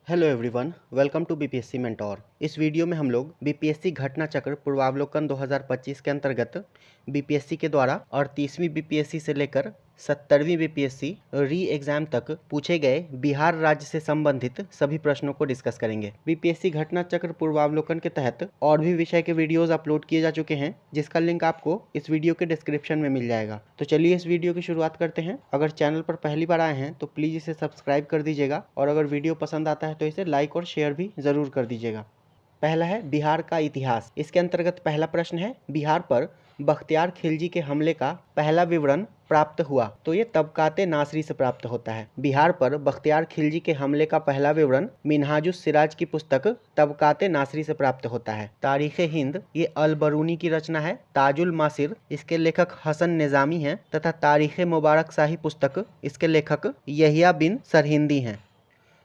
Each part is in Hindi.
Hello everyone, welcome to BPSC mentor. इस वीडियो में हम लोग बीपीएससी घटना चक्र पूर्वावलोकन 2025 के अंतर्गत बीपीएससी के द्वारा 38वीं बीपीएससी से लेकर 70वीं बीपीएससी री एग्जाम तक पूछे गए बिहार राज्य से संबंधित सभी प्रश्नों को डिस्कस करेंगे। बीपीएससी घटना चक्र पूर्वावलोकन के तहत और भी विषय के वीडियोज अपलोड किए जा चुके हैं, जिसका लिंक आपको इस वीडियो के डिस्क्रिप्शन में मिल जाएगा। तो चलिए इस वीडियो की शुरुआत करते हैं। अगर चैनल पर पहली बार आए हैं तो प्लीज़ इसे सब्सक्राइब कर दीजिएगा, और अगर वीडियो पसंद आता है तो इसे लाइक और शेयर भी ज़रूर कर दीजिएगा। पहला है बिहार का इतिहास। इसके अंतर्गत पहला प्रश्न है, बिहार पर बख्तियार खिलजी के हमले का पहला विवरण प्राप्त हुआ। तो ये तबकाते नासरी से प्राप्त होता है। बिहार पर बख्तियार खिलजी के हमले का पहला विवरण मिन्हाजुस सिराज की पुस्तक तबकाते नासरी से प्राप्त होता है। तारीख़ हिंद ये अल बरूनी की रचना है। ताजुल मासिर इसके लेखक हसन निज़ामी हैं, तथा तारीख़ मुबारक शाही पुस्तक इसके लेखक यहिया बिन सरहिंदी हैं।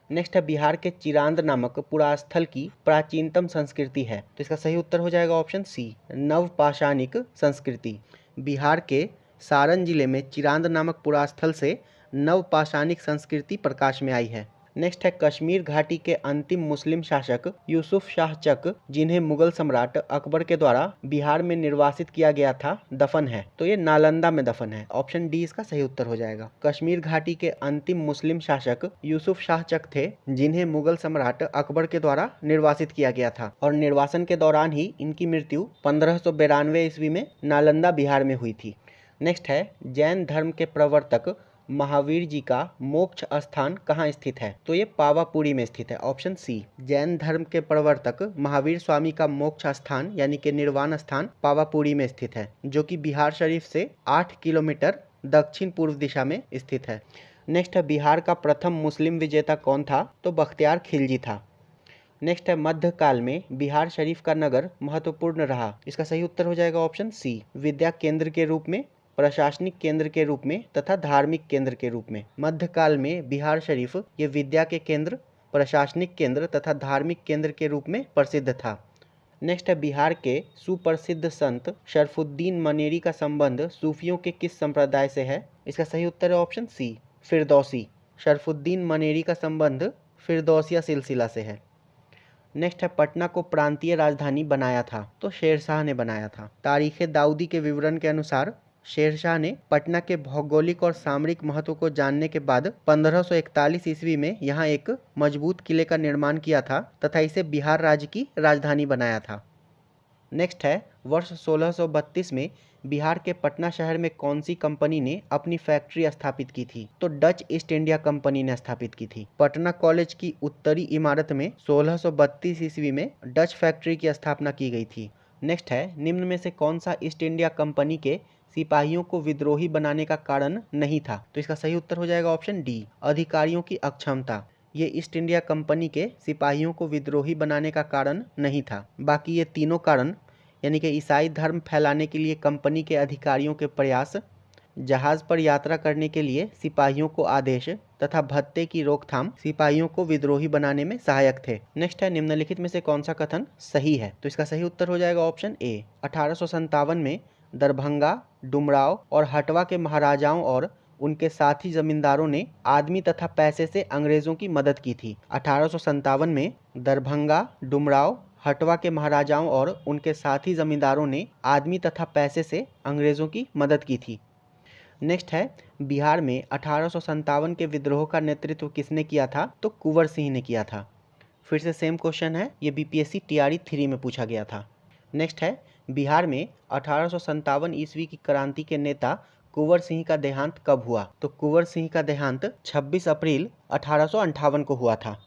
नेक्स्ट है, बिहार के चिरांद नामक पुरास्थल की प्राचीनतम संस्कृति है। तो इसका सही उत्तर हो जाएगा ऑप्शन सी, नवपाषाणिक संस्कृति। बिहार के सारण जिले में चिरांद नामक पुरास्थल से नवपाषाणिक संस्कृति प्रकाश में आई है। नेक्स्ट है, कश्मीर घाटी के अंतिम मुस्लिम शासक यूसुफ शाह चक, जिन्हें मुगल सम्राट अकबर के द्वारा बिहार में निर्वासित किया गया था, दफन है। तो ये नालंदा में दफन है। ऑप्शन डी इसका सही उत्तर हो जाएगा। कश्मीर घाटी के अंतिम मुस्लिम शासक यूसुफ शाह चक थे, जिन्हें मुगल सम्राट अकबर के द्वारा निर्वासित किया गया था, और निर्वासन के दौरान ही इनकी मृत्यु 1592 ईस्वी में नालंदा बिहार में हुई थी। नेक्स्ट है, जैन धर्म के प्रवर्तक महावीर जी का मोक्ष स्थान कहाँ स्थित है? तो ये पावापुरी में स्थित है। ऑप्शन सी, जैन धर्म के प्रवर्तक महावीर स्वामी का मोक्ष स्थान यानी कि निर्वाण स्थान पावापुरी में स्थित है, जो कि बिहार शरीफ से 8 किलोमीटर दक्षिण पूर्व दिशा में स्थित है। नेक्स्ट है, बिहार का प्रथम मुस्लिम विजेता कौन था? तो बख्तियार खिलजी था। नेक्स्ट है, मध्यकाल में बिहार शरीफ का नगर महत्वपूर्ण रहा। इसका सही उत्तर हो जाएगा ऑप्शन सी, विद्या केंद्र के रूप में, प्रशासनिक केंद्र के रूप में तथा धार्मिक केंद्र के रूप में। मध्यकाल में बिहार शरीफ ये विद्या के केंद्र, प्रशासनिक केंद्र तथा धार्मिक केंद्र के रूप में प्रसिद्ध था। नेक्स्ट है, बिहार के सुप्रसिद्ध संत शरफुद्दीन मनेरी का संबंध सूफियों के किस संप्रदाय से है? इसका सही उत्तर है ऑप्शन सी, फिरदौसी। शरफुद्दीन मनेरी का संबंध फिरदौसिया सिलसिला से है। नेक्स्ट है, पटना को प्रांतीय राजधानी बनाया था। तो शेरशाह ने बनाया था। तारीख़ दाऊदी के विवरण के अनुसार शेरशाह ने पटना के भौगोलिक और सामरिक महत्व को जानने के बाद 1541 ईस्वी में यहाँ एक मजबूत किले का निर्माण किया था तथा इसे बिहार राज्य की राजधानी बनाया था। नेक्स्ट है, वर्ष 1632 में बिहार के पटना शहर में कौन सी कंपनी ने अपनी फैक्ट्री स्थापित की थी? तो डच ईस्ट इंडिया कंपनी ने स्थापित की थी। पटना कॉलेज की उत्तरी इमारत में 1632 ईस्वी में डच फैक्ट्री की स्थापना की गई थी। नेक्स्ट है, निम्न में से कौन सा ईस्ट इंडिया कंपनी के सिपाहियों को विद्रोही बनाने का कारण नहीं था? तो इसका सही उत्तर हो जाएगा ऑप्शन डी, अधिकारियों की अक्षमता। ये ईस्ट इंडिया कंपनी के सिपाहियों को विद्रोही बनाने का कारण नहीं था। बाकी ये तीनों कारण यानी कि ईसाई धर्म फैलाने के लिए कंपनी के अधिकारियों के प्रयास, जहाज पर यात्रा करने के लिए सिपाहियों को आदेश तथा भत्ते की रोकथाम सिपाहियों को विद्रोही बनाने में सहायक थे। नेक्स्ट है, निम्नलिखित में से कौन सा कथन सही है? तो इसका सही उत्तर हो जाएगा ऑप्शन ए, 1857 में दरभंगा, डुमराव और हटवा के महाराजाओं और उनके साथी जमींदारों ने आदमी तथा पैसे से अंग्रेजों की मदद की थी। 1857 में दरभंगा, डुमराव, हटवा के महाराजाओं और उनके साथी जमींदारों ने आदमी तथा पैसे से अंग्रेजों की मदद की थी। नेक्स्ट है, बिहार में 1857 के विद्रोह का नेतृत्व किसने किया था? तो कुंवर सिंह ने किया था। फिर से सेम क्वेश्चन है, ये बीपीएससी टीआरई 3 में पूछा गया था। नेक्स्ट है, बिहार में 1857 ईस्वी की क्रांति के नेता कुंवर सिंह का देहांत कब हुआ? तो कुंवर सिंह का देहांत 26 अप्रैल 1858 को हुआ था।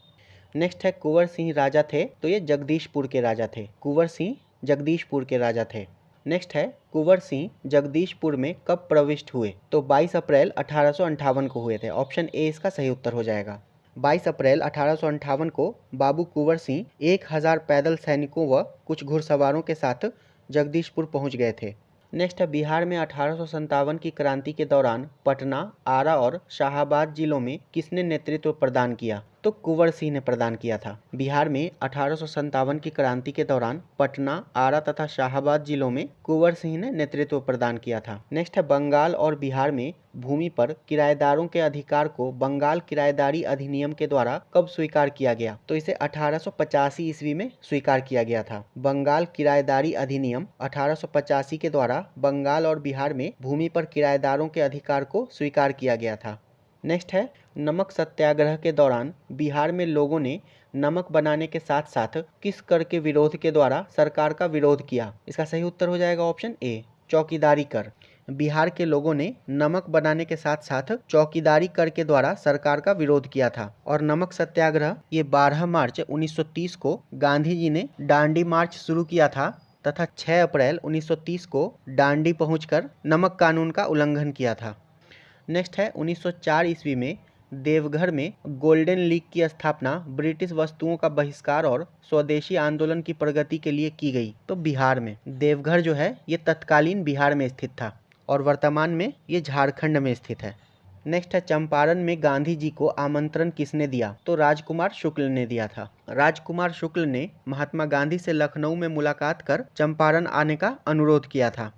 नेक्स्ट है, कुंवर सिंह राजा थे। तो ये जगदीशपुर के राजा थे। कुंवर सिंह जगदीशपुर के राजा थे। नेक्स्ट है, कुंवर सिंह जगदीशपुर में कब प्रविष्ट हुए? तो 22 अप्रैल 1858 को हुए थे। ऑप्शन ए इसका सही उत्तर हो जाएगा। 22 अप्रैल 1858 को बाबू कुंवर सिंह 1000 पैदल सैनिकों व कुछ घुड़सवारों के साथ जगदीशपुर पहुंच गए थे। नेक्स्ट है, बिहार में 1857 की क्रांति के दौरान पटना, आरा और शाहाबाद जिलों में किसने नेतृत्व प्रदान किया? तो कुंवर सिंह ने प्रदान किया था। बिहार में 1857 की क्रांति के दौरान पटना, आरा तथा शाहाबाद जिलों में कुंवर सिंह ने नेतृत्व प्रदान किया था। नेक्स्ट है बंगाल और बिहार में भूमि पर किराएदारों के अधिकार को बंगाल किराएदारी अधिनियम के द्वारा कब स्वीकार किया गया? तो इसे 1885 ईस्वी में स्वीकार किया गया था। बंगाल किराएदारी अधिनियम 1885 के द्वारा बंगाल और बिहार में भूमि पर किराएदारों के अधिकार को स्वीकार किया गया था। नेक्स्ट है नमक सत्याग्रह के दौरान बिहार में लोगों ने नमक बनाने के साथ साथ किस कर के विरोध के द्वारा सरकार का विरोध किया? इसका सही उत्तर हो जाएगा ऑप्शन ए, चौकीदारी कर। बिहार के लोगों ने नमक बनाने के साथ साथ चौकीदारी कर के द्वारा सरकार का विरोध किया था। और नमक सत्याग्रह ये 12 मार्च 1930 को गांधी जी ने डांडी मार्च शुरू किया था तथा 6 अप्रैल 1930 को डांडी पहुंचकर नमक कानून का उल्लंघन किया था। नेक्स्ट है 1904 ईस्वी में देवघर में गोल्डन लीग की स्थापना ब्रिटिश वस्तुओं का बहिष्कार और स्वदेशी आंदोलन की प्रगति के लिए की गई। तो बिहार में देवघर जो है ये तत्कालीन बिहार में स्थित था और वर्तमान में ये झारखंड में स्थित है। नेक्स्ट है चंपारण में गांधी जी को आमंत्रण किसने दिया? तो राजकुमार शुक्ल ने दिया था। राजकुमार शुक्ल ने महात्मा गांधी से लखनऊ में मुलाकात कर चंपारण आने का अनुरोध किया था।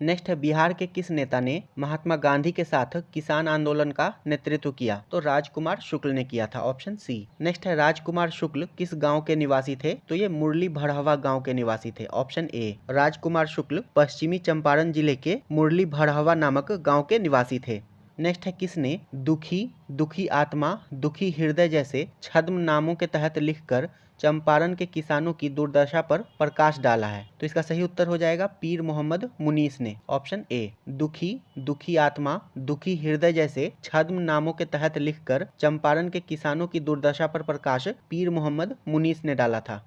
नेक्स्ट है बिहार के किस नेता ने महात्मा गांधी के साथ किसान आंदोलन का नेतृत्व किया? तो राजकुमार शुक्ल ने किया था, ऑप्शन सी। नेक्स्ट है राजकुमार शुक्ल किस गांव के निवासी थे? तो ये मुरली भड़हवा गांव के निवासी थे, ऑप्शन ए। राजकुमार शुक्ल पश्चिमी चंपारण जिले के मुरली भड़हवा नामक गांव के निवासी थे। नेक्स्ट है किसने दुखी, दुखी आत्मा, दुखी हृदय जैसे छद्म नामों के तहत लिखकर चंपारण के किसानों की दुर्दशा पर प्रकाश डाला है? तो इसका सही उत्तर हो जाएगा पीर मोहम्मद मुनीस ने, ऑप्शन ए। दुखी, दुखी आत्मा, दुखी हृदय जैसे छद्म नामों के तहत लिखकर चंपारण के किसानों की दुर्दशा पर प्रकाश पीर मोहम्मद मुनीस ने डाला था।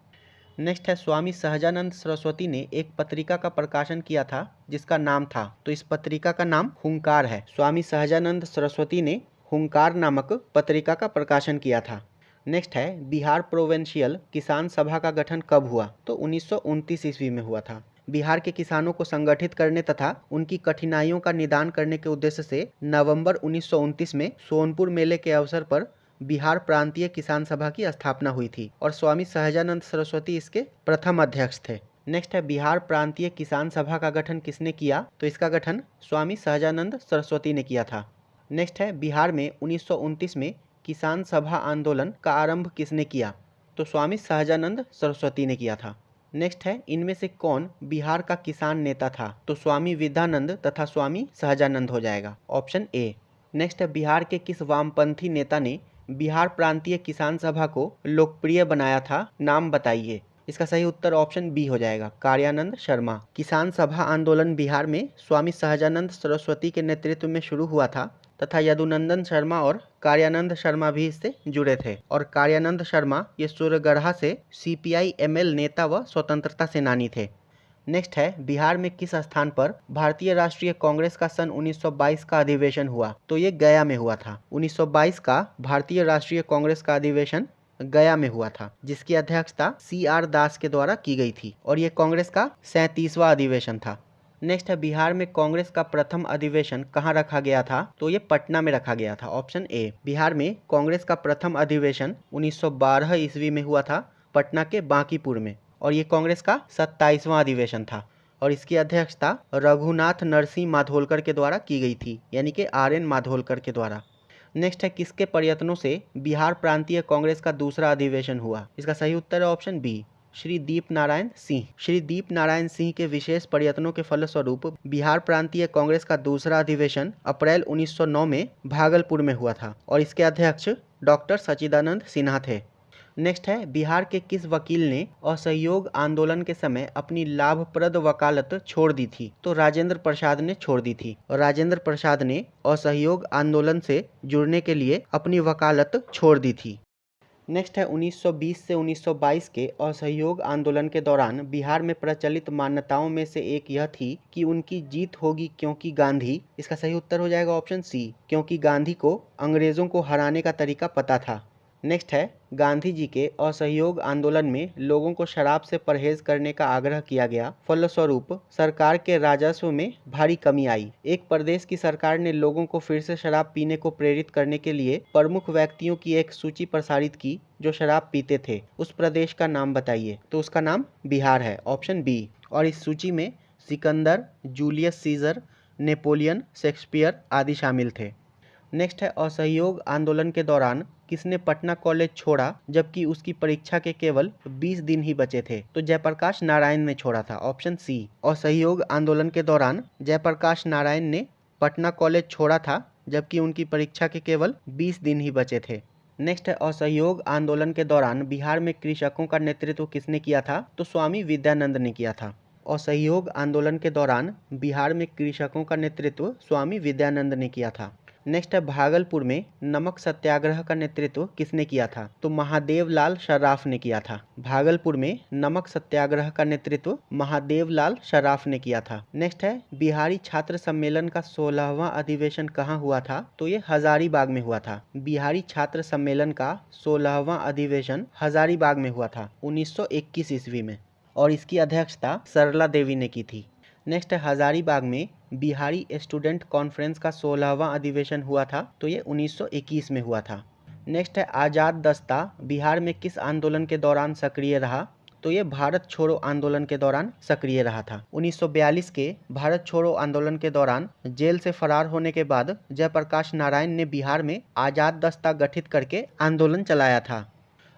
नेक्स्ट है स्वामी सहजानंद सरस्वती ने एक पत्रिका का प्रकाशन किया था जिसका नाम था, तो इस पत्रिका का नाम हुंकार है। स्वामी सहजानंद सरस्वती ने हुंकार नामक पत्रिका का प्रकाशन किया था। नेक्स्ट है बिहार प्रोविंशियल किसान सभा का गठन कब हुआ? तो 1929 ईस्वी में हुआ था। बिहार के किसानों को संगठित करने तथा उनकी कठिनाइयों का निदान करने के उद्देश्य से नवंबर 1929 में सोनपुर मेले के अवसर पर बिहार प्रांतीय किसान सभा की स्थापना हुई थी और स्वामी सहजानंद सरस्वती इसके प्रथम अध्यक्ष थे। नेक्स्ट है बिहार प्रांतीय किसान सभा का गठन किसने किया? तो इसका गठन स्वामी सहजानंद सरस्वती ने किया था। नेक्स्ट है बिहार में 1929 में किसान सभा आंदोलन का आरंभ किसने किया? तो स्वामी सहजानंद सरस्वती ने किया था। नेक्स्ट है इनमें से कौन बिहार का किसान नेता था? तो स्वामी विद्यानंद तथा स्वामी सहजानंद हो जाएगा, ऑप्शन ए। नेक्स्ट है बिहार के किस वामपंथी नेता ने बिहार प्रांतीय किसान सभा को लोकप्रिय बनाया था? नाम बताइए। इसका सही उत्तर ऑप्शन बी हो जाएगा, कार्यानंद शर्मा। किसान सभा आंदोलन बिहार में स्वामी सहजानंद सरस्वती के नेतृत्व में शुरू हुआ था तथा यदुनंदन शर्मा और कार्यानंद शर्मा भी इससे जुड़े थे। और कार्यानंद शर्मा ये सूर्यगढ़ा से CPI-ML नेता व स्वतंत्रता सेनानी थे। नेक्स्ट है बिहार में किस स्थान पर भारतीय राष्ट्रीय कांग्रेस का सन 1922 का अधिवेशन हुआ? तो ये गया में हुआ था। 1922 का भारतीय राष्ट्रीय कांग्रेस का अधिवेशन गया में हुआ था जिसकी अध्यक्षता CR दास के द्वारा की गई थी और ये कांग्रेस का 37वां अधिवेशन था। नेक्स्ट है बिहार में कांग्रेस का प्रथम अधिवेशन कहाँ रखा गया था? तो ये पटना में रखा गया था, ऑप्शन ए। बिहार में कांग्रेस का प्रथम अधिवेशन 1912 ईस्वी में हुआ था पटना के बांकीपुर में और ये कांग्रेस का 27वां अधिवेशन था और इसकी अध्यक्षता रघुनाथ नरसिंह माधोलकर के द्वारा की गई थी, यानी कि RN माधोलकर के द्वारा। नेक्स्ट है किसके प्रयत्नों से बिहार प्रांतीय कांग्रेस का दूसरा अधिवेशन हुआ? इसका सही उत्तर है ऑप्शन बी, श्री दीप नारायण सिंह। श्री दीप नारायण सिंह के विशेष प्रयत्नों के फलस्वरूप बिहार प्रांतीय कांग्रेस का दूसरा अधिवेशन अप्रैल 1909 में भागलपुर में हुआ था और इसके अध्यक्ष डॉक्टर सच्चिदानंद सिन्हा थे। नेक्स्ट है बिहार के किस वकील ने असहयोग आंदोलन के समय अपनी लाभप्रद वकालत छोड़ दी थी? तो राजेंद्र प्रसाद ने छोड़ दी थी और राजेंद्र प्रसाद ने असहयोग आंदोलन से जुड़ने के लिए अपनी वकालत छोड़ दी थी। नेक्स्ट है 1920 से 1922 के असहयोग आंदोलन के दौरान बिहार में प्रचलित मान्यताओं में से एक यह थी कि उनकी जीत होगी क्योंकि गांधी। इसका सही उत्तर हो जाएगा ऑप्शन सी, क्योंकि गांधी को अंग्रेजों को हराने का तरीका पता था। नेक्स्ट है गांधी जी के असहयोग आंदोलन में लोगों को शराब से परहेज करने का आग्रह किया गया। फलस्वरूप सरकार के राजस्व में भारी कमी आई। एक प्रदेश की सरकार ने लोगों को फिर से शराब पीने को प्रेरित करने के लिए प्रमुख व्यक्तियों की एक सूची प्रसारित की जो शराब पीते थे। उस प्रदेश का नाम बताइए। तो उसका नाम बिहार है, ऑप्शन बी। और इस सूची में Sikandar, Julius Caesar, Napoleon, Shakespeare आदि शामिल थे। नेक्स्ट है, असहयोग आंदोलन के दौरान किसने पटना कॉलेज छोड़ा जबकि उसकी परीक्षा के केवल 20 दिन ही बचे थे। तो जयप्रकाश नारायण ने छोड़ा था, ऑप्शन सी। असहयोग आंदोलन के दौरान जयप्रकाश नारायण ने पटना कॉलेज छोड़ा था जबकि उनकी परीक्षा के केवल 20 दिन ही बचे थे। नेक्स्ट है, असहयोग आंदोलन के दौरान बिहार में कृषकों का नेतृत्व किसने किया था। तो स्वामी विद्यानंद ने किया था। असहयोग आंदोलन के दौरान बिहार में कृषकों का नेतृत्व स्वामी विद्यानंद ने किया था। नेक्स्ट है, भागलपुर में नमक सत्याग्रह का नेतृत्व किसने किया था। तो महादेव लाल सर्राफ ने किया था। भागलपुर में नमक सत्याग्रह का नेतृत्व महादेव लाल सर्राफ ने किया था। नेक्स्ट है, बिहारी छात्र सम्मेलन का 16वां अधिवेशन कहाँ हुआ था। तो ये हजारीबाग में हुआ था। बिहारी छात्र सम्मेलन का 16वां अधिवेशन हजारीबाग में हुआ था 1921 ईस्वी में, और इसकी अध्यक्षता सरला देवी ने की थी। नेक्स्ट है, हजारीबाग में बिहारी स्टूडेंट कॉन्फ्रेंस का 16वां अधिवेशन हुआ था। तो ये 1921 में हुआ था। नेक्स्ट है, आज़ाद दस्ता बिहार में किस आंदोलन के दौरान सक्रिय रहा। तो ये भारत छोड़ो आंदोलन के दौरान सक्रिय रहा था। 1942 के भारत छोड़ो आंदोलन के दौरान जेल से फरार होने के बाद जयप्रकाश नारायण ने बिहार में आज़ाद दस्ता गठित करके आंदोलन चलाया था।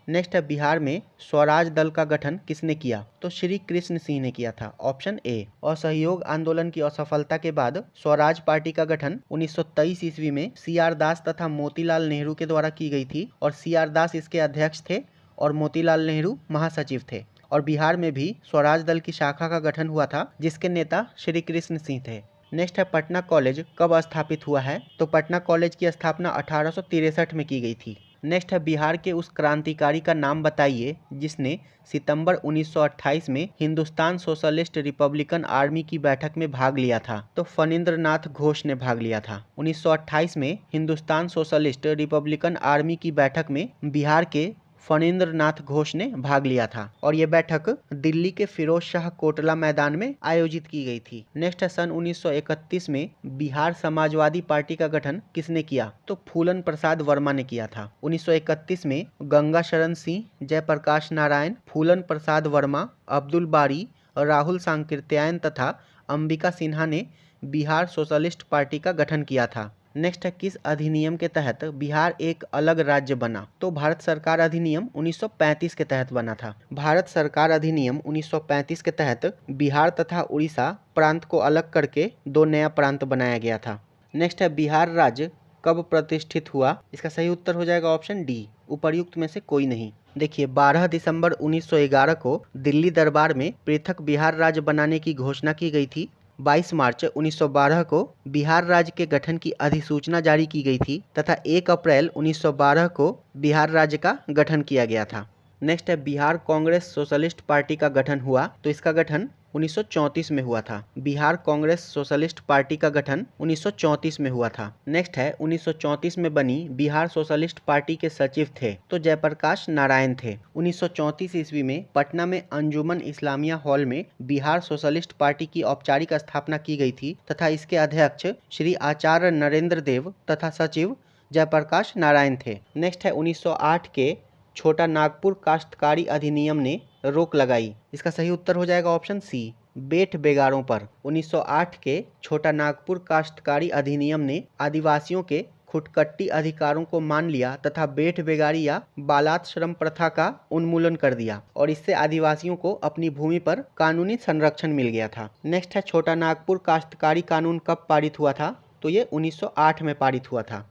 नेक्स्ट है, बिहार में स्वराज दल का गठन किसने किया। तो श्री कृष्ण सिंह ने किया था, ऑप्शन ए। असहयोग आंदोलन की असफलता के बाद स्वराज पार्टी का गठन 1923 ईस्वी में सी.आर. दास तथा मोतीलाल नेहरू के द्वारा की गई थी, और सी.आर. दास इसके अध्यक्ष थे और मोतीलाल नेहरू महासचिव थे। और बिहार में भी स्वराज दल की शाखा का गठन हुआ था जिसके नेता श्री कृष्ण सिंह थे। नेक्स्ट है, पटना कॉलेज कब स्थापित हुआ है। तो पटना कॉलेज की स्थापना 1863 में की गई थी। नेक्स्ट है, बिहार के उस क्रांतिकारी का नाम बताइए जिसने सितंबर 1928 में हिंदुस्तान सोशलिस्ट रिपब्लिकन आर्मी की बैठक में भाग लिया था। तो फणींद्र नाथ घोष ने भाग लिया था। 1928 में हिंदुस्तान सोशलिस्ट रिपब्लिकन आर्मी की बैठक में बिहार के फणींद्र नाथ घोष ने भाग लिया था, और यह बैठक दिल्ली के फिरोज शाह कोटला मैदान में आयोजित की गई थी। नेक्स्ट है, सन 1931 में बिहार समाजवादी पार्टी का गठन किसने किया। तो फूलन प्रसाद वर्मा ने किया था। 1931 में गंगा शरण सिंह, जयप्रकाश नारायण, फूलन प्रसाद वर्मा, अब्दुल बारी, राहुल सांकृत्यायन तथा अंबिका सिन्हा ने बिहार सोशलिस्ट पार्टी का गठन किया था। नेक्स्ट है, किस अधिनियम के तहत बिहार एक अलग राज्य बना। तो भारत सरकार अधिनियम 1935 के तहत बना था। भारत सरकार अधिनियम 1935 के तहत बिहार तथा उड़ीसा प्रांत को अलग करके दो नया प्रांत बनाया गया था। नेक्स्ट है, बिहार राज्य कब प्रतिष्ठित हुआ। इसका सही उत्तर हो जाएगा ऑप्शन डी, उपर्युक्त में से कोई नहीं। देखिए, 12 दिसंबर 1911 को दिल्ली दरबार में पृथक बिहार राज्य बनाने की घोषणा की गई थी। 22 मार्च 1912 को बिहार राज्य के गठन की अधिसूचना जारी की गई थी तथा 1 अप्रैल 1912 को बिहार राज्य का गठन किया गया था। नेक्स्ट है, बिहार कांग्रेस सोशलिस्ट पार्टी का गठन हुआ। तो इसका गठन 1934 में हुआ था। बिहार कांग्रेस सोशलिस्ट पार्टी का गठन 1934 में हुआ था। नेक्स्ट है, 1934 में बनी बिहार सोशलिस्ट पार्टी के सचिव थे तो जयप्रकाश नारायण थे। 1934 ईस्वी में पटना में अंजुमन इस्लामिया हॉल में बिहार सोशलिस्ट पार्टी की औपचारिक स्थापना की गई थी तथा इसके अध्यक्ष श्री आचार्य नरेंद्र देव तथा सचिव जयप्रकाश नारायण थे। नेक्स्ट है, 1908 के छोटा नागपुर काश्तकारी अधिनियम ने रोक लगाई। इसका सही उत्तर हो जाएगा ऑप्शन सी, बेट बेगारों पर। 1908 के छोटा नागपुर काश्तकारी अधिनियम ने आदिवासियों के खुटकट्टी अधिकारों को मान लिया तथा बेट बेगारी या बालात श्रम प्रथा का उन्मूलन कर दिया, और इससे आदिवासियों को अपनी भूमि पर कानूनी संरक्षण मिल गया था। नेक्स्ट है, छोटा नागपुर काश्तकारी कानून कब पारित हुआ था। तो ये 1908 में पारित हुआ था।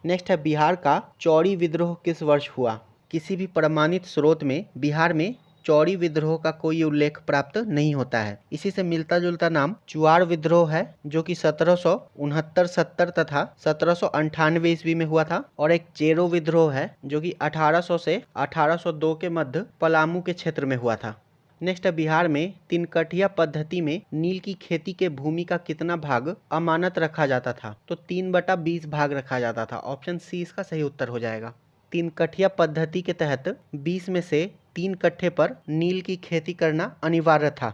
नेक्स्ट है, बिहार का चौड़ी विद्रोह किस वर्ष हुआ। किसी भी प्रमाणित स्रोत में बिहार में चौड़ी विद्रोह का कोई उल्लेख प्राप्त नहीं होता है। इसी से मिलता जुलता नाम चुआड़ विद्रोह है जो कि 1769-70 तथा 1798 ईस्वी में हुआ था, और एक चेरो विद्रोह है जो कि 1800 से 1802 के मध्य पलामू के क्षेत्र में हुआ था। नेक्स्ट है, बिहार में तिनकटिया पद्धति में नील की खेती के भूमि का कितना भाग अमानत रखा जाता था। तो 3/20 भाग रखा जाता था। ऑप्शन सी इसका सही उत्तर हो जाएगा। तीन कठिया पद्धति के तहत 20 में से 3 कट्ठे पर नील की खेती करना अनिवार्य था।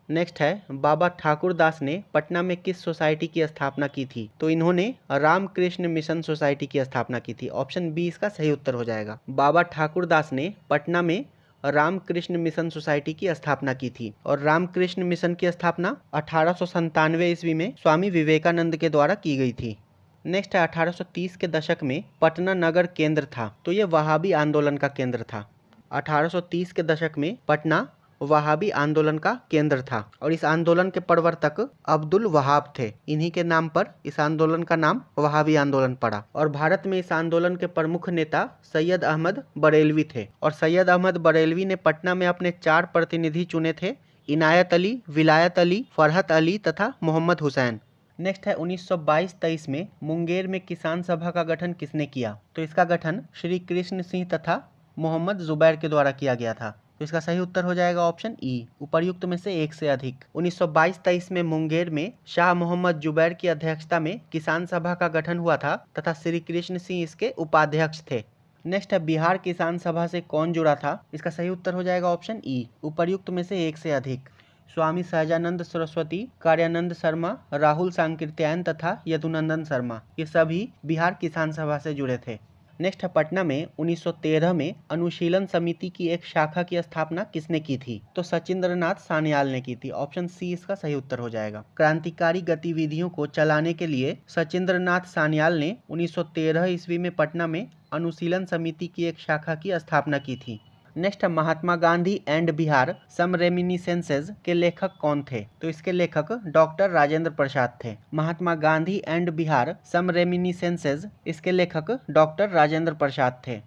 नेक्स्ट है, बाबा ठाकुर दास ने पटना में किस सोसाइटी की स्थापना की थी? तो इन्होंने रामकृष्ण मिशन सोसाइटी की स्थापना की थी। ऑप्शन बी इसका सही उत्तर हो जाएगा। बाबा ठाकुर दास ने पटना में रामकृष्ण मिशन सोसाइटी की स्थापना की थी और रामकृष्ण मिशन की स्थापना 1897 ईस्वी में स्वामी विवेकानंद के द्वारा की गई थी। नेक्स्ट है, 1830 के दशक में पटना नगर केंद्र था, तो ये वहाबी आंदोलन का केंद्र था। 1830 के दशक में पटना वहाबी आंदोलन का केंद्र था और इस आंदोलन के प्रवर्तक अब्दुल वहाब थे। इन्हीं के नाम पर इस आंदोलन का नाम वहाबी आंदोलन पड़ा और भारत में इस आंदोलन के प्रमुख नेता सैयद अहमद बरेलवी थे और सैयद अहमद बरेलवी ने पटना में अपने 4 प्रतिनिधि चुने थे, इनायत अली, विलायत अली, फरहत अली तथा मोहम्मद हुसैन। नेक्स्ट है, 1922-23 में मुंगेर में किसान सभा का गठन किसने किया? तो इसका गठन श्री कृष्ण सिंह तथा मोहम्मद जुबैर के द्वारा किया गया था। तो इसका सही उत्तर हो जाएगा ऑप्शन ई, उपर्युक्त में से एक से अधिक। 1922-23 में मुंगेर में शाह मोहम्मद जुबैर की अध्यक्षता में किसान सभा का गठन हुआ था तथा श्री कृष्ण सिंह इसके उपाध्यक्ष थे। नेक्स्ट है, बिहार किसान सभा से कौन जुड़ा था? इसका सही उत्तर हो जाएगा ऑप्शन ई, उपर्युक्त में से एक से अधिक। स्वामी सहजानंद सरस्वती, कार्यानंद शर्मा, राहुल सांकृत्यायन तथा यदुनंदन शर्मा, ये सभी बिहार किसान सभा से जुड़े थे। नेक्स्ट है, पटना में 1913 में अनुशीलन समिति की एक शाखा की स्थापना किसने की थी? तो सचिंद्रनाथ सान्याल ने की थी। ऑप्शन सी इसका सही उत्तर हो जाएगा। क्रांतिकारी गतिविधियों को चलाने के लिए सचिंद्रनाथ सान्याल ने 1913 ईस्वी में पटना में अनुशीलन समिति की एक शाखा की स्थापना की थी। नेक्स्ट है, Mahatma Gandhi and Bihar some reminiscences के लेखक कौन थे? तो इसके लेखक डॉक्टर राजेंद्र प्रसाद थे। Mahatma Gandhi and Bihar some reminiscences, इसके लेखक डॉक्टर राजेंद्र प्रसाद थे।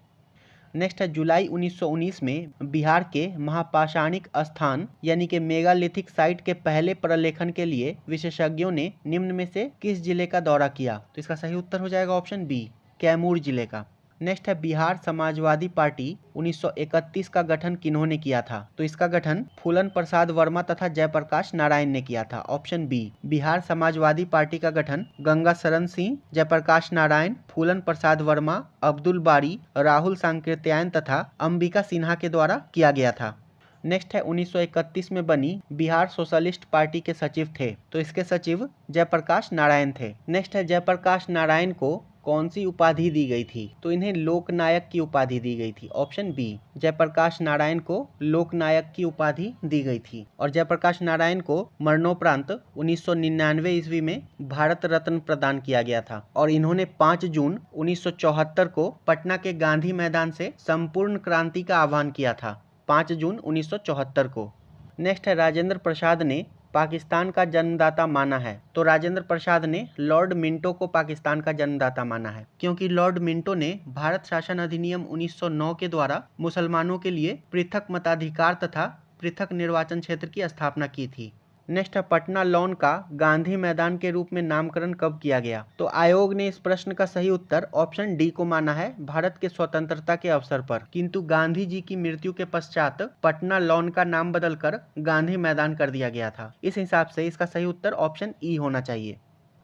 नेक्स्ट है, जुलाई 1919 में बिहार के महापाषाणिक स्थान यानी कि मेगालिथिक साइट के पहले प्रलेखन के लिए विशेषज्ञों ने निम्न में से किस जिले का दौरा किया? तो इसका सही उत्तर हो जाएगा ऑप्शन बी, कैमूर जिले का। नेक्स्ट है, बिहार समाजवादी पार्टी 1931 का गठन किन्होंने किया था? तो इसका गठन फूलन प्रसाद वर्मा तथा जयप्रकाश नारायण ने किया था। Option B, Bihar Samajwadi party का गठन गंगा शरण सिंह, जयप्रकाश नारायण, फूलन प्रसाद वर्मा, अब्दुल बारी, राहुल सांकृत्यायन तथा अंबिका सिन्हा के द्वारा किया गया था। नेक्स्ट है, 1931 में बनी बिहार सोशलिस्ट पार्टी के सचिव थे, तो इसके सचिव जयप्रकाश नारायण थे। नेक्स्ट है, जयप्रकाश नारायण को कौन सी उपाधि दी गई थी? तो इन्हें लोकनायक की उपाधि दी गई थी। ऑप्शन बी, जयप्रकाश नारायण को लोकनायक की उपाधि दी गई थी और जयप्रकाश नारायण को मरणोपरांत 1999 ईस्वी में भारत रत्न प्रदान किया गया था और इन्होंने 5 जून 1974 को पटना के गांधी मैदान से संपूर्ण क्रांति का आह्वान किया था, 5 जून 1974 को। नेक्स्ट है, राजेंद्र प्रसाद ने पाकिस्तान का जन्मदाता माना है। तो राजेंद्र प्रसाद ने लॉर्ड मिंटो को पाकिस्तान का जन्मदाता माना है क्योंकि लॉर्ड मिंटो ने भारत शासन अधिनियम 1909 के द्वारा मुसलमानों के लिए पृथक मताधिकार तथा पृथक निर्वाचन क्षेत्र की स्थापना की थी। नेक्स्ट है, पटना लॉन का गांधी मैदान के रूप में नामकरण कब किया गया? तो आयोग ने इस प्रश्न का सही उत्तर ऑप्शन डी को माना है, भारत के स्वतंत्रता के अवसर पर, किंतु गांधी जी की मृत्यु के पश्चात पटना लॉन का नाम बदलकर गांधी मैदान कर दिया गया था। इस हिसाब से इसका सही उत्तर ऑप्शन ई होना चाहिए।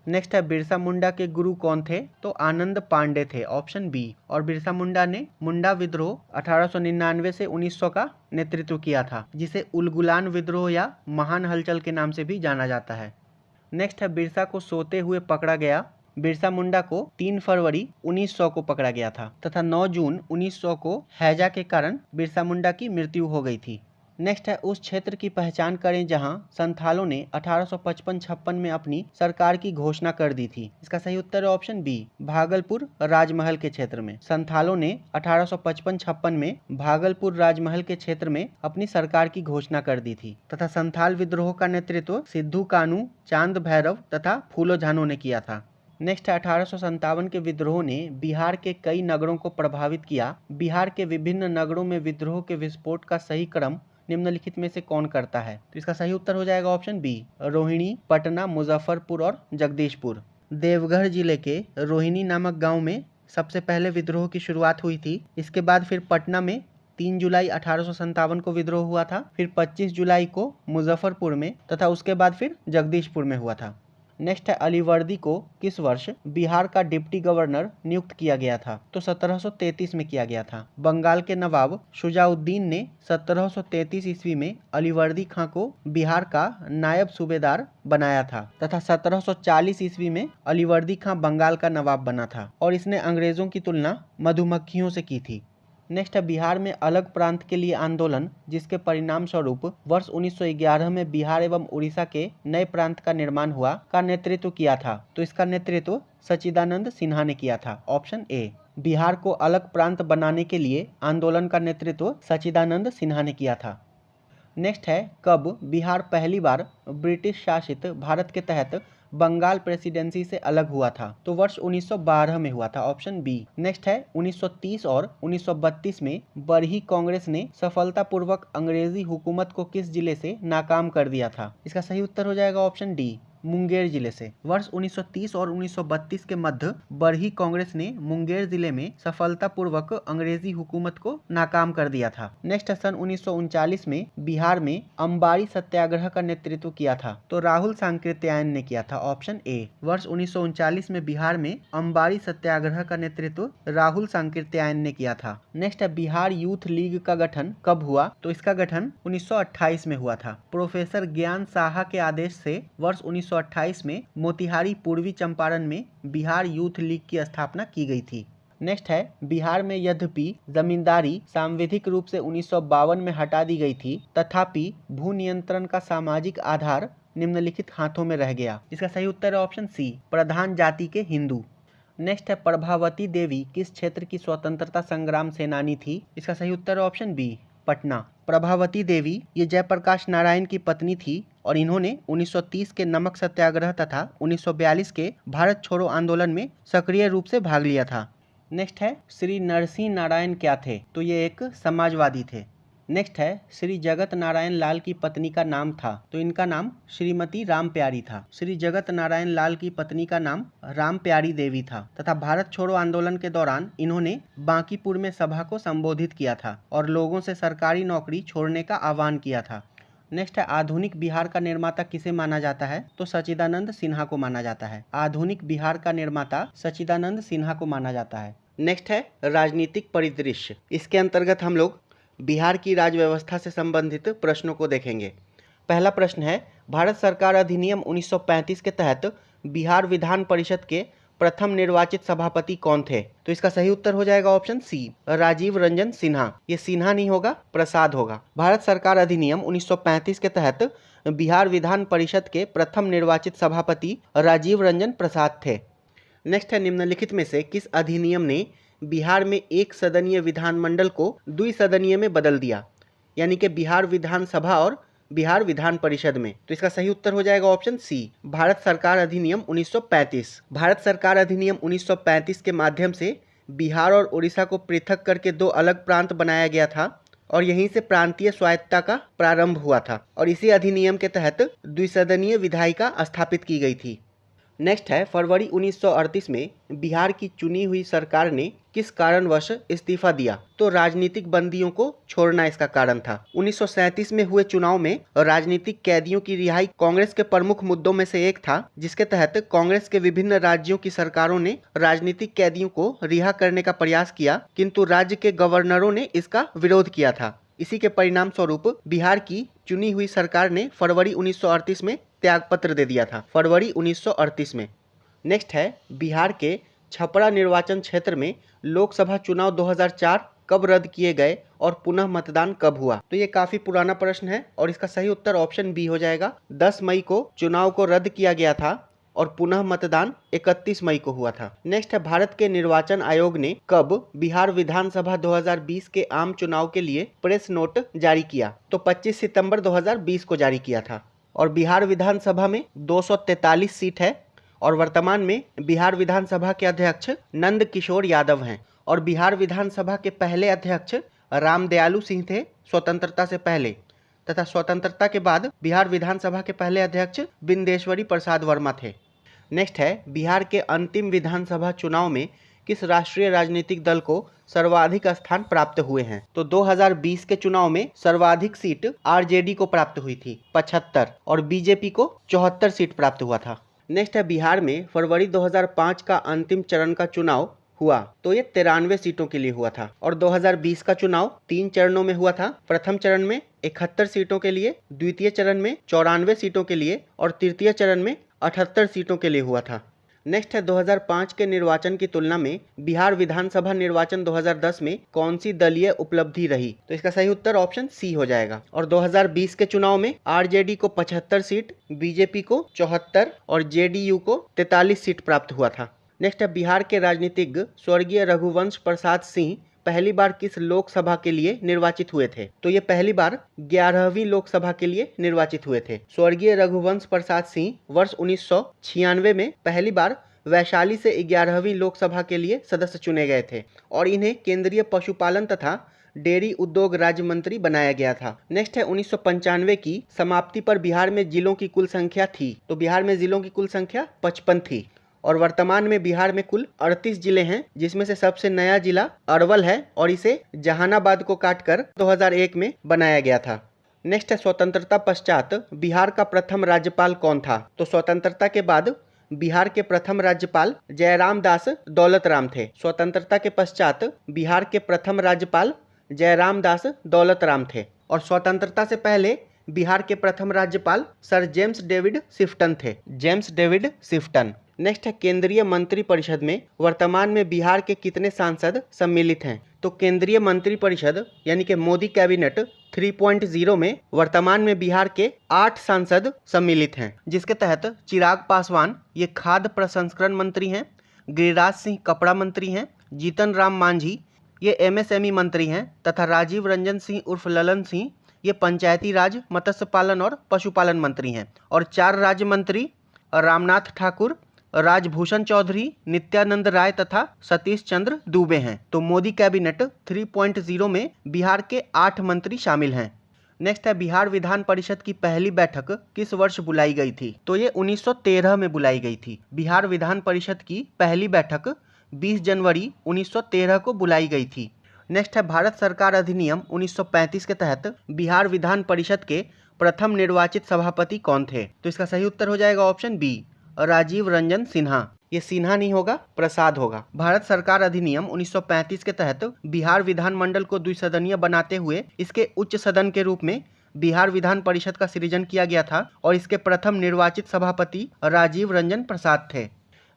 नेक्स्ट है, बिरसा मुंडा के गुरु कौन थे? तो आनंद पांडे थे। Option B. और बिरसा मुंडा ने मुंडा विद्रोह 1899 से 1900 का नेतृत्व किया था, जिसे उलगुलान विद्रोह या महान हलचल के नाम से भी जाना जाता है। नेक्स्ट है, बिरसा को सोते हुए पकड़ा गया। बिरसा मुंडा को 3 फरवरी 1900 को पकड़ा गया था तथा 9 जून 1900 को हैजा के कारण बिरसा मुंडा की मृत्यु हो गई थी। नेक्स्ट है, उस क्षेत्र की पहचान करें जहां संथालों ने 1855-56 में अपनी सरकार की घोषणा कर दी थी। इसका सही उत्तर है ऑप्शन बी, भागलपुर राजमहल के क्षेत्र में। संथालों ने 1855-56 में भागलपुर राजमहल के क्षेत्र में अपनी सरकार की घोषणा कर दी थी तथा संथाल विद्रोह का नेतृत्व सिद्धू कानू, चांद भैरव तथा फूलो झानो ने किया था। नेक्स्ट है, 1857 के विद्रोह ने बिहार के कई नगरों को प्रभावित किया। बिहार के विभिन्न नगरों में विद्रोह के विस्फोट का सही क्रम निम्नलिखित में से कौन करता है? तो इसका सही उत्तर हो जाएगा ऑप्शन बी, रोहिणी, पटना, मुजफ्फरपुर और जगदीशपुर। देवघर जिले के रोहिणी नामक गांव में सबसे पहले विद्रोह की शुरुआत हुई थी। इसके बाद फिर पटना में 3 जुलाई 1857 को विद्रोह हुआ था, फिर 25 जुलाई को मुजफ्फरपुर में तथा उसके बाद फिर जगदीशपुर में हुआ था। नेक्स्ट है अलीवर्दी को किस वर्ष बिहार का डिप्टी गवर्नर नियुक्त किया गया था? तो 1733 में किया गया था। बंगाल के नवाब शुजाउद्दीन ने 1733 ईस्वी में अलीवर्दी खां को बिहार का नायब सूबेदार बनाया था तथा 1740 ईस्वी में अलीवर्दी खां बंगाल का नवाब बना था और इसने अंग्रेजों की तुलना मधुमक्खियों से की थी। नेक्स्ट है बिहार में अलग प्रांत के लिए आंदोलन जिसके परिणाम स्वरूप वर्ष 1911 में बिहार एवं उड़ीसा के नए प्रांत का निर्माण हुआ का नेतृत्व किया था? तो इसका नेतृत्व सच्चिदानंद सिन्हा ने किया था। Option A. बिहार को अलग प्रांत बनाने के लिए आंदोलन का नेतृत्व सच्चिदानंद सिन्हा ने किया था। नेक्स्ट है कब बिहार पहली बार ब्रिटिश शासित भारत के तहत बंगाल प्रेसिडेंसी से अलग हुआ था? तो वर्ष 1912 में हुआ था। Option B. नेक्स्ट है 1930 और 1932 में बरही कांग्रेस ने सफलतापूर्वक अंग्रेजी हुकूमत को किस जिले से नाकाम कर दिया था? इसका सही उत्तर हो जाएगा ऑप्शन डी, मुंगेर जिले से। वर्ष 1930 और 1932 के मध्य बरही कांग्रेस ने मुंगेर जिले में सफलतापूर्वक अंग्रेजी हुकूमत को नाकाम कर दिया था। नेक्स्ट सन 1939 में बिहार में अंबारी सत्याग्रह का नेतृत्व किया था? तो राहुल सांकृत्यायन ने किया था। Option A. वर्ष 1939 में बिहार में अंबारी सत्याग्रह का नेतृत्व राहुल सांकृत्यायन ने किया था। नेक्स्ट है बिहार यूथ लीग का गठन कब हुआ? तो इसका गठन 1928 में हुआ था। प्रोफेसर ज्ञान साहा के आदेश से वर्ष 1928 में मोतिहारी पूर्वी चंपारण में बिहार यूथ लीग की स्थापना की गई थी। नेक्स्ट है बिहार में यद्यपि जमींदारी सांविधिक रूप से 1952 में हटा दी गई थी तथापि भू नियंत्रण का सामाजिक आधार निम्नलिखित हाथों में रह गया। इसका सही उत्तर है ऑप्शन सी, प्रधान जाति के हिंदू। नेक्स्ट है प्रभावती देवी किस क्षेत्र की स्वतंत्रता संग्राम सेनानी थी? इसका सही उत्तर है ऑप्शन बी, पटना। प्रभावती देवी ये जयप्रकाश नारायण की पत्नी थी और इन्होंने 1930 के नमक सत्याग्रह तथा 1942 के भारत छोड़ो आंदोलन में सक्रिय रूप से भाग लिया था। नेक्स्ट है श्री नरसिंह नारायण क्या थे? तो ये एक समाजवादी थे। नेक्स्ट है श्री जगत नारायण लाल की पत्नी का नाम था? तो इनका नाम श्रीमती राम प्यारी था। श्री जगत नारायण लाल की पत्नी का नाम राम प्यारी देवी था तथा भारत छोड़ो आंदोलन के दौरान इन्होंने बांकीपुर में सभा को संबोधित किया था और लोगों से सरकारी नौकरी छोड़ने का आह्वान किया था। नेक्स्ट है आधुनिक बिहार का निर्माता किसे माना जाता है? तो सच्चिदानंद सिन्हा को माना जाता है। आधुनिक बिहार का निर्माता सच्चिदानंद सिन्हा को माना जाता है। नेक्स्ट है राजनीतिक परिदृश्य। इसके अंतर्गत हम लोग बिहार की राज्य व्यवस्था से संबंधित प्रश्नों को देखेंगे। पहला प्रश्न है भारत सरकार अधिनियम 1935 के तहत बिहार विधान परिषद के प्रथम निर्वाचित सभापति कौन थे? तो इसका सही उत्तर हो जाएगा ऑप्शन सी, राजीव रंजन सिन्हा। ये सिन्हा नहीं होगा, प्रसाद होगा। भारत सरकार अधिनियम 1935 के तहत बिहार विधान परिषद के प्रथम निर्वाचित सभापति राजीव रंजन प्रसाद थे। नेक्स्ट है निम्नलिखित में से किस अधिनियम ने बिहार में एक सदनीय विधानमंडल को द्विसदनीय में बदल दिया? यानी कि बिहार विधानसभा और बिहार विधान परिषद में। तो इसका सही उत्तर हो जाएगा ऑप्शन सी, भारत सरकार अधिनियम 1935। भारत सरकार अधिनियम 1935 के माध्यम से बिहार और उड़ीसा को पृथक करके दो अलग प्रांत बनाया गया था और यहीं से प्रांतीय स्वायत्तता का प्रारंभ हुआ था और इसी अधिनियम के तहत द्विसदनीय विधायिका स्थापित की गई थी। नेक्स्ट है फरवरी 1938 में बिहार की चुनी हुई सरकार ने किस कारणवश इस्तीफा दिया? तो राजनीतिक बंदियों को छोड़ना इसका कारण था। 1937 में हुए चुनाव में राजनीतिक कैदियों की रिहाई कांग्रेस के प्रमुख मुद्दों में से एक था, जिसके तहत कांग्रेस के विभिन्न राज्यों की सरकारों ने राजनीतिक कैदियों को रिहा करने का प्रयास किया, किंतु राज्य के गवर्नरों ने इसका विरोध किया था। इसी के परिणाम स्वरूप बिहार की चुनी हुई सरकार ने फरवरी 1938 में त्यागपत्र दे दिया था, फरवरी 1938 में। नेक्स्ट है बिहार के छपरा निर्वाचन क्षेत्र में लोकसभा चुनाव 2004 कब रद्द किए गए और पुनः मतदान कब हुआ? तो ये काफी पुराना प्रश्न है और इसका सही उत्तर ऑप्शन बी हो जाएगा। 10 मई को चुनाव को रद्द किया गया था और पुनः मतदान 31 मई को हुआ था। नेक्स्ट है भारत के निर्वाचन आयोग ने कब बिहार विधानसभा 2020 के आम चुनाव के लिए प्रेस नोट जारी किया? तो 25 सितंबर 2020 को जारी किया था और बिहार विधानसभा में 243 सीट है और वर्तमान में बिहार विधानसभा के अध्यक्ष नंद किशोर यादव हैं और बिहार विधानसभा के पहले अध्यक्ष रामदयालु सिंह थे स्वतंत्रता से पहले, तथा स्वतंत्रता के बाद बिहार विधानसभा के पहले अध्यक्ष बिंदेश्वरी प्रसाद वर्मा थे। नेक्स्ट है बिहार के अंतिम विधानसभा चुनाव में किस राष्ट्रीय राजनीतिक दल को सर्वाधिक स्थान प्राप्त हुए हैं? तो 2020 के चुनाव में सर्वाधिक सीट आरजेडी को प्राप्त हुई थी 75 और बीजेपी को 74 सीट प्राप्त हुआ था। नेक्स्ट है बिहार में फरवरी 2005 का अंतिम चरण का चुनाव हुआ तो ये 93 सीटों के लिए हुआ था। और 2020 का चुनाव 3 चरणों में हुआ था। प्रथम चरण में 71 सीटों के लिए, द्वितीय चरण में 94 सीटों के लिए और तृतीय चरण में 78 सीटों के लिए हुआ था। नेक्स्ट है 2005 के निर्वाचन की तुलना में बिहार विधानसभा निर्वाचन 2010 में कौन सी दलीय उपलब्धि रही? तो इसका सही उत्तर ऑप्शन सी हो जाएगा। और 2020 के चुनाव में आरजेडी को 75 सीट, बीजेपी को 74 और जेडीयू को 43 सीट प्राप्त हुआ था। नेक्स्ट है बिहार के राजनीतिज्ञ स्वर्गीय रघुवंश प्रसाद सिंह पहली बार किस लोकसभा के लिए निर्वाचित हुए थे? तो ये पहली बार 11वीं लोकसभा के लिए निर्वाचित हुए थे। स्वर्गीय रघुवंश प्रसाद सिंह वर्ष 1996 में पहली बार वैशाली से 11वीं लोकसभा के लिए सदस्य चुने गए थे और इन्हें केंद्रीय पशुपालन तथा डेयरी उद्योग राज्य मंत्री बनाया गया था। नेक्स्ट है 1995 की समाप्ति पर बिहार में जिलों की कुल संख्या थी। तो बिहार में जिलों की कुल संख्या 55 थी और वर्तमान में बिहार में कुल 38 जिले हैं, जिसमें से सबसे नया जिला अरवल है और इसे जहानाबाद को काटकर 2001 में बनाया गया था। नेक्स्ट है स्वतंत्रता पश्चात बिहार का प्रथम राज्यपाल कौन था? तो स्वतंत्रता के बाद बिहार के प्रथम राज्यपाल जयराम दास दौलत राम थे। स्वतंत्रता के पश्चात बिहार के प्रथम राज्यपाल जयराम दास दौलत राम थे और स्वतंत्रता से पहले बिहार के प्रथम राज्यपाल सर जेम्स डेविड सिफ्टन थे। James David सिफ्टन। नेक्स्ट है केंद्रीय मंत्रिपरिषद में वर्तमान में बिहार के कितने सांसद सम्मिलित हैं? तो केंद्रीय मंत्रिपरिषद यानी कि मोदी कैबिनेट 3.0 में वर्तमान में बिहार के 8 सांसद सम्मिलित हैं, जिसके तहत चिराग पासवान ये खाद्य प्रसंस्करण मंत्री हैं, गिरिराज सिंह कपड़ा मंत्री हैं, जीतन राम मांझी ये एमएसएमई मंत्री हैं तथा राजीव रंजन सिंह उर्फ ललन सिंह ये पंचायती राज, मत्स्य पालन और पशुपालन मंत्री हैं। और 4 राज्य मंत्री रामनाथ ठाकुर, राजभूषण चौधरी, नित्यानंद राय तथा सतीश चंद्र दुबे हैं। तो मोदी कैबिनेट 3.0 में बिहार के 8 मंत्री शामिल हैं। नेक्स्ट है बिहार विधान परिषद की पहली बैठक किस वर्ष बुलाई गई थी? तो ये 1913 में बुलाई गई थी। बिहार विधान परिषद की पहली बैठक 20 जनवरी 1913 को बुलाई गई थी। नेक्स्ट है भारत सरकार अधिनियम 1935 के तहत बिहार विधान परिषद के प्रथम निर्वाचित सभापति कौन थे? तो इसका सही उत्तर हो जाएगा ऑप्शन बी, राजीव रंजन सिन्हा। ये सिन्हा नहीं होगा, प्रसाद होगा। भारत सरकार अधिनियम 1935 के तहत बिहार विधानमंडल को द्विसदनीय बनाते हुए इसके उच्च सदन के रूप में बिहार विधान परिषद का सृजन किया गया था और इसके प्रथम निर्वाचित सभापति राजीव रंजन प्रसाद थे।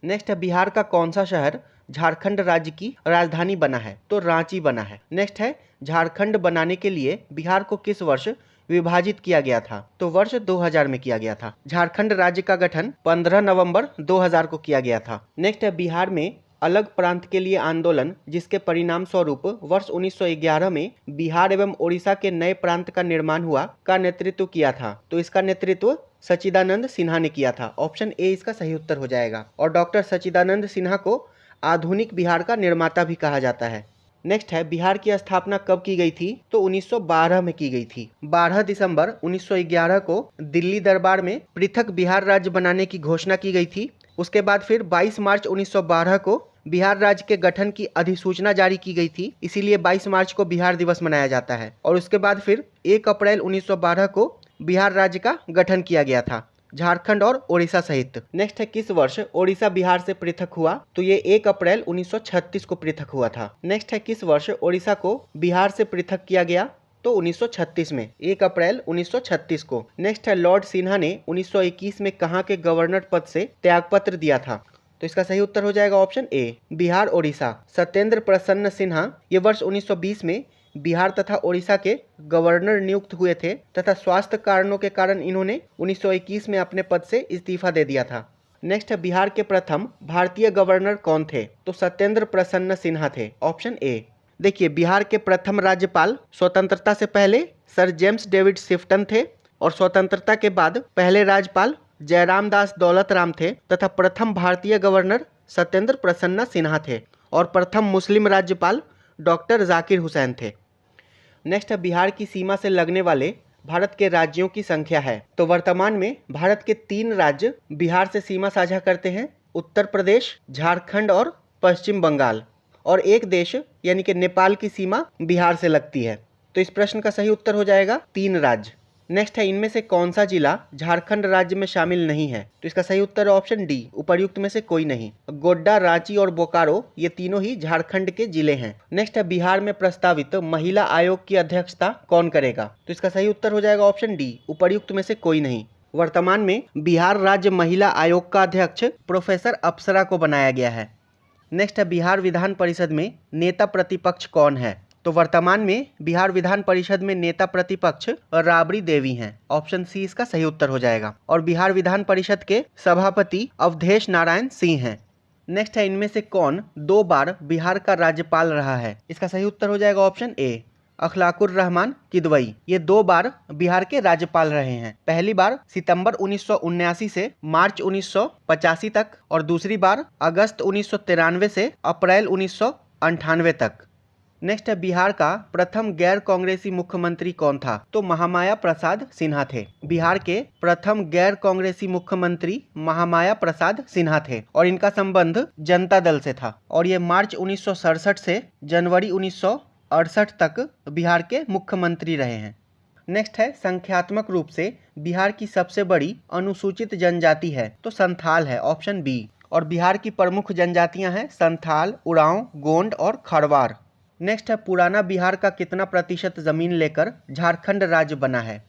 नेक्स्ट है बिहार का कौन सा शहर झारखंड राज्य की राजधानी बना है? तो रांची बना है। नेक्स्ट है झारखंड बनाने के लिए बिहार को किस वर्ष विभाजित किया गया था? तो वर्ष 2000 में किया गया था। झारखंड राज्य का गठन 15 नवंबर 2000 को किया गया था। नेक्स्ट है बिहार में अलग प्रांत के लिए आंदोलन जिसके परिणाम स्वरूप वर्ष 1911 में बिहार एवं ओडिशा के नए प्रांत का निर्माण हुआ का नेतृत्व किया था? तो इसका नेतृत्व सच्चिदानंद सिन्हा ने किया था। ऑप्शन ए इसका सही उत्तर हो जाएगा। और डॉक्टर सच्चिदानंद सिन्हा को आधुनिक बिहार का निर्माता भी कहा जाता है। नेक्स्ट है बिहार की स्थापना कब की गई थी? तो 1912 में की गई थी। 12 दिसंबर 1911 को दिल्ली दरबार में पृथक बिहार राज्य बनाने की घोषणा की गई थी। उसके बाद फिर 22 मार्च 1912 को बिहार राज्य के गठन की अधिसूचना जारी की गई थी, इसीलिए 22 मार्च को बिहार दिवस मनाया जाता है। और उसके बाद फिर 1 अप्रैल 1912 को बिहार राज्य का गठन किया गया था, झारखंड और ओडिशा सहित। नेक्स्ट है किस वर्ष ओडिशा बिहार से पृथक हुआ? तो ये 1 अप्रैल 1936 को पृथक हुआ था। नेक्स्ट है किस वर्ष ओडिशा को बिहार से पृथक किया गया? तो 1936 में, 1 अप्रैल 1936 को। नेक्स्ट है लॉर्ड सिन्हा ने 1921 में कहां के गवर्नर पद से त्यागपत्र दिया था? तो इसका सही उत्तर हो जाएगा ऑप्शन ए, बिहार ओडिशा। सत्येंद्र प्रसन्न सिन्हा ये वर्ष 1920 में बिहार तथा ओडिशा के गवर्नर नियुक्त हुए थे तथा स्वास्थ्य कारणों के कारण इन्होंने 1921 में अपने पद से इस्तीफा दे दिया था। नेक्स्ट है बिहार के प्रथम भारतीय गवर्नर कौन थे? तो सत्येंद्र प्रसन्न सिन्हा थे। Option A. देखिए बिहार के प्रथम राज्यपाल स्वतंत्रता से पहले सर जेम्स डेविड सिफ्टन थे और स्वतंत्रता के बाद पहले राज्यपाल जयराम दास दौलत राम थे तथा प्रथम भारतीय गवर्नर सत्येंद्र प्रसन्न सिन्हा थे और प्रथम मुस्लिम राज्यपाल डॉक्टर जाकिर हुसैन थे। नेक्स्ट है बिहार की सीमा से लगने वाले भारत के राज्यों की संख्या है। तो वर्तमान में भारत के 3 राज्य बिहार से सीमा साझा करते हैं, उत्तर प्रदेश, झारखंड और पश्चिम बंगाल। और एक देश यानी कि नेपाल की सीमा बिहार से लगती है। तो इस प्रश्न का सही उत्तर हो जाएगा 3 राज्य। नेक्स्ट है, इनमें से कौन सा जिला झारखंड राज्य में शामिल नहीं है? तो इसका सही उत्तर है ऑप्शन डी, उपर्युक्त में से कोई नहीं। गोड्डा, रांची और बोकारो ये तीनों ही झारखंड के जिले हैं। नेक्स्ट है, बिहार में प्रस्तावित महिला आयोग की अध्यक्षता कौन करेगा? तो इसका सही उत्तर हो जाएगा ऑप्शन डी, उपर्युक्त में से कोई नहीं। वर्तमान में बिहार राज्य महिला आयोग का अध्यक्ष प्रोफेसर अप्सरा को बनाया गया है। नेक्स्ट है, बिहार विधान परिषद में नेता प्रतिपक्ष कौन है? तो वर्तमान में बिहार विधान परिषद में नेता प्रतिपक्ष राबड़ी देवी हैं। ऑप्शन सी इसका सही उत्तर हो जाएगा। और बिहार विधान परिषद के सभापति अवधेश नारायण सिंह हैं। नेक्स्ट है, इनमें से कौन 2 बार बिहार का राज्यपाल रहा है? इसका सही उत्तर हो जाएगा ऑप्शन ए, अखलाकुर रहमान किदवई। ये 2 बार बिहार के राज्यपाल रहे हैं। पहली बार सितंबर 1979 से मार्च 1985 तक और दूसरी बार अगस्त 1993 से अप्रैल 1998 तक। नेक्स्ट है, बिहार का प्रथम गैर कांग्रेसी मुख्यमंत्री कौन था? तो महामाया प्रसाद सिन्हा थे। बिहार के प्रथम गैर कांग्रेसी मुख्यमंत्री महामाया प्रसाद सिन्हा थे और इनका संबंध जनता दल से था और ये मार्च 1967 से जनवरी 1968 तक बिहार के मुख्यमंत्री रहे हैं। नेक्स्ट है, संख्यात्मक रूप से बिहार की सबसे बड़ी अनुसूचित जनजाति है? तो संथाल है, ऑप्शन बी। और बिहार की प्रमुख जनजातियां हैं संथाल, उरांव, गोंड और खरवार। नेक्स्ट है, पुराना बिहार का कितना प्रतिशत जमीन लेकर झारखंड राज्य बना है?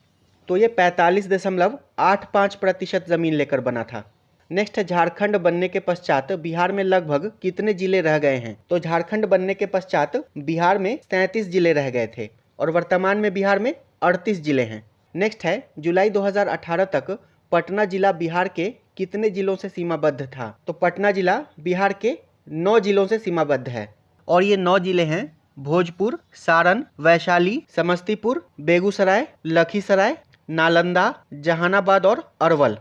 तो ये 45.85% जमीन लेकर बना था। नेक्स्ट है, झारखंड बनने के पश्चात बिहार में लगभग कितने जिले रह गए हैं? तो झारखंड बनने के पश्चात बिहार में 37 जिले रह गए थे और वर्तमान में बिहार में 38 जिले हैं। नेक्स्ट है, जुलाई 2018 तक पटना जिला बिहार के कितने जिलों से सीमाबद्ध था? तो पटना जिला बिहार के 9 जिलों से सीमाबद्ध है और ये 9 जिले हैं भोजपुर, सारण, वैशाली, समस्तीपुर, बेगूसराय, लखीसराय, नालंदा, जहानाबाद और अरवल।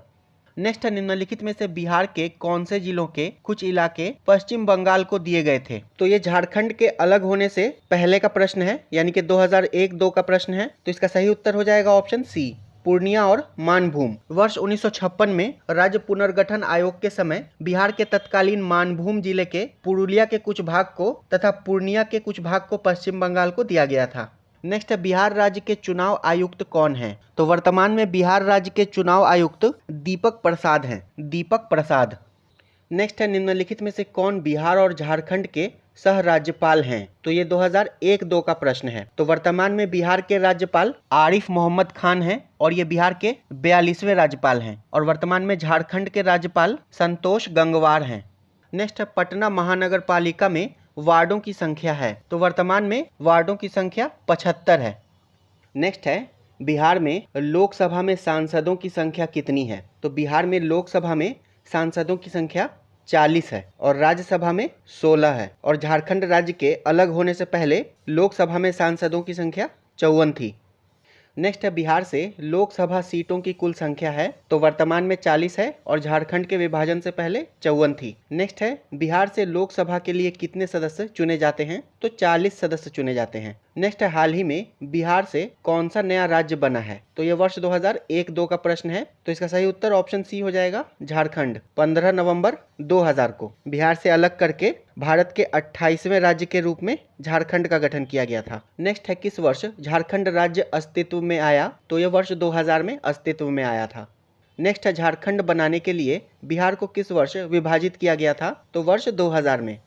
नेक्स्ट है, निम्नलिखित में से बिहार के कौन से जिलों के कुछ इलाके पश्चिम बंगाल को दिए गए थे? तो ये झारखंड के अलग होने से पहले का प्रश्न है, यानी कि 2001-2 का प्रश्न है। तो इसका सही उत्तर हो जाएगा ऑप्शन सी, पूर्णिया और मानभूम। वर्ष 1956 में राज्य पुनर्गठन आयोग के समय बिहार के तत्कालीन मानभूम जिले के पुरुलिया के कुछ भाग को तथा पूर्णिया के कुछ भाग को पश्चिम बंगाल को दिया गया था। नेक्स्ट है, बिहार राज्य के चुनाव आयुक्त कौन है? तो वर्तमान में बिहार राज्य के चुनाव आयुक्त दीपक प्रसाद हैं, दीपक प्रसाद। नेक्स्ट है, निम्नलिखित में से कौन बिहार और झारखंड के सह राज्यपाल हैं? तो ये 2001-2 का प्रश्न है। तो वर्तमान में बिहार के राज्यपाल आरिफ मोहम्मद खान हैं और ये बिहार के 42वें राज्यपाल हैं और वर्तमान में झारखंड के राज्यपाल संतोष गंगवार हैं। नेक्स्ट है, पटना महानगर पालिका में वार्डों की संख्या है? तो वर्तमान में वार्डों की संख्या 75 है। नेक्स्ट है, बिहार में लोकसभा में सांसदों की संख्या कितनी है? तो बिहार में लोकसभा में सांसदों की संख्या 40 है और राज्यसभा में 16 है और झारखंड राज्य के अलग होने से पहले लोकसभा में सांसदों की संख्या 54 थी। नेक्स्ट है, बिहार से लोकसभा सीटों की कुल संख्या है? तो वर्तमान में 40 है और झारखंड के विभाजन से पहले 54 थी। नेक्स्ट है, बिहार से लोकसभा के लिए कितने सदस्य चुने जाते हैं? तो 40 सदस्य चुने जाते हैं। नेक्स्ट है, हाल ही में बिहार से कौन सा नया राज्य बना है? तो ये वर्ष 2001-2 का प्रश्न है। तो इसका सही उत्तर ऑप्शन सी हो जाएगा, झारखंड। 15 नवंबर 2000 को बिहार से अलग करके भारत के 28वें राज्य के रूप में झारखंड का गठन किया गया था। नेक्स्ट है, किस वर्ष झारखंड राज्य अस्तित्व में आया? तो यह वर्ष 2000 में अस्तित्व में आया था। नेक्स्ट है, झारखंड बनाने के लिए बिहार को किस वर्ष विभाजित किया गया था? तो वर्ष 2000 में।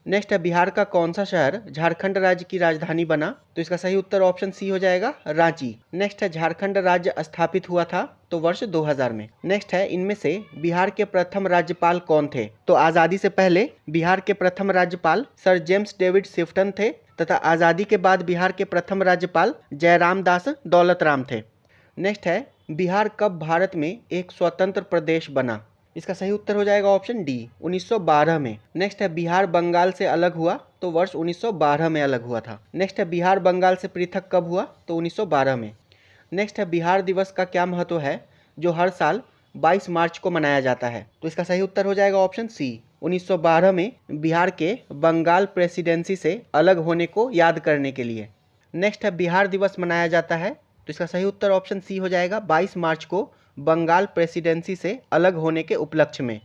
नेक्स्ट है, बिहार का कौन सा शहर झारखंड राज्य की राजधानी बना? तो इसका सही उत्तर ऑप्शन सी हो जाएगा, रांची। नेक्स्ट है, झारखंड राज्य स्थापित हुआ था? तो वर्ष 2000 में। नेक्स्ट है, इनमें से बिहार के प्रथम राज्यपाल कौन थे? तो आज़ादी से पहले बिहार के प्रथम राज्यपाल सर जेम्स डेविड शिफ्टन थे तथा आज़ादी के बाद बिहार के प्रथम राज्यपाल जयराम दास दौलतराम थे। नेक्स्ट है, बिहार कब भारत में एक स्वतंत्र प्रदेश बना? इसका सही उत्तर हो जाएगा ऑप्शन डी, 1912 में। नेक्स्ट है, बिहार बंगाल से अलग हुआ? तो वर्ष 1912 में अलग हुआ था। नेक्स्ट है, बिहार बंगाल से पृथक कब हुआ? तो 1912 में। नेक्स्ट है, बिहार दिवस का क्या महत्व है जो हर साल 22 मार्च को मनाया जाता है? तो इसका सही उत्तर हो जाएगा ऑप्शन सी, 1912 में बिहार के बंगाल प्रेसिडेंसी से अलग होने को याद करने के लिए। नेक्स्ट है, बिहार दिवस मनाया जाता है? तो इसका सही उत्तर ऑप्शन सी हो जाएगा, 22 मार्च को बंगाल प्रेसिडेंसी से अलग होने के उपलक्ष्य में।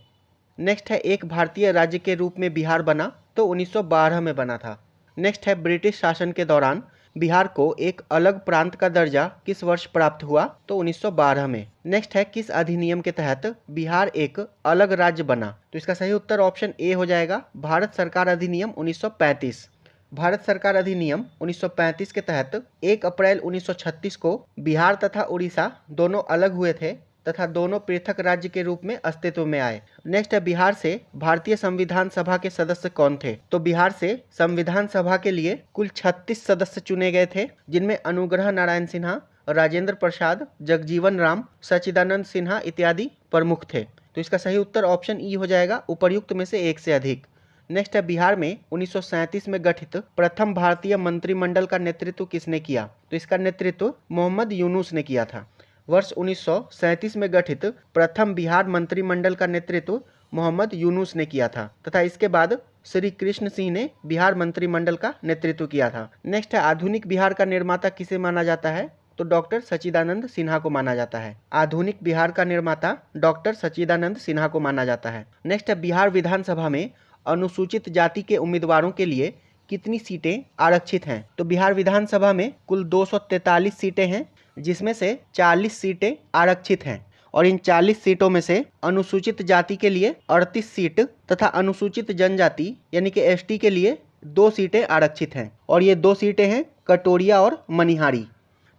नेक्स्ट है, एक भारतीय राज्य के रूप में बिहार बना? तो 1912 में बना था। नेक्स्ट है, ब्रिटिश शासन के दौरान बिहार को एक अलग प्रांत का दर्जा किस वर्ष प्राप्त हुआ? तो 1912 में। नेक्स्ट है, किस अधिनियम के तहत बिहार एक अलग राज्य बना? तो इसका सही उत्तर ऑप्शन ए हो जाएगा, भारत सरकार अधिनियम 1935। भारत सरकार अधिनियम 1935 के तहत 1 अप्रैल 1936 को बिहार तथा उड़ीसा दोनों अलग हुए थे तथा दोनों पृथक राज्य के रूप में अस्तित्व में आए। नेक्स्ट है, बिहार से भारतीय संविधान सभा के सदस्य कौन थे? तो बिहार से संविधान सभा के लिए कुल 36 सदस्य चुने गए थे, जिनमें अनुग्रह नारायण सिन्हा, राजेंद्र प्रसाद, जगजीवन राम, सच्चिदानंद सिन्हा इत्यादि प्रमुख थे। तो इसका सही उत्तर ऑप्शन ई हो जाएगा, उपर्युक्त में से एक से अधिक। नेक्स्ट है, बिहार में 1937 में गठित प्रथम भारतीय मंत्रिमंडल का नेतृत्व किसने किया? तो इसका नेतृत्व मोहम्मद यूनुस ने किया था। वर्ष 1937 में गठित प्रथम बिहार मंत्रिमंडल का नेतृत्व मोहम्मद यूनुस ने किया था तथा इसके बाद श्री कृष्ण सिंह ने बिहार मंत्रिमंडल का नेतृत्व किया था। नेक्स्ट है, आधुनिक बिहार का निर्माता किसे माना जाता है? तो डॉक्टर सच्चिदानंद सिन्हा को माना जाता है। आधुनिक बिहार का निर्माता डॉक्टर सच्चिदानंद सिन्हा को माना जाता है। नेक्स्ट है, बिहार विधानसभा में अनुसूचित जाति के उम्मीदवारों के लिए कितनी सीटें आरक्षित हैं? तो बिहार विधानसभा में कुल 243 सीटें हैं, जिसमें से 40 सीटें आरक्षित हैं और इन 40 सीटों में से अनुसूचित जाति के लिए 38 सीट तथा अनुसूचित जनजाति यानी कि एसटी के लिए 2 सीटें आरक्षित हैं और ये 2 सीटें हैं कटोरिया और मनिहारी।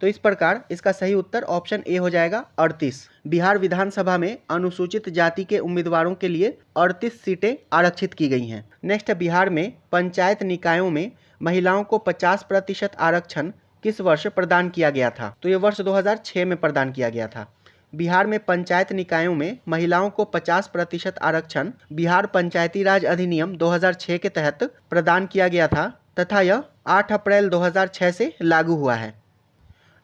तो इस प्रकार इसका सही उत्तर ऑप्शन ए हो जाएगा 38। बिहार विधानसभा में अनुसूचित जाति के उम्मीदवारों के लिए 38 सीटें आरक्षित की गई हैं। नेक्स्ट, बिहार में पंचायत निकायों में महिलाओं को 50% आरक्षण किस वर्ष प्रदान किया गया था? तो ये वर्ष 2006 में प्रदान किया गया था। बिहार में पंचायत निकायों में महिलाओं को 50% आरक्षण बिहार पंचायती राज अधिनियम 2006 के तहत प्रदान किया गया था तथा यह 8 अप्रैल 2006 से लागू हुआ है।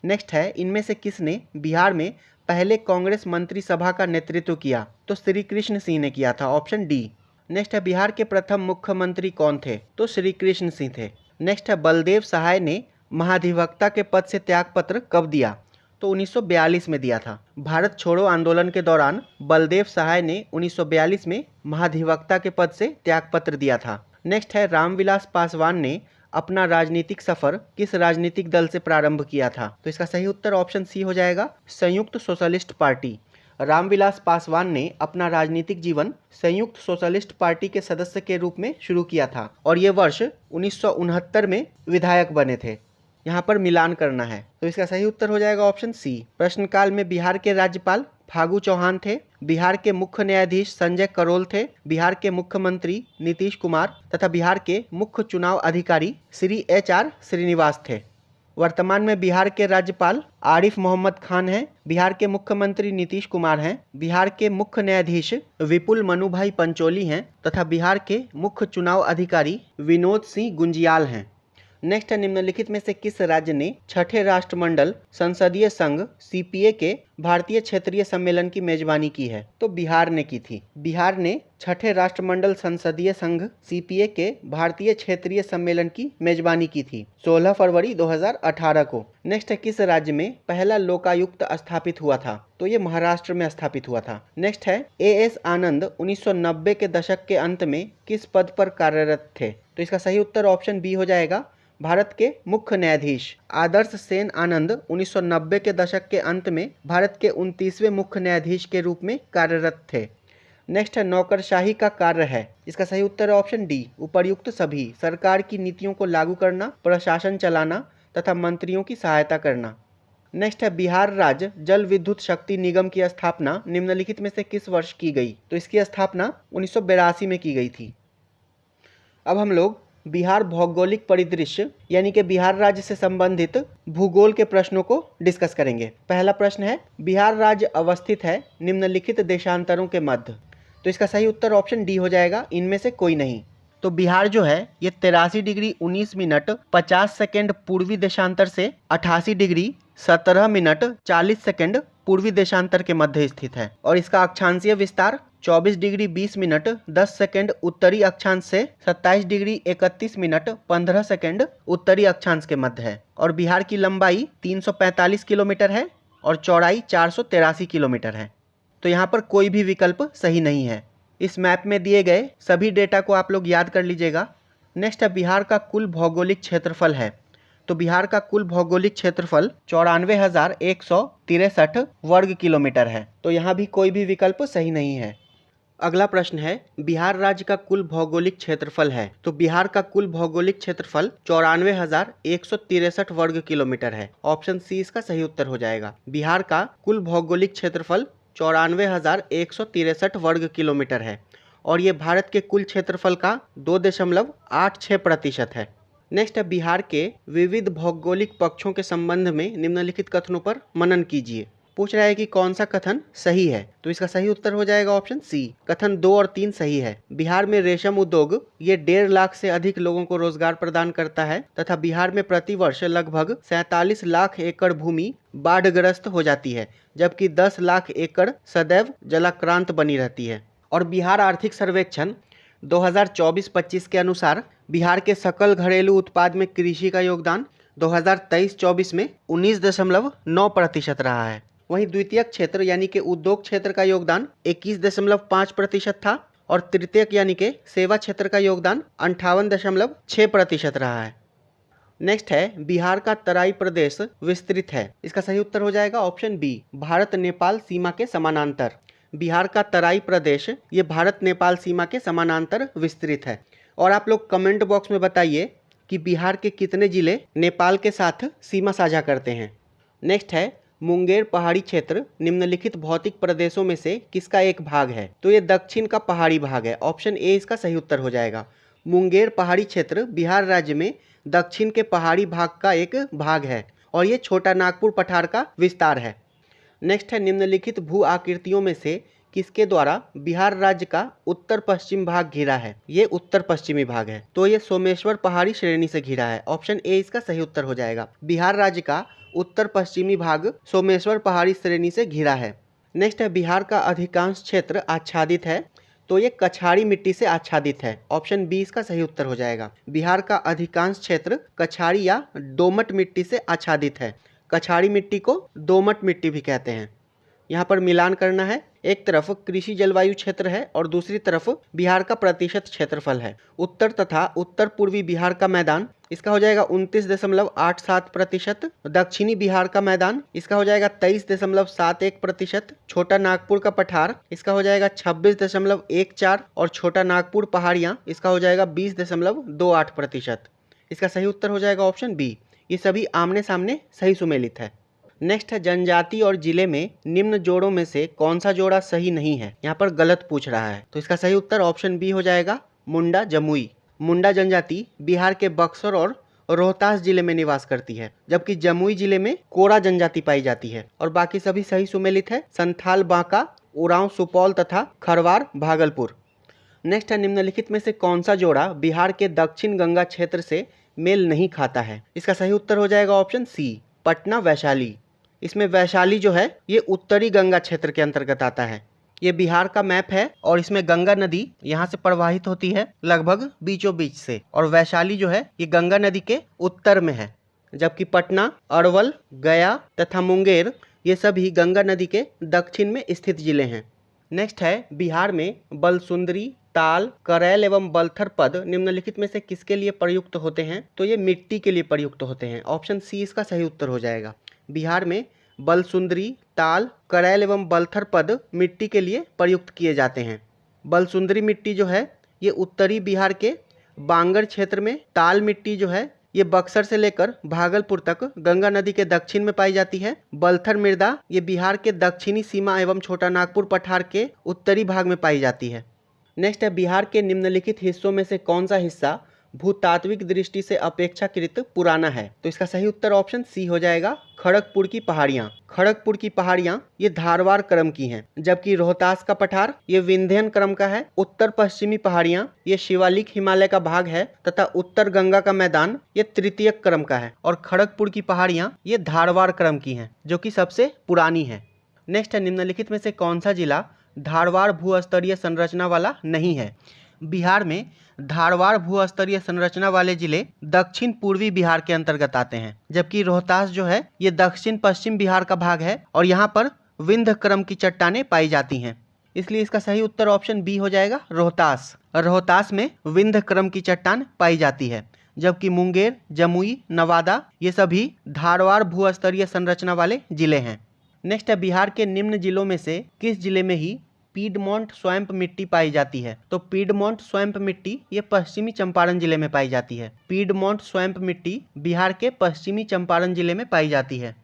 नेक्स्ट है, इनमें से किसने बिहार में पहले कांग्रेस मंत्रिसभा का नेतृत्व किया? तो श्री कृष्ण सिंह ने किया था, ऑप्शन डी। नेक्स्ट है, बिहार के प्रथम मुख्यमंत्री कौन थे? तो श्री कृष्ण सिंह थे। नेक्स्ट है, बलदेव सहाय ने महाधिवक्ता के पद से त्यागपत्र कब दिया? तो 1942 में दिया था। भारत छोड़ो आंदोलन के दौरान बलदेव सहाय ने 1942 में महाधिवक्ता के पद से त्यागपत्र दिया था। नेक्स्ट है, रामविलास पासवान ने अपना राजनीतिक सफर किस राजनीतिक दल से प्रारंभ किया था? तो इसका सही उत्तर ऑप्शन सी हो जाएगा, संयुक्त सोशलिस्ट पार्टी। रामविलास पासवान ने अपना राजनीतिक जीवन संयुक्त सोशलिस्ट पार्टी के सदस्य के रूप में शुरू किया था और ये वर्ष 1969 में विधायक बने थे। यहाँ पर मिलान करना है, तो इसका सही उत्तर हो जाएगा ऑप्शन सी। प्रश्नकाल में बिहार के राज्यपाल फागू चौहान थे, बिहार के मुख्य न्यायाधीश संजय करोल थे, बिहार के मुख्यमंत्री नीतीश कुमार तथा बिहार के मुख्य चुनाव अधिकारी श्री HR श्रीनिवास थे। वर्तमान में बिहार के राज्यपाल आरिफ मोहम्मद खान हैं, बिहार के मुख्यमंत्री नीतीश कुमार हैं, बिहार के मुख्य न्यायाधीश विपुल मनुभाई पंचोली हैं तथा बिहार के मुख्य चुनाव अधिकारी विनोद सिंह गुंजियाल हैं। नेक्स्ट है, निम्नलिखित में से किस राज्य ने छठे राष्ट्रमंडल संसदीय संघ CPA के भारतीय क्षेत्रीय सम्मेलन की मेजबानी की है? तो बिहार ने की थी। बिहार ने छठे राष्ट्रमंडल संसदीय संघ CPA के भारतीय क्षेत्रीय सम्मेलन की मेजबानी की थी 16 फरवरी 2018 को। नेक्स्ट है, किस राज्य में पहला लोकायुक्त स्थापित हुआ था? तो ये महाराष्ट्र में स्थापित हुआ था। नेक्स्ट है, AS आनंद 1990 के दशक के अंत में किस पद पर कार्यरत थे? तो इसका सही उत्तर ऑप्शन बी हो जाएगा, भारत के मुख्य न्यायाधीश। आदर्श सेन आनंद 1990 के दशक के अंत में भारत के 29वें मुख्य न्यायाधीश के रूप में कार्यरत थे। नेक्स्ट है, नौकरशाही का कार्य है? इसका सही उत्तर है ऑप्शन डी, उपर्युक्त सभी। सरकार की नीतियों को लागू करना, प्रशासन चलाना तथा मंत्रियों की सहायता करना। नेक्स्ट है, बिहार राज्य जल विद्युत शक्ति निगम की स्थापना निम्नलिखित में से किस वर्ष की गई? तो इसकी स्थापना 1982 में की गई थी। अब हम लोग बिहार भौगोलिक परिदृश्य यानी कि बिहार राज्य से संबंधित भूगोल के प्रश्नों को डिस्कस करेंगे। पहला प्रश्न है, बिहार राज्य अवस्थित है निम्नलिखित देशांतरों के मध्य? तो इसका सही उत्तर ऑप्शन डी हो जाएगा, इनमें से कोई नहीं। तो बिहार जो है ये 83 डिग्री 19 मिनट 50 सेकेंड पूर्वी देशांतर से 88 डिग्री 17 मिनट 40 सेकेंड पूर्वी देशांतर के मध्य स्थित है और इसका अक्षांशीय विस्तार 24 डिग्री 20 मिनट 10 सेकेंड उत्तरी अक्षांश से 27 डिग्री 31 मिनट 15 सेकेंड उत्तरी अक्षांश के मध्य है और बिहार की लंबाई 345 किलोमीटर है और चौड़ाई 483 किलोमीटर है। तो यहाँ पर कोई भी विकल्प सही नहीं है। इस मैप में दिए गए सभी डेटा को आप लोग याद कर लीजिएगा। नेक्स्ट है, बिहार का कुल भौगोलिक क्षेत्रफल है? तो बिहार का कुल भौगोलिक क्षेत्रफल 94,163 वर्ग किलोमीटर है। तो यहाँ भी कोई भी विकल्प सही नहीं है। अगला प्रश्न है, बिहार राज्य का कुल भौगोलिक क्षेत्रफल है। तो बिहार का कुल भौगोलिक क्षेत्रफल 94,163 वर्ग किलोमीटर है। ऑप्शन सी इसका सही उत्तर हो जाएगा। बिहार का कुल भौगोलिक क्षेत्रफल 94,163 वर्ग किलोमीटर है और ये भारत के कुल क्षेत्रफल का 2.86% है। नेक्स्ट है, बिहार के विविध भौगोलिक पक्षों के संबंध में निम्नलिखित कथनों पर मनन कीजिए। पूछ रहा है कि कौन सा कथन सही है, तो इसका सही उत्तर हो जाएगा ऑप्शन सी। कथन 2 और 3 सही है। बिहार में रेशम उद्योग ये 1.5 लाख से अधिक लोगों को रोजगार प्रदान करता है तथा बिहार में प्रतिवर्ष लगभग 47 लाख एकड़ भूमि बाढ़ग्रस्त हो जाती है, जबकि 10 लाख एकड़ सदैव जलाक्रांत बनी रहती है। और बिहार आर्थिक सर्वेक्षण 2024-25 के अनुसार बिहार के सकल घरेलू उत्पाद में कृषि का योगदान 2023-24 में 19.9% रहा है। वहीं द्वितीयक क्षेत्र यानी कि उद्योग क्षेत्र का योगदान 21.5% था और तृतीयक यानी कि सेवा क्षेत्र का योगदान 58.6% रहा है। नेक्स्ट है, बिहार का तराई प्रदेश विस्तृत है। इसका सही उत्तर हो जाएगा ऑप्शन बी, भारत नेपाल सीमा के समानांतर। बिहार का तराई प्रदेश ये भारत नेपाल सीमा के समानांतर विस्तृत है। और आप लोग कमेंट बॉक्स में बताइए कि बिहार के कितने जिले नेपाल के साथ सीमा साझा करते हैं। नेक्स्ट है, मुंगेर पहाड़ी क्षेत्र निम्नलिखित भौतिक प्रदेशों में से किसका एक भाग है। तो ये दक्षिण का पहाड़ी भाग है। ऑप्शन ए इसका सही उत्तर हो जाएगा। मुंगेर पहाड़ी क्षेत्र बिहार राज्य में दक्षिण के पहाड़ी भाग का एक भाग है और ये छोटा नागपुर पठार का विस्तार है। नेक्स्ट है, निम्नलिखित भू आकृतियों में से किसके द्वारा बिहार राज्य का उत्तर पश्चिम भाग घिरा है। ये उत्तर पश्चिमी भाग है, तो ये सोमेश्वर पहाड़ी श्रेणी से घिरा है। ऑप्शन ए इसका सही उत्तर हो जाएगा। बिहार राज्य का उत्तर पश्चिमी भाग सोमेश्वर पहाड़ी श्रेणी से घिरा है। नेक्स्ट है, बिहार का अधिकांश क्षेत्र आच्छादित है। तो ये कछाड़ी मिट्टी से आच्छादित है। ऑप्शन बी इसका सही उत्तर हो जाएगा। बिहार का अधिकांश क्षेत्र कछाड़ी या दोमट मिट्टी से आच्छादित है। कछाड़ी मिट्टी को दोमट मिट्टी भी कहते हैं। यहाँ पर मिलान करना है, एक तरफ कृषि जलवायु क्षेत्र है और दूसरी तरफ बिहार का प्रतिशत क्षेत्रफल है। उत्तर तथा उत्तर पूर्वी बिहार का मैदान इसका हो जाएगा 29.87%। दक्षिणी बिहार का मैदान इसका हो जाएगा 23.71%। छोटा नागपुर का पठार इसका हो जाएगा 26.14 और छोटा नागपुर पहाड़ियाँ इसका हो जाएगा 20.28%। इसका सही उत्तर हो जाएगा ऑप्शन बी। ये सभी आमने सामने सही सुमेलित है। नेक्स्ट है, जनजाति और जिले में निम्न जोड़ों में से कौन सा जोड़ा सही नहीं है। यहाँ पर गलत पूछ रहा है, तो इसका सही उत्तर ऑप्शन बी हो जाएगा, मुंडा जमुई। मुंडा जनजाति बिहार के बक्सर और रोहतास जिले में निवास करती है, जबकि जमुई जिले में कोरा जनजाति पाई जाती है और बाकी सभी सही सुमेलित है। संथाल बांका, उरांव सुपौल तथा खरवार भागलपुर। नेक्स्ट है, निम्नलिखित में से कौन सा जोड़ा बिहार के दक्षिण गंगा क्षेत्र से मेल नहीं खाता है। इसका सही उत्तर हो जाएगा ऑप्शन सी, पटना वैशाली। इसमें वैशाली जो है ये उत्तरी गंगा क्षेत्र के अंतर्गत आता है। ये बिहार का मैप है और इसमें गंगा नदी यहाँ से प्रवाहित होती है लगभग बीचों बीच से, और वैशाली जो है ये गंगा नदी के उत्तर में है, जबकि पटना, अरवल, गया तथा मुंगेर ये सभी गंगा नदी के दक्षिण में स्थित जिले हैं। नेक्स्ट है, बिहार में बलसुंदरी, ताल, करैल एवं बलथर पद निम्नलिखित में से किसके लिए प्रयुक्त होते हैं। तो ये मिट्टी के लिए प्रयुक्त होते हैं। ऑप्शन सी इसका सही उत्तर हो जाएगा। बिहार में बलसुंदरी, ताल, करैल एवं बलथर पद मिट्टी के लिए प्रयुक्त किए जाते हैं। बलसुंदरी मिट्टी जो है ये उत्तरी बिहार के बांगर क्षेत्र में, ताल मिट्टी जो है ये बक्सर से लेकर भागलपुर तक गंगा नदी के दक्षिण में पाई जाती है। बलथर मृदा ये बिहार के दक्षिणी सीमा एवं छोटा नागपुर पठार के उत्तरी भाग में पाई जाती है। नेक्स्ट है, बिहार के निम्नलिखित हिस्सों में से कौन सा हिस्सा भूतात्विक दृष्टि से अपेक्षाकृत पुराना है। तो इसका सही उत्तर ऑप्शन सी हो जाएगा, खड़गपुर की पहाड़ियाँ। खड़गपुर की पहाड़ियाँ ये धारवाड़ क्रम की हैं, जबकि रोहतास का पठार ये विंध्यन क्रम का है। उत्तर पश्चिमी पहाड़ियाँ ये शिवालिक हिमालय का भाग है तथा उत्तर गंगा का मैदान ये तृतीयक क्रम का है और खड़गपुर की पहाड़ियाँ ये धारवाड़ क्रम की हैं, जो कि सबसे पुरानी है। नेक्स्ट है, निम्नलिखित में से कौन सा जिला धारवाड़ भूस्तरीय संरचना वाला नहीं है। बिहार में धारवाड़ भूस्तरीय संरचना वाले जिले दक्षिण पूर्वी बिहार के अंतर्गत आते हैं, जबकि रोहतास जो है ये दक्षिण पश्चिम बिहार का भाग है और यहाँ पर विंध्य क्रम की चट्टानें पाई जाती हैं। इसलिए इसका सही उत्तर ऑप्शन बी हो जाएगा, रोहतास। रोहतास में विंध्य क्रम की चट्टान पाई जाती है, जबकि मुंगेर, जमुई, नवादा ये सभी धारवाड़ भूस्तरीय संरचना वाले जिले हैं। नेक्स्ट है बिहार के निम्न जिलों में से किस जिले में ही पीडमोंट स्वैम्प मिट्टी पाई जाती है। तो पीडमोंट स्वैम्प मिट्टी ये पश्चिमी चंपारण जिले में पाई जाती है। पीडमोंट स्वैम्प मिट्टी बिहार के पश्चिमी चंपारण जिले में पाई जाती है।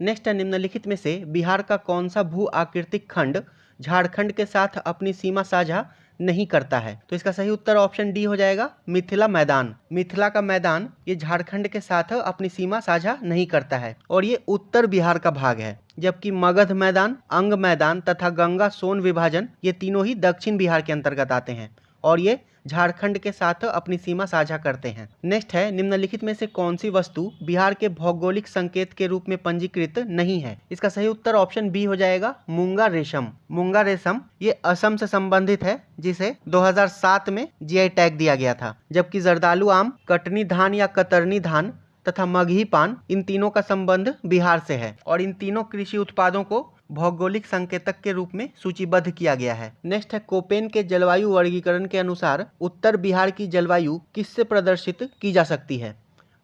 नेक्स्ट है निम्नलिखित में से बिहार का कौन सा भू आकृतिक खंड झारखंड के साथ अपनी सीमा साझा नहीं करता है। तो इसका सही उत्तर ऑप्शन डी हो जाएगा, मिथिला मैदान। मिथिला का मैदान ये झारखंड के साथ अपनी सीमा साझा नहीं करता है और ये उत्तर बिहार का भाग है। जबकि मगध मैदान, अंग मैदान तथा गंगा सोन विभाजन ये तीनों ही दक्षिण बिहार के अंतर्गत आते हैं और ये झारखंड के साथ अपनी सीमा साझा करते हैं। नेक्स्ट है निम्नलिखित में से कौन सी वस्तु बिहार के भौगोलिक संकेत के रूप में पंजीकृत नहीं है। इसका सही उत्तर ऑप्शन बी हो जाएगा, मूंगा रेशम। मूंगा रेशम ये असम से संबंधित है जिसे 2007 में जीआई टैग दिया गया था। जबकि जर्दालू आम, कटनी धान या कतरनी धान तथा मगही पान इन तीनों का संबंध बिहार से है और इन तीनों कृषि उत्पादों को भौगोलिक संकेतक के रूप में सूचीबद्ध किया गया है। नेक्स्ट है कोपेन के जलवायु वर्गीकरण के अनुसार उत्तर बिहार की जलवायु किससे प्रदर्शित की जा सकती है।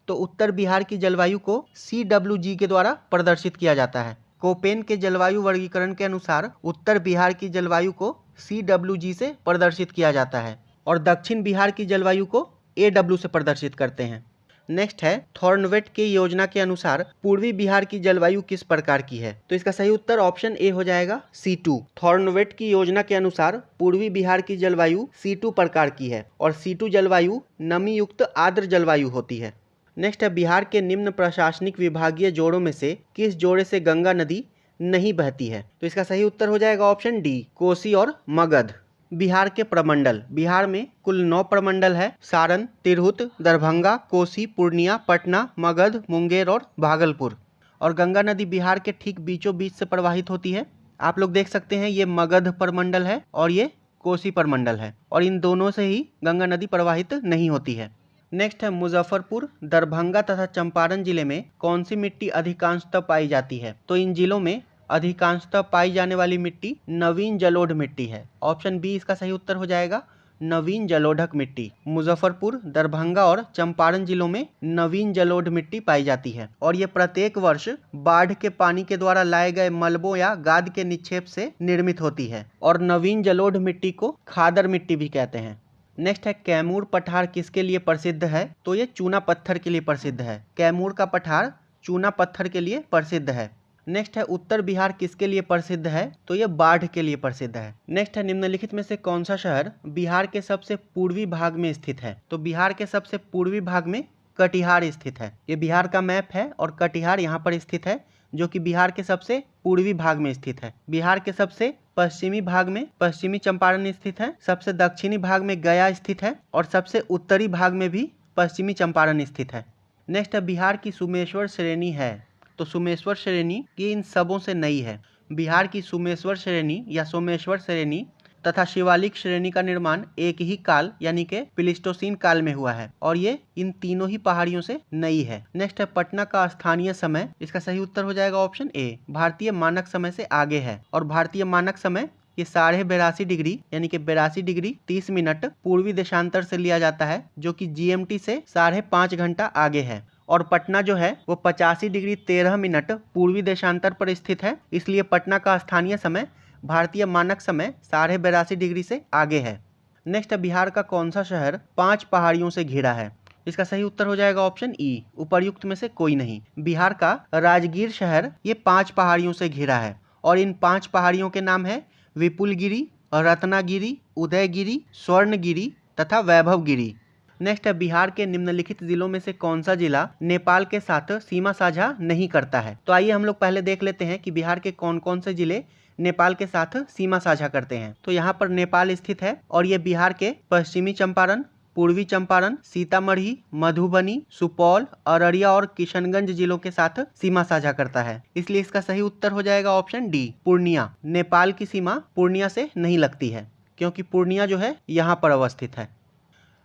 तो उत्तर बिहार की जलवायु को CWG के द्वारा प्रदर्शित किया जाता है। कोपेन के जलवायु वर्गीकरण के अनुसार उत्तर बिहार की जलवायु को CWG से प्रदर्शित किया जाता है और दक्षिण बिहार की जलवायु को AW से प्रदर्शित करते हैं। नेक्स्ट है थॉर्नवेट के योजना के अनुसार पूर्वी बिहार की जलवायु किस प्रकार की है। तो इसका सही उत्तर ऑप्शन ए हो जाएगा, C2। थॉर्नवेट की योजना के अनुसार पूर्वी बिहार की जलवायु C2 प्रकार की है और C2 जलवायु नमी युक्त आर्द्र जलवायु होती है। नेक्स्ट है बिहार के निम्न प्रशासनिक विभागीय जोड़ों में से किस जोड़े से गंगा नदी नहीं बहती है। तो इसका सही उत्तर हो जाएगा ऑप्शन डी, कोसी और मगध। बिहार के प्रमंडल, बिहार में कुल 9 प्रमंडल है। सारण, तिरहुत, दरभंगा, कोसी, पूर्णिया, पटना, मगध, मुंगेर और भागलपुर। और गंगा नदी बिहार के ठीक बीचों बीच से प्रवाहित होती है। आप लोग देख सकते हैं ये मगध प्रमंडल है और ये कोसी प्रमंडल है और इन दोनों से ही गंगा नदी प्रवाहित नहीं होती है। नेक्स्ट है मुजफ्फरपुर, दरभंगा तथा चंपारण जिले में कौन सी मिट्टी अधिकांशतः पाई जाती है। तो इन जिलों में अधिकांशतः पाई जाने वाली मिट्टी नवीन जलोढ़ मिट्टी है। ऑप्शन बी इसका सही उत्तर हो जाएगा, नवीन जलोढ़क मिट्टी। मुजफ्फरपुर, दरभंगा और चंपारण जिलों में नवीन जलोढ़ मिट्टी पाई जाती है और ये प्रत्येक वर्ष बाढ़ के पानी के द्वारा लाए गए मलबों या गाद के निक्षेप से निर्मित होती है और नवीन जलोढ़ मिट्टी को खादर मिट्टी भी कहते हैं। नेक्स्ट है कैमूर पठार किसके लिए प्रसिद्ध है। तो ये चूना पत्थर के लिए प्रसिद्ध है। कैमूर का पठार चूना पत्थर के लिए प्रसिद्ध है। नेक्स्ट है उत्तर बिहार किसके लिए प्रसिद्ध है। तो ये बाढ़ के लिए प्रसिद्ध है। नेक्स्ट है निम्नलिखित में से कौन सा शहर बिहार के सबसे पूर्वी भाग में स्थित है। तो बिहार के सबसे पूर्वी भाग में कटिहार स्थित है। ये बिहार का मैप है और कटिहार यहाँ पर स्थित है जो कि बिहार के सबसे पूर्वी भाग में स्थित है। बिहार के सबसे पश्चिमी भाग में पश्चिमी चंपारण स्थित है, सबसे दक्षिणी भाग में गया स्थित है और सबसे उत्तरी भाग में भी पश्चिमी चंपारण स्थित है। नेक्स्ट है बिहार की सुमेश्वर श्रेणी है। तो सुमेश्वर श्रेणी ये इन सबों से नई है। बिहार की सुमेश्वर श्रेणी या सोमेश्वर श्रेणी तथा शिवालिक श्रेणी का निर्माण एक ही काल यानी कि प्लीस्टोसीन काल में हुआ है और ये इन तीनों ही पहाड़ियों से नई है। नेक्स्ट है पटना का स्थानीय समय। इसका सही उत्तर हो जाएगा ऑप्शन ए, भारतीय मानक समय से आगे है और भारतीय मानक समय ये 82.5 डिग्री यानी कि 82 डिग्री 30 मिनट पूर्वी देशांतर से लिया जाता है जो कि GMT से 5.5 घंटा आगे है और पटना जो है वो 85 डिग्री 13 मिनट पूर्वी देशांतर पर स्थित है। इसलिए पटना का स्थानीय समय भारतीय मानक समय 82.5 डिग्री से आगे है। नेक्स्ट बिहार का कौन सा शहर 5 पहाड़ियों से घिरा है। इसका सही उत्तर हो जाएगा ऑप्शन ई, उपर्युक्त में से कोई नहीं। बिहार का राजगीर शहर ये 5 पहाड़ियों से घिरा है और इन 5 पहाड़ियों के नाम है विपुलगिरी, रत्नागिरी, उदयगिरी, स्वर्णगिरी तथा वैभवगिरी। नेक्स्ट है बिहार के निम्नलिखित जिलों में से कौन सा जिला नेपाल के साथ सीमा साझा नहीं करता है। तो आइए हम लोग पहले देख लेते हैं कि बिहार के कौन कौन से जिले नेपाल के साथ सीमा साझा करते हैं। तो यहाँ पर नेपाल स्थित है और ये बिहार के पश्चिमी चंपारण, पूर्वी चंपारण, सीतामढ़ी, मधुबनी, सुपौल, अररिया और किशनगंज जिलों के साथ सीमा साझा करता है। इसलिए इसका सही उत्तर हो जाएगा ऑप्शन डी, पूर्णिया। नेपाल की सीमा पूर्णिया से नहीं लगती है क्योंकि पूर्णिया जो है यहाँ पर अवस्थित है।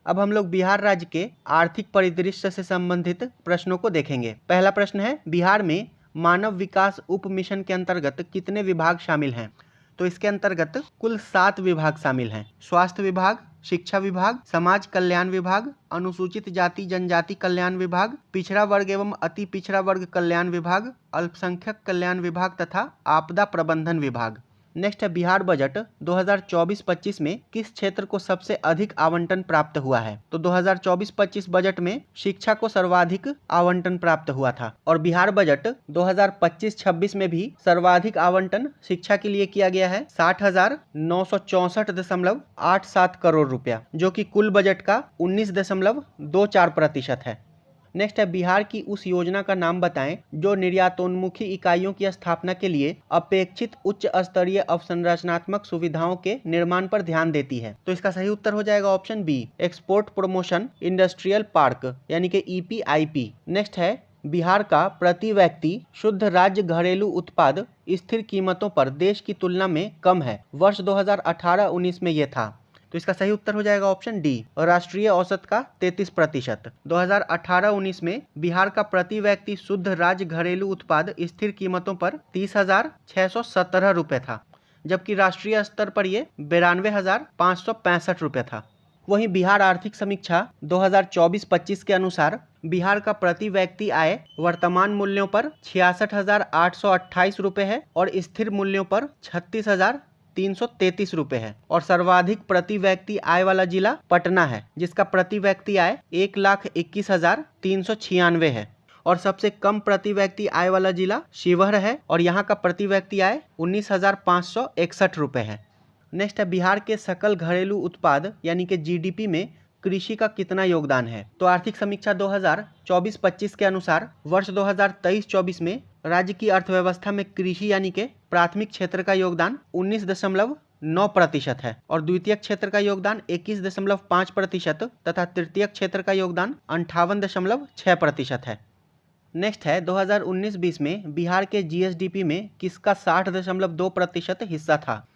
अब हम लोग बिहार राज्य के आर्थिक परिदृश्य से संबंधित प्रश्नों को देखेंगे। पहला प्रश्न है बिहार में मानव विकास उप मिशन के अंतर्गत कितने विभाग शामिल हैं। तो इसके अंतर्गत कुल 7 विभाग शामिल हैं। स्वास्थ्य विभाग, शिक्षा विभाग, समाज कल्याण विभाग, अनुसूचित जाति जनजाति कल्याण विभाग, पिछड़ा वर्ग एवं अति पिछड़ा वर्ग कल्याण विभाग, अल्पसंख्यक कल्याण विभाग तथा आपदा प्रबंधन विभाग। नेक्स्ट है बिहार बजट 2024-25 में किस क्षेत्र को सबसे अधिक आवंटन प्राप्त हुआ है? तो 2024-25 बजट में शिक्षा को सर्वाधिक आवंटन प्राप्त हुआ था और बिहार बजट 2025-26 में भी सर्वाधिक आवंटन शिक्षा के लिए किया गया है 60,964.87 करोड़ रुपया, जो कि कुल बजट का 19.24% है। नेक्स्ट है बिहार की उस योजना का नाम बताएं जो निर्यातोन्मुखी इकाइयों की स्थापना के लिए अपेक्षित उच्च स्तरीय अवसंरचनात्मक सुविधाओं के निर्माण पर ध्यान देती है। तो इसका सही उत्तर हो जाएगा option B, export promotion industrial park यानी कि EPIP। नेक्स्ट है बिहार का प्रति व्यक्ति शुद्ध राज्य घरेलू उत्पाद स्थिर कीमतों पर देश की तुलना में कम है, वर्ष 2018-19 में यह था। तो इसका सही उत्तर हो जाएगा ऑप्शन डी, और राष्ट्रीय औसत का 33%। 2018-19 में बिहार का प्रति व्यक्ति शुद्ध राज्य घरेलू उत्पाद स्थिर कीमतों पर 30,617 रुपए था, जबकि राष्ट्रीय स्तर पर यह 92,565 रुपए था। वहीं बिहार आर्थिक समीक्षा 2024-25 के अनुसार बिहार का प्रति व्यक्ति आय वर्तमान मूल्यों पर 66,828 रुपए है और स्थिर मूल्यों पर 36,333 रुपए है, और सर्वाधिक प्रति व्यक्ति आय वाला जिला पटना है जिसका प्रति व्यक्ति आय 1,21,396 है, और सबसे कम प्रति व्यक्ति आय वाला जिला शिवहर है और यहाँ का प्रति व्यक्ति आय 19,561 रुपए है। नेक्स्ट है बिहार के सकल घरेलू उत्पाद यानी कि GDP में कृषि का कितना योगदान है? तो आर्थिक समीक्षा 2024-25 के अनुसार वर्ष 2023-24 में राज्य की अर्थव्यवस्था में कृषि यानी कि प्राथमिक क्षेत्र का योगदान 19.9% है और द्वितीयक क्षेत्र का योगदान 21.5% तथा तृतीयक क्षेत्र का योगदान 58.6% है। नेक्स्ट है 2019-20 में बिहार के GSDP में किसका 60.2% हिस्सा था?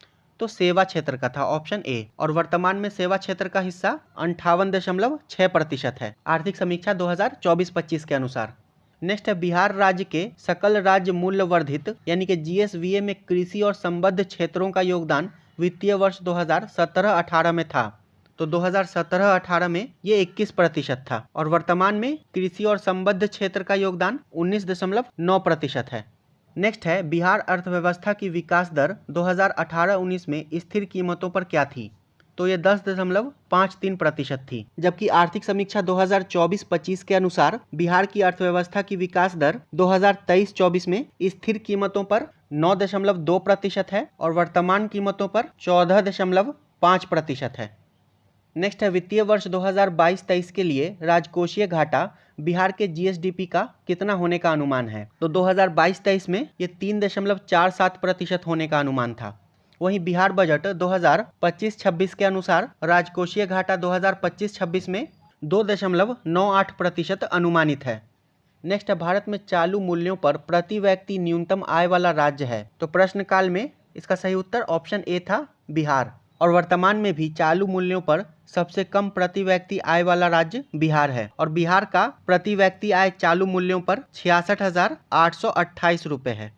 तो सेवा क्षेत्र का था, ऑप्शन ए, और वर्तमान में सेवा क्षेत्र का हिस्सा 58.6% है आर्थिक समीक्षा 2024-25 के अनुसार। नेक्स्ट है बिहार राज्य के सकल राज्य मूल्य वर्धित यानी कि GSVA में कृषि और संबद्ध क्षेत्रों का योगदान वित्तीय वर्ष 2017-18 में था। तो 2017-18 में ये 21% था और वर्तमान में कृषि और संबद्ध क्षेत्र का योगदान 19.9% है। नेक्स्ट है बिहार अर्थव्यवस्था की विकास दर 2018-19 में स्थिर कीमतों पर क्या थी? तो ये 10.53% थी, जबकि आर्थिक समीक्षा 2024-25 के अनुसार बिहार की अर्थव्यवस्था की विकास दर 2023-24 में स्थिर कीमतों पर 9.2% है और वर्तमान कीमतों पर 14.5% है। नेक्स्ट है वित्तीय वर्ष 2022-23 के लिए राजकोषीय घाटा बिहार के GSDP का कितना होने का अनुमान है? तो 2022-23 में ये 3.47% होने का अनुमान था। वहीं बिहार बजट 2025-26 के अनुसार राजकोषीय घाटा 2025-26 में 2.98% अनुमानित है। नेक्स्ट है भारत में चालू मूल्यों पर प्रति व्यक्ति न्यूनतम आय वाला राज्य है। तो प्रश्नकाल में इसका सही उत्तर ऑप्शन ए था, बिहार, और वर्तमान में भी चालू मूल्यों पर सबसे कम प्रति व्यक्ति आय वाला राज्य बिहार है और बिहार का प्रति व्यक्ति आय चालू मूल्यों पर 66,828 रुपए है।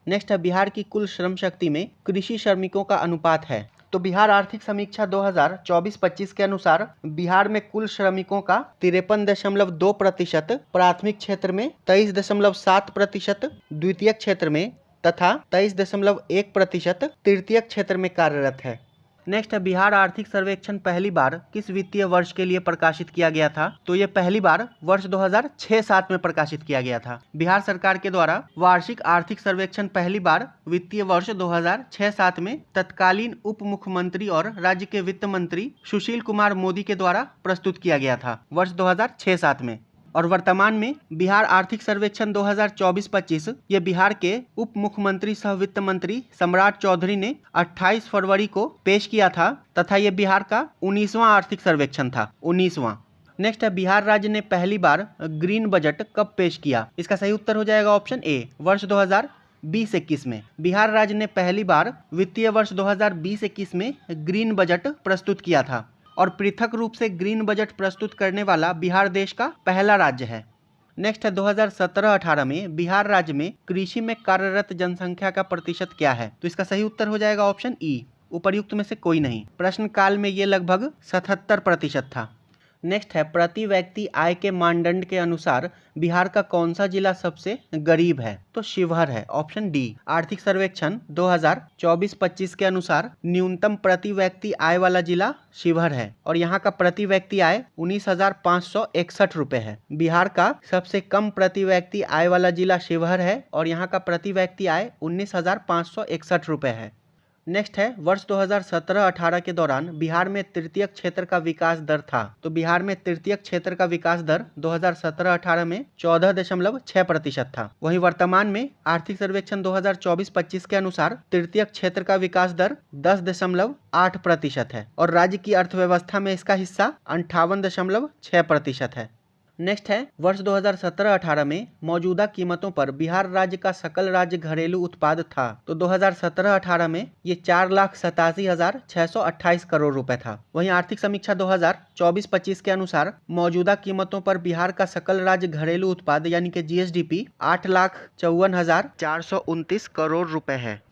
नेक्स्ट है बिहार की कुल श्रम शक्ति में कृषि श्रमिकों का अनुपात है। तो बिहार आर्थिक समीक्षा 2024-25 के अनुसार बिहार में कुल श्रमिकों का 53.2%, प्राथमिक क्षेत्र में 23.7%, द्वितीयक क्षेत्र में तथा 23.1% तृतीयक क्षेत्र में कार्यरत है। नेक्स्ट है बिहार आर्थिक सर्वेक्षण पहली बार किस वित्तीय वर्ष के लिए प्रकाशित किया गया था? तो ये पहली बार वर्ष 2006-07 में प्रकाशित किया गया था। बिहार सरकार के द्वारा वार्षिक आर्थिक सर्वेक्षण पहली बार वित्तीय वर्ष 2006-07 में तत्कालीन उप मुख्यमंत्री और राज्य के वित्त मंत्री सुशील कुमार मोदी के द्वारा प्रस्तुत किया गया था वर्ष 2006-07 में, और वर्तमान में बिहार आर्थिक सर्वेक्षण 2024-25 ये बिहार के उप मुख्यमंत्री सह वित्त मंत्री सम्राट चौधरी ने 28 फरवरी को पेश किया था तथा ये बिहार का 19वां आर्थिक सर्वेक्षण था, 19वां। नेक्स्ट है बिहार राज्य ने पहली बार ग्रीन बजट कब पेश किया? इसका सही उत्तर हो जाएगा ऑप्शन ए, वर्ष 2020-21 में। बिहार राज्य ने पहली बार वित्तीय वर्ष 2020-21 में ग्रीन बजट प्रस्तुत किया था और पृथक रूप से ग्रीन बजट प्रस्तुत करने वाला बिहार देश का पहला राज्य है। नेक्स्ट है 2017-18 में बिहार राज्य में कृषि में कार्यरत जनसंख्या का प्रतिशत क्या है? तो इसका सही उत्तर हो जाएगा ऑप्शन ई, उपर्युक्त में से कोई नहीं। प्रश्न काल में ये लगभग 77% था। नेक्स्ट है, प्रति व्यक्ति आय के मानदंड के अनुसार बिहार का कौन सा जिला सबसे गरीब है? तो शिवहर है, ऑप्शन डी। आर्थिक सर्वेक्षण 2024-25 के अनुसार न्यूनतम प्रति व्यक्ति आय वाला जिला शिवहर है और यहाँ का प्रति व्यक्ति आय 19,561 रुपए है। बिहार का सबसे कम प्रति व्यक्ति आय वाला जिला शिवहर है और यहाँ का प्रति व्यक्ति आय 19,561 रुपए है। नेक्स्ट है, वर्ष 2017-18 के दौरान बिहार में तृतीयक क्षेत्र का विकास दर था। तो बिहार में तृतीयक क्षेत्र का विकास दर 2017-18 में 14.6% था। वहीं वर्तमान में आर्थिक सर्वेक्षण 2024-25 के अनुसार तृतीयक क्षेत्र का विकास दर 10.8% है और राज्य की अर्थव्यवस्था में इसका हिस्सा 58.6% है। नेक्स्ट है, वर्ष 2017-18 में मौजूदा कीमतों पर बिहार राज्य का सकल राज्य घरेलू उत्पाद था। तो 2017-18 में ये 4,87,628 करोड़ रुपए था। वहीं आर्थिक समीक्षा 2024-25 के अनुसार मौजूदा कीमतों पर बिहार का सकल राज्य घरेलू उत्पाद यानी कि GSDP 8,54,429 करोड़ रुपए है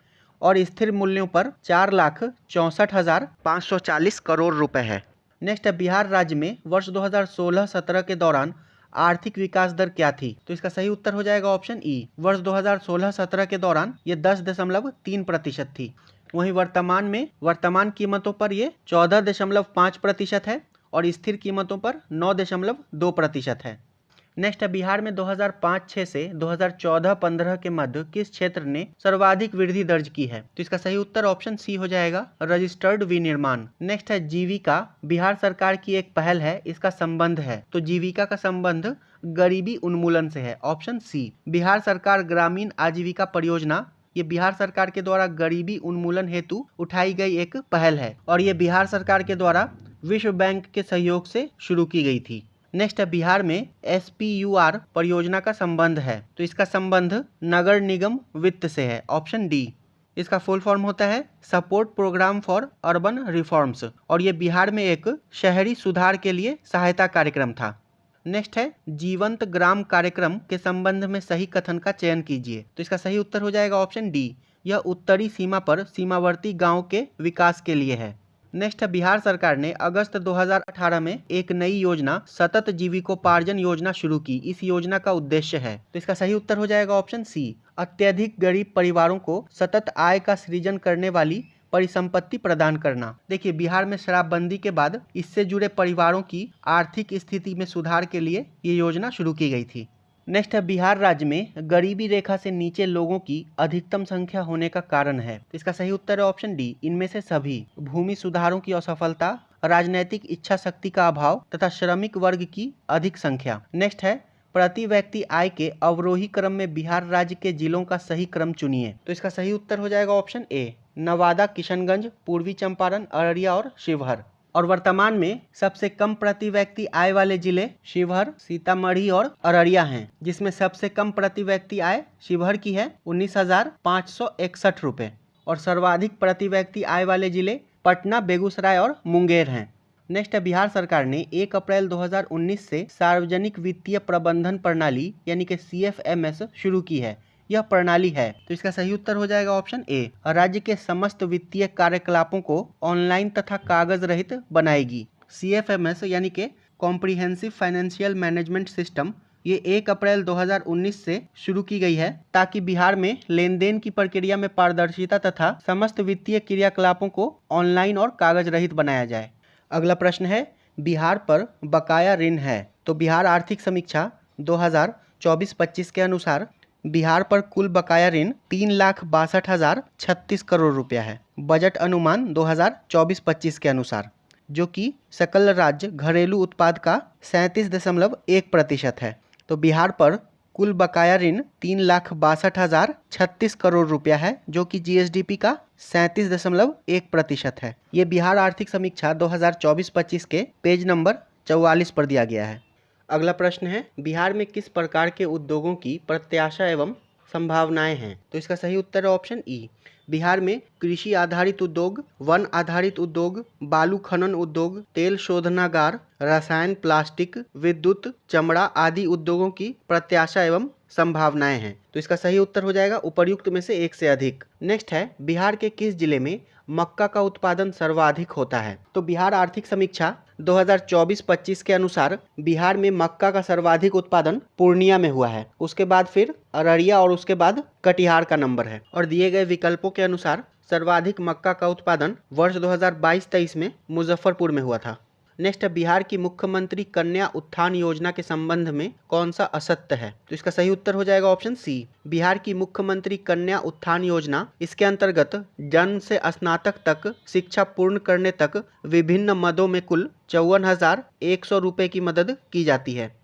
और स्थिर मूल्यों पर 4,64,540 करोड़ रुपए है। नेक्स्ट है, बिहार राज्य में वर्ष 2016-17 के दौरान आर्थिक विकास दर क्या थी? तो इसका सही उत्तर हो जाएगा ऑप्शन ई। वर्ष 2016-17 के दौरान ये 10.3% थी। वहीं वर्तमान कीमतों पर ये 14.5% है और स्थिर कीमतों पर 9.2% है। नेक्स्ट है, बिहार में 2005-6 से 2014-15 के मध्य किस क्षेत्र ने सर्वाधिक वृद्धि दर्ज की है? तो इसका सही उत्तर ऑप्शन सी हो जाएगा, रजिस्टर्ड विनिर्माण। नेक्स्ट है, जीविका बिहार सरकार की एक पहल है, इसका संबंध है। तो जीविका का संबंध गरीबी उन्मूलन से है, ऑप्शन सी। बिहार सरकार ग्रामीण आजीविका परियोजना ये बिहार सरकार के द्वारा गरीबी उन्मूलन हेतु उठाई गई एक पहल है और ये बिहार सरकार के द्वारा विश्व बैंक के सहयोग से शुरू की गई थी। नेक्स्ट है, बिहार में SPUR परियोजना का संबंध है। तो इसका संबंध नगर निगम वित्त से है, ऑप्शन डी। इसका फुल फॉर्म होता है support program for urban reforms और ये बिहार में एक शहरी सुधार के लिए सहायता कार्यक्रम था। नेक्स्ट है, जीवंत ग्राम कार्यक्रम के संबंध में सही कथन का चयन कीजिए। तो इसका सही उत्तर हो जाएगा ऑप्शन डी। यह उत्तरी सीमा पर सीमावर्ती गाँव के विकास के लिए है। नेक्स्ट है, बिहार सरकार ने अगस्त 2018 में एक नई योजना सतत जीविकोपार्जन योजना शुरू की। इस योजना का उद्देश्य है, तो इसका सही उत्तर हो जाएगा ऑप्शन सी, अत्यधिक गरीब परिवारों को सतत आय का सृजन करने वाली परिसंपत्ति प्रदान करना। देखिए, बिहार में शराबबंदी के बाद इससे जुड़े परिवारों की आर्थिक स्थिति में सुधार के लिए ये योजना शुरू की गई थी। नेक्स्ट है, बिहार राज्य में गरीबी रेखा से नीचे लोगों की अधिकतम संख्या होने का कारण है। तो इसका सही उत्तर है ऑप्शन डी, इनमें से सभी। भूमि सुधारों की असफलता, राजनैतिक इच्छा शक्ति का अभाव तथा श्रमिक वर्ग की अधिक संख्या। नेक्स्ट है, प्रति व्यक्ति आय के अवरोही क्रम में बिहार राज्य के जिलों का सही क्रम चुनिए। तो इसका सही उत्तर हो जाएगा ऑप्शन ए, नवादा, किशनगंज, पूर्वी चंपारण, अररिया और शिवहर। और वर्तमान में सबसे कम प्रति व्यक्ति आय वाले जिले शिवहर, सीतामढ़ी और अररिया हैं, जिसमें सबसे कम प्रति व्यक्ति आय शिवहर की है 19,561 रुपए और सर्वाधिक प्रति व्यक्ति आय वाले जिले पटना, बेगूसराय और मुंगेर हैं। नेक्स्ट है, बिहार सरकार ने 1 अप्रैल 2019 से सार्वजनिक वित्तीय प्रबंधन प्रणाली यानी कि CFMS शुरू की है। यह प्रणाली है, तो इसका सही उत्तर हो जाएगा ऑप्शन ए, राज्य के समस्त वित्तीय कार्यकलापों को ऑनलाइन तथा कागज रहित बनाएगी। CFMS यानी कि कॉम्प्रिहेंसिव फाइनेंशियल मैनेजमेंट सिस्टम ये 1 अप्रैल 2019 से शुरू की गई है ताकि बिहार में लेन देन की प्रक्रिया में पारदर्शिता तथा समस्त वित्तीय क्रियाकलापों को ऑनलाइन और कागज रहित बनाया जाए। अगला प्रश्न है, बिहार पर बकाया ऋण है। तो बिहार आर्थिक समीक्षा 2024-25 के अनुसार बिहार पर कुल बकाया ऋण 3,62,036 करोड़ रुपया है। बजट अनुमान 2024-25 के अनुसार, जो कि सकल राज्य घरेलू उत्पाद का 37.1% है। तो बिहार पर कुल बकाया ऋण 3,62,036 करोड़ रुपया है, जो कि GSDP का 37.1% है। ये बिहार आर्थिक समीक्षा 2024-25 के पेज नंबर 44 पर दिया गया है। अगला प्रश्न है, बिहार में किस प्रकार के उद्योगों की प्रत्याशा एवं संभावनाएं हैं? तो इसका सही उत्तर है ऑप्शन ई, बिहार में कृषि आधारित उद्योग, वन आधारित उद्योग, बालू खनन उद्योग, तेल शोधनागार, रसायन, प्लास्टिक, विद्युत, चमड़ा आदि उद्योगों की प्रत्याशा एवं संभावनाएं हैं। तो इसका सही उत्तर हो जाएगा उपर्युक्त में से एक से अधिक। नेक्स्ट है, बिहार के किस जिले में मक्का का उत्पादन सर्वाधिक होता है? तो बिहार आर्थिक समीक्षा 2024-25 के अनुसार बिहार में मक्का का सर्वाधिक उत्पादन पूर्णिया में हुआ है, उसके बाद फिर अररिया और उसके बाद कटिहार का नंबर है। और दिए गए विकल्पों के अनुसार सर्वाधिक मक्का का उत्पादन वर्ष 2022-23 में मुजफ्फरपुर में हुआ था। नेक्स्ट है, बिहार की मुख्यमंत्री कन्या उत्थान योजना के संबंध में कौन सा असत्य है? तो इसका सही उत्तर हो जाएगा ऑप्शन सी। बिहार की मुख्यमंत्री कन्या उत्थान योजना, इसके अंतर्गत जन्म से स्नातक तक शिक्षा पूर्ण करने तक विभिन्न मदों में कुल 54,100 रुपए की मदद की जाती है।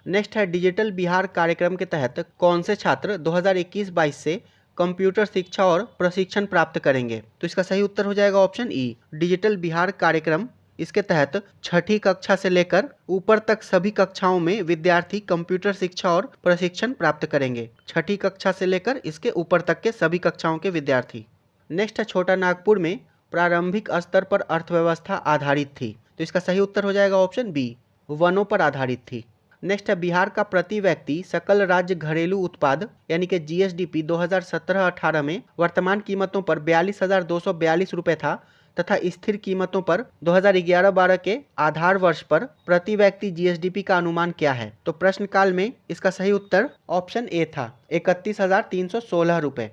नेक्स्ट है, डिजिटल बिहार कार्यक्रम के तहत कौन से छात्र 2021-22 से कंप्यूटर शिक्षा और प्रशिक्षण प्राप्त करेंगे? तो इसका सही उत्तर हो जाएगा ऑप्शन ई। डिजिटल बिहार कार्यक्रम, इसके तहत छठी कक्षा से लेकर ऊपर तक सभी कक्षाओं में विद्यार्थी कंप्यूटर शिक्षा और प्रशिक्षण प्राप्त करेंगे। छठी कक्षा से लेकर इसके ऊपर तक के सभी कक्षाओं के विद्यार्थी। नेक्स्ट है, छोटा नागपुर में प्रारंभिक स्तर पर अर्थव्यवस्था आधारित थी। तो इसका सही उत्तर हो जाएगा ऑप्शन बी, वनों पर आधारित थी। नेक्स्ट है, बिहार का प्रति व्यक्ति सकल राज्य घरेलू उत्पाद यानी कि जीएसडीपी 2017-18 में वर्तमान कीमतों पर 42,242 रुपये था तथा स्थिर कीमतों पर 2011-12 के आधार वर्ष पर प्रति व्यक्ति जीएसडीपी का अनुमान क्या है? तो प्रश्न काल में इसका सही उत्तर ऑप्शन ए था, 31,316 रुपये।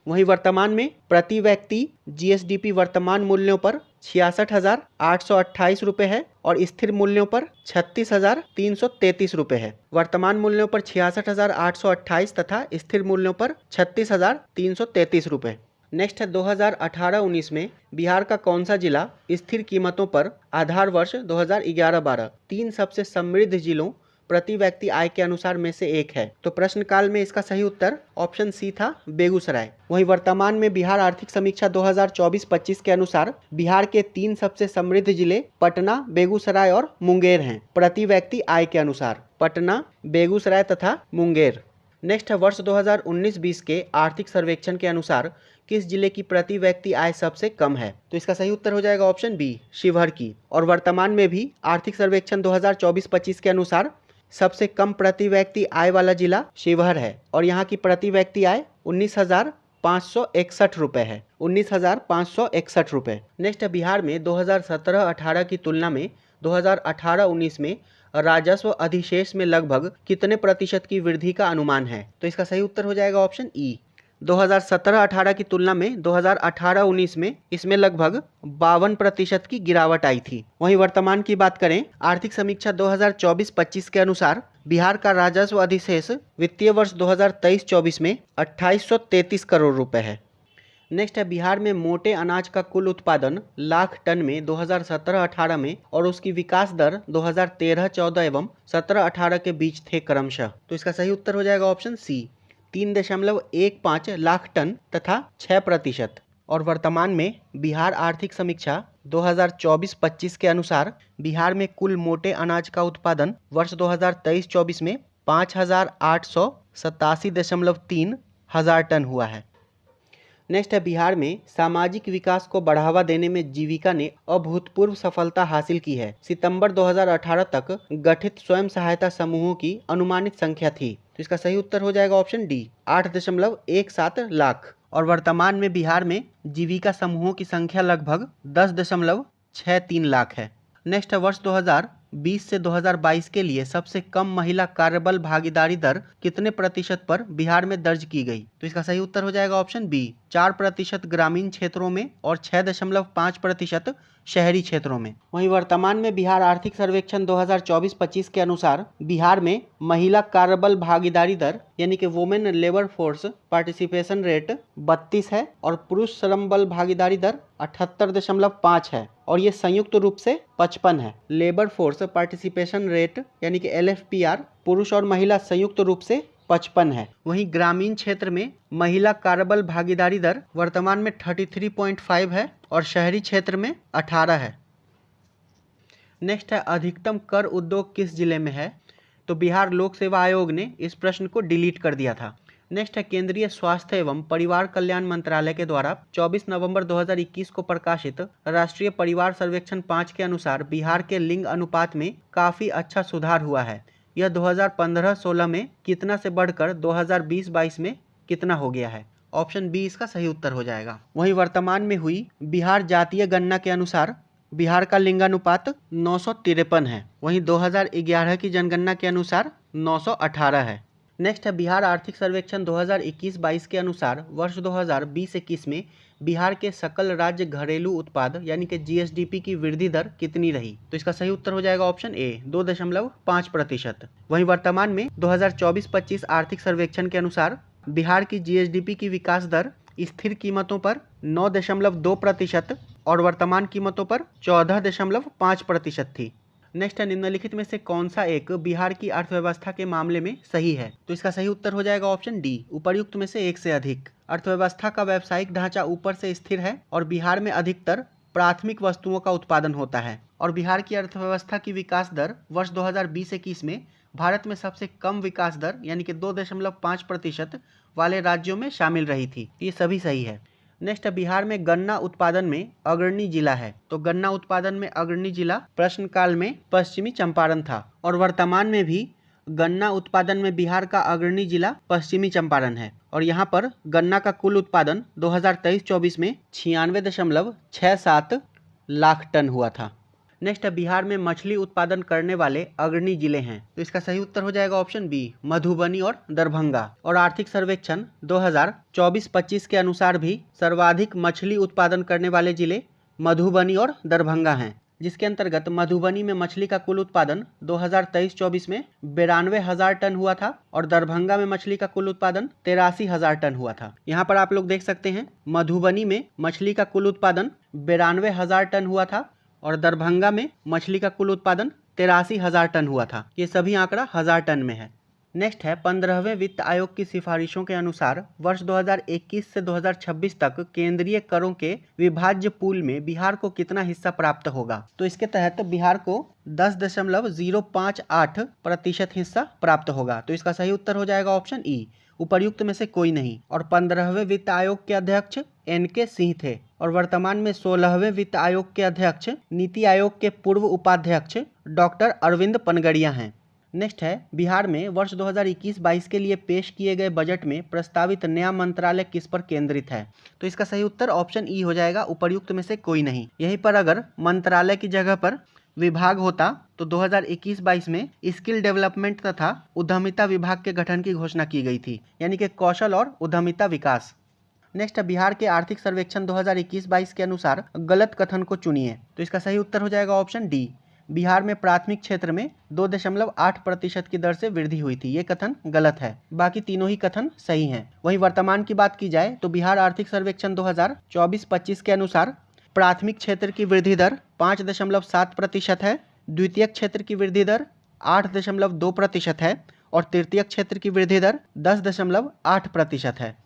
वहीं वर्तमान में प्रति व्यक्ति जीएसडीपी वर्तमान मूल्यों पर 66,828 रुपये है और स्थिर मूल्यों पर 36,333 रुपये है। वर्तमान मूल्यों पर 66,828 तथा स्थिर मूल्यों पर 36,333 रुपये। नेक्स्ट है, 2018-19 में बिहार का कौन सा जिला स्थिर कीमतों पर आधार वर्ष 2011-12 तीन सबसे समृद्ध जिलों प्रति व्यक्ति आय के अनुसार में से एक है? तो प्रश्न काल में इसका सही उत्तर ऑप्शन सी था, बेगूसराय। वहीं वर्तमान में बिहार आर्थिक समीक्षा 2024-25 के अनुसार बिहार के तीन सबसे समृद्ध जिले पटना, बेगूसराय और मुंगेर हैं प्रति व्यक्ति आय के अनुसार, पटना, बेगूसराय तथा मुंगेर। नेक्स्ट है, वर्ष 2019-20 के आर्थिक सर्वेक्षण के अनुसार किस जिले की प्रति व्यक्ति आय सबसे कम है? तो इसका सही उत्तर हो जाएगा ऑप्शन बी, शिवहर की। और वर्तमान में भी आर्थिक सर्वेक्षण 2024-25 के अनुसार सबसे कम प्रति व्यक्ति आय वाला जिला शिवहर है और यहाँ की प्रति व्यक्ति आय 19,561 रुपये है, 19,561 रुपये। नेक्स्ट है, बिहार में 2017-18 की तुलना में 2018-19 में राजस्व अधिशेष में लगभग कितने प्रतिशत की वृद्धि का अनुमान है? तो इसका सही उत्तर हो जाएगा ऑप्शन ई, 2017-18 की तुलना में 2018-19 में इसमें लगभग 52% की गिरावट आई थी। वहीं वर्तमान की बात करें, आर्थिक समीक्षा 2024-25 के अनुसार बिहार का राजस्व अधिशेष वित्तीय वर्ष 2023-24 में 2833 करोड़ रुपए है। नेक्स्ट है, बिहार में मोटे अनाज का कुल उत्पादन लाख टन में 2017-18 में और उसकी विकास दर 2013-14 एवं 17-18 के बीच थे क्रमशः। तो इसका सही उत्तर हो जाएगा ऑप्शन सी, 3.15 लाख टन तथा 6%। और वर्तमान में बिहार आर्थिक समीक्षा 2024-25 के अनुसार बिहार में कुल मोटे अनाज का उत्पादन वर्ष 2023-24 में 5,887.3 हजार टन हुआ है। नेक्स्ट है, बिहार में सामाजिक विकास को बढ़ावा देने में जीविका ने अभूतपूर्व सफलता हासिल की है। सितंबर 2018 तक गठित स्वयं सहायता समूहों की अनुमानित संख्या थी। तो इसका सही उत्तर हो जाएगा ऑप्शन डी, 8.17 लाख। और वर्तमान में बिहार में जीविका समूहों की संख्या लगभग 10.63 लाख है। नेक्स्ट है, वर्ष 2020 से 2022 के लिए सबसे कम महिला कार्यबल भागीदारी दर कितने प्रतिशत पर बिहार में दर्ज की गई? तो इसका सही उत्तर हो जाएगा ऑप्शन बी, 4% ग्रामीण क्षेत्रों में और 6.5% शहरी क्षेत्रों में। वहीं वर्तमान में बिहार आर्थिक सर्वेक्षण 2024-25 के अनुसार बिहार में महिला कार्यबल भागीदारी दर यानी कि women labour force participation rate 32 है और पुरुष श्रम बल भागीदारी दर 78.5 है और ये संयुक्त रूप से 55 है। लेबर फोर्स पार्टिसिपेशन रेट यानी कि LFPR पुरुष और महिला संयुक्त रूप से 55 है। वहीं ग्रामीण क्षेत्र में महिला कार्यबल भागीदारी दर वर्तमान में 33.5 है और शहरी क्षेत्र में 18 है। नेक्स्ट है, अधिकतम कर उद्योग किस जिले में है? तो बिहार लोक सेवा आयोग ने इस प्रश्न को डिलीट कर दिया था। नेक्स्ट है, केंद्रीय स्वास्थ्य एवं परिवार कल्याण मंत्रालय के द्वारा 24 नवंबर 2021 को प्रकाशित राष्ट्रीय परिवार सर्वेक्षण 5 के अनुसार बिहार के लिंग अनुपात में काफी अच्छा सुधार हुआ है। यह 2015-16 में कितना से बढ़कर 2020-22 में कितना हो गया है। ऑप्शन बी इसका सही उत्तर हो जाएगा। वहीं वर्तमान में हुई बिहार जातीय गणना के अनुसार बिहार का लिंगानुपात 953 है। वहीं 2011 की जनगणना के अनुसार 918 है। नेक्स्ट है बिहार आर्थिक सर्वेक्षण 2021-22 के अनुसार वर्ष 2020-21 में बिहार के सकल राज्य घरेलू उत्पाद यानी कि जीएसडीपी की वृद्धि दर कितनी रही। तो इसका सही उत्तर हो जाएगा ऑप्शन ए 2.5%। वहीं वर्तमान में 2024-25 आर्थिक सर्वेक्षण के अनुसार बिहार की जीएसडीपी की विकास दर स्थिर कीमतों पर 9.2% और वर्तमान कीमतों पर 14.5% थी। नेक्स्ट है निम्नलिखित में से कौन सा एक बिहार की अर्थव्यवस्था के मामले में सही है। तो इसका सही उत्तर हो जाएगा ऑप्शन डी उपर्युक्त में से एक से अधिक। अर्थव्यवस्था का व्यावसायिक ढांचा ऊपर से स्थिर है और बिहार में अधिकतर प्राथमिक वस्तुओं का उत्पादन होता है और बिहार की अर्थव्यवस्था की विकास दर वर्ष 2020-21 में भारत में सबसे कम विकास दर यानी कि 2.5% वाले राज्यों में शामिल रही थी। ये सभी सही है। नेक्स्ट बिहार में गन्ना उत्पादन में अग्रणी जिला है। तो गन्ना उत्पादन में अग्रणी जिला प्रश्न काल में पश्चिमी चंपारण था और वर्तमान में भी गन्ना उत्पादन में बिहार का अग्रणी जिला पश्चिमी चंपारण है और यहाँ पर गन्ना का कुल उत्पादन 2023-24 में 96.67 लाख टन हुआ था। नेक्स्ट बिहार में मछली उत्पादन करने वाले अग्रणी जिले हैं। तो इसका सही उत्तर हो जाएगा ऑप्शन बी मधुबनी और दरभंगा। और आर्थिक सर्वेक्षण 2024-25 के अनुसार भी सर्वाधिक मछली उत्पादन करने वाले जिले मधुबनी और दरभंगा हैं, जिसके अंतर्गत मधुबनी में मछली का कुल उत्पादन 2023-24 में 92,000 टन हुआ था और दरभंगा में मछली का कुल उत्पादन 83,000 टन हुआ था। यहाँ पर आप लोग देख सकते हैं मधुबनी में मछली का कुल उत्पादन 92,000 टन हुआ था और दरभंगा में मछली का कुल उत्पादन 83,000 टन हुआ था। ये सभी आंकड़ा 1000 टन में है। नेक्स्ट है 15वें वित्त आयोग की सिफारिशों के अनुसार वर्ष 2021 से 2026 तक केंद्रीय करों के विभाज्य पूल में बिहार को कितना हिस्सा प्राप्त होगा। तो इसके तहत बिहार को 10.058% हिस्सा प्राप्त होगा। तो इसका सही उत्तर हो जाएगा ऑप्शन ई उपर्युक्त में से कोई नहीं। और 15वें वित्त आयोग के अध्यक्ष एन.के. सिंह थे और वर्तमान में 16वें वित्त आयोग के अध्यक्ष नीति आयोग के पूर्व उपाध्यक्ष डॉक्टर अरविंद पनगड़िया हैं। नेक्स्ट है बिहार में वर्ष 2021-22 के लिए पेश किए गए बजट में प्रस्तावित नया मंत्रालय किस पर केंद्रित है। तो इसका सही उत्तर ऑप्शन ई हो जाएगा उपर्युक्त में से कोई नहीं। यहीं पर अगर मंत्रालय की जगह पर विभाग होता तो 2021-22 में स्किल डेवलपमेंट तथा उद्यमिता विभाग के गठन की घोषणा की गई थी, यानी कि कौशल और उद्यमिता विकास। नेक्स्ट बिहार के आर्थिक सर्वेक्षण 2021-22 के अनुसार गलत कथन को चुनिए। तो इसका सही उत्तर हो जाएगा ऑप्शन डी बिहार में प्राथमिक क्षेत्र में 2.8% की दर से वृद्धि हुई थी। ये कथन गलत है, बाकी तीनों ही कथन सही हैं। वहीं वर्तमान की बात की जाए तो बिहार आर्थिक सर्वेक्षण 2024-25 के अनुसार प्राथमिक क्षेत्र की वृद्धि दर 5.7% है, द्वितीयक क्षेत्र की वृद्धि दर 8.2% है और तृतीयक क्षेत्र की वृद्धि दर 10.8% है।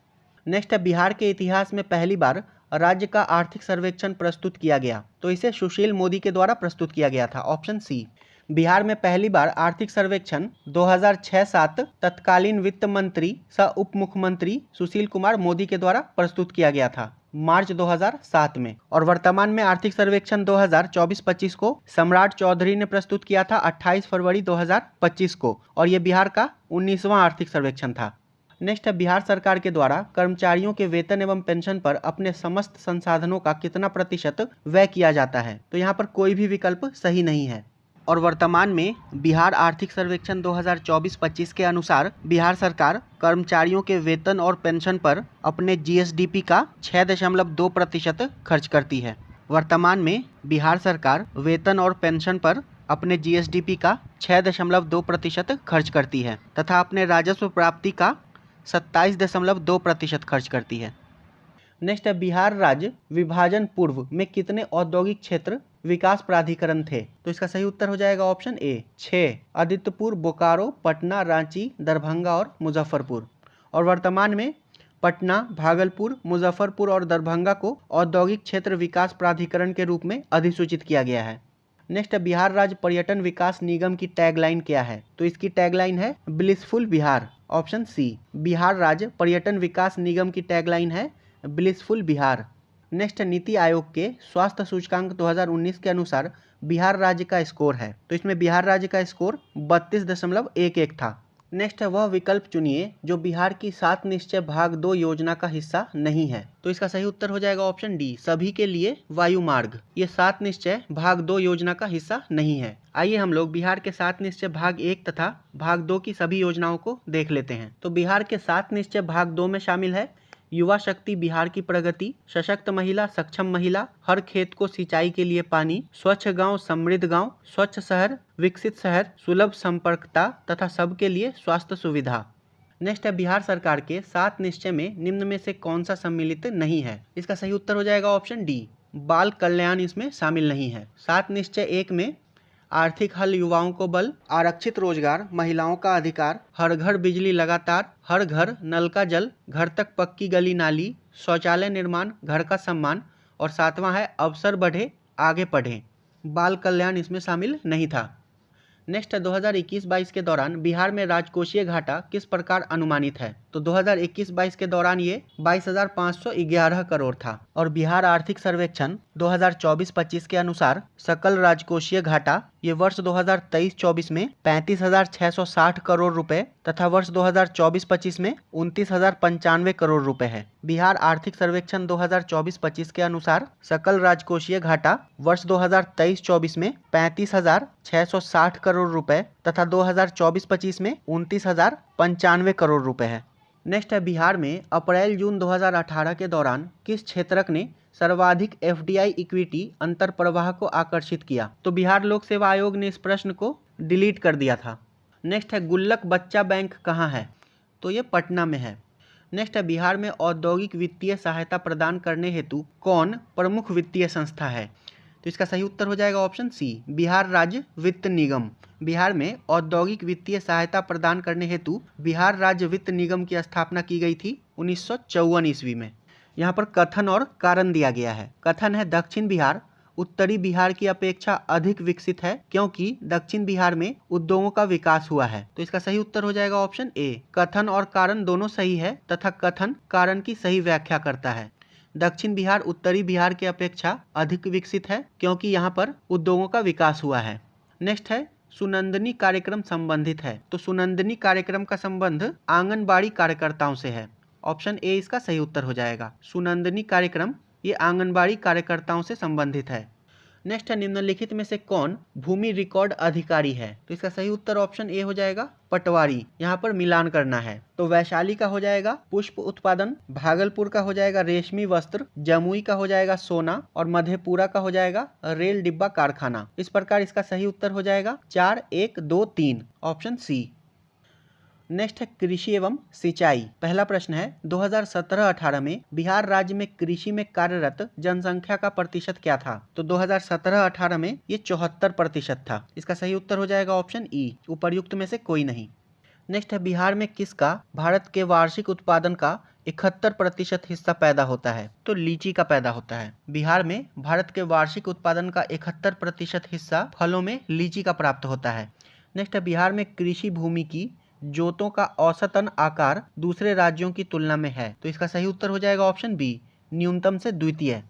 नेक्स्ट है बिहार के इतिहास में पहली बार राज्य का आर्थिक सर्वेक्षण प्रस्तुत किया गया। तो इसे सुशील मोदी के द्वारा प्रस्तुत किया गया था। ऑप्शन सी बिहार में पहली बार आर्थिक सर्वेक्षण 2006-07 तत्कालीन वित्त मंत्री सह उप मुख्यमंत्री सुशील कुमार मोदी के द्वारा प्रस्तुत किया गया था मार्च 2007 में। और वर्तमान में आर्थिक सर्वेक्षण 2024-25 को सम्राट चौधरी ने प्रस्तुत किया था 28 फरवरी 2025 को और यह बिहार का 19वां आर्थिक सर्वेक्षण था। नेक्स्ट है बिहार सरकार के द्वारा कर्मचारियों के वेतन एवं पेंशन पर अपने समस्त संसाधनों का कितना प्रतिशत व्यय किया जाता है। तो यहाँ पर कोई भी विकल्प सही नहीं है। और वर्तमान में बिहार आर्थिक सर्वेक्षण 2024-25 के अनुसार बिहार सरकार कर्मचारियों के वेतन और पेंशन पर अपने जीएसडीपी का 6.2% खर्च करती है। वर्तमान में बिहार सरकार वेतन और पेंशन पर अपने जीएसडीपी का 6.2% खर्च करती है तथा अपने राजस्व प्राप्ति का 27.2% खर्च करती है। नेक्स्ट है बिहार राज्य विभाजन पूर्व में कितने औद्योगिक क्षेत्र विकास प्राधिकरण थे। तो इसका सही उत्तर हो जाएगा ऑप्शन ए 6 आदित्यपुर, बोकारो, पटना, रांची, दरभंगा और मुजफ्फरपुर। और वर्तमान में पटना, भागलपुर, मुजफ्फरपुर और दरभंगा को औद्योगिक क्षेत्र विकास प्राधिकरण के रूप में अधिसूचित किया गया है। नेक्स्ट बिहार राज्य पर्यटन विकास निगम की टैगलाइन क्या है। तो इसकी टैगलाइन है blissful Bihar. Option C Bihar राज्य पर्यटन विकास निगम की टैगलाइन है ब्लिसफुल बिहार। नेक्स्ट नीति आयोग के स्वास्थ्य सूचकांक 2019 के अनुसार बिहार राज्य का स्कोर है, तो इसमें बिहार राज्य का स्कोर 32.11 था। नेक्स्ट है वह विकल्प चुनिए जो बिहार की 7 निश्चय भाग 2 योजना का हिस्सा नहीं है, तो इसका सही उत्तर हो जाएगा ऑप्शन डी, सभी के लिए वायु मार्ग। ये 7 निश्चय भाग 2 योजना का हिस्सा नहीं है। आइए हम लोग बिहार के 7 निश्चय भाग 1 तथा भाग 2 की सभी योजनाओं को देख लेते हैं। तो बिहार के 7 निश्चय भाग 2 में शामिल है युवा शक्ति बिहार की प्रगति, सशक्त महिला सक्षम महिला, हर खेत को सिंचाई के लिए पानी, स्वच्छ गांव समृद्ध गांव, स्वच्छ शहर विकसित शहर, सुलभ संपर्कता तथा सबके लिए स्वास्थ्य सुविधा। नेक्स्ट है बिहार सरकार के 7 निश्चय में निम्न में से कौन सा सम्मिलित नहीं है, इसका सही उत्तर हो जाएगा ऑप्शन डी, बाल कल्याण इसमें शामिल नहीं है। 7 निश्चय 1 में आर्थिक हल युवाओं को बल, आरक्षित रोजगार, महिलाओं का अधिकार, हर घर बिजली लगातार, हर घर नल का जल, घर तक पक्की गली नाली, शौचालय निर्माण, घर का सम्मान, और 7वां है अवसर बढ़े आगे पढ़े। बाल कल्याण इसमें शामिल नहीं था। नेक्स्ट 2021-22 के दौरान बिहार में राजकोषीय घाटा किस प्रकार अनुमानित है, तो 2021-22 के दौरान ये 22,511 करोड़ था। और बिहार आर्थिक सर्वेक्षण 2024-25 के अनुसार सकल राजकोषीय घाटा ये वर्ष 2023-24 में 35,660 करोड़ रुपए तथा वर्ष 2024-25 में 29,095 करोड़ रुपए है। बिहार आर्थिक सर्वेक्षण 2024-25 के अनुसार सकल राजकोषीय घाटा वर्ष 2023-24 में 35,660 करोड़ रुपए तथा 2024-25 में 29,095 करोड़ रुपए है। नेक्स्ट है बिहार में अप्रैल जून 2018 के दौरान किस क्षेत्रक ने सर्वाधिक एफडीआई इक्विटी अंतर प्रवाह को आकर्षित किया, तो बिहार लोक सेवा आयोग ने इस प्रश्न को डिलीट कर दिया था। नेक्स्ट है गुल्लक बच्चा बैंक कहाँ है, तो ये पटना में है। नेक्स्ट है बिहार में औद्योगिक वित्तीय सहायता प्रदान करने हेतु कौन प्रमुख वित्तीय संस्था है, तो इसका सही उत्तर हो जाएगा ऑप्शन सी, बिहार राज्य वित्त निगम। बिहार में औद्योगिक वित्तीय सहायता प्रदान करने हेतु बिहार राज्य वित्त निगम की स्थापना की गई थी 1954 ईस्वी में। यहाँ पर कथन और कारण दिया गया है। कथन है दक्षिण बिहार उत्तरी बिहार की अपेक्षा अधिक विकसित है क्योंकि दक्षिण बिहार में उद्योगों का विकास हुआ है, तो इसका सही उत्तर हो जाएगा ऑप्शन ए। कथन और कारण दोनों सही है तथा कथन कारण की सही व्याख्या करता है। दक्षिण बिहार उत्तरी बिहार की अपेक्षा अधिक विकसित है क्योंकि यहाँ पर उद्योगों का विकास हुआ है। नेक्स्ट है सुनंदनी कार्यक्रम संबंधित है, तो सुनंदनी कार्यक्रम का संबंध आंगनबाड़ी कार्यकर्ताओं से है। ऑप्शन ए इसका सही उत्तर हो जाएगा। सुनंदनी कार्यक्रम ये आंगनबाड़ी कार्यकर्ताओं से संबंधित है। नेक्स्ट है निम्नलिखित में से कौन भूमि रिकॉर्ड अधिकारी है, तो इसका सही उत्तर ऑप्शन ए हो जाएगा पटवारी। यहाँ पर मिलान करना है, तो वैशाली का हो जाएगा पुष्प उत्पादन, भागलपुर का हो जाएगा रेशमी वस्त्र, जमुई का हो जाएगा सोना और मधेपुरा का हो जाएगा रेल डिब्बा कारखाना। इस प्रकार इसका सही उत्तर हो जाएगा 4, 1, 2, 3 ऑप्शन सी। नेक्स्ट है कृषि एवं सिंचाई। पहला प्रश्न है 2017-18 में बिहार राज्य में कृषि में कार्यरत जनसंख्या का प्रतिशत क्या था, तो 2017-18 में ये 74% था। इसका सही उत्तर हो जाएगा ऑप्शन ई, उपर्युक्त में से कोई नहीं। नेक्स्ट है बिहार में किसका भारत के वार्षिक उत्पादन का 71% हिस्सा पैदा होता है, तो लीची का पैदा होता है। बिहार में भारत के वार्षिक उत्पादन का 71% हिस्सा फलों में लीची का प्राप्त होता है। नेक्स्ट है बिहार में कृषि भूमि की जोतों का औसतन आकार दूसरे राज्यों की तुलना में है, तो इसका सही उत्तर हो जाएगा ऑप्शन बी, न्यूनतम से द्वितीय।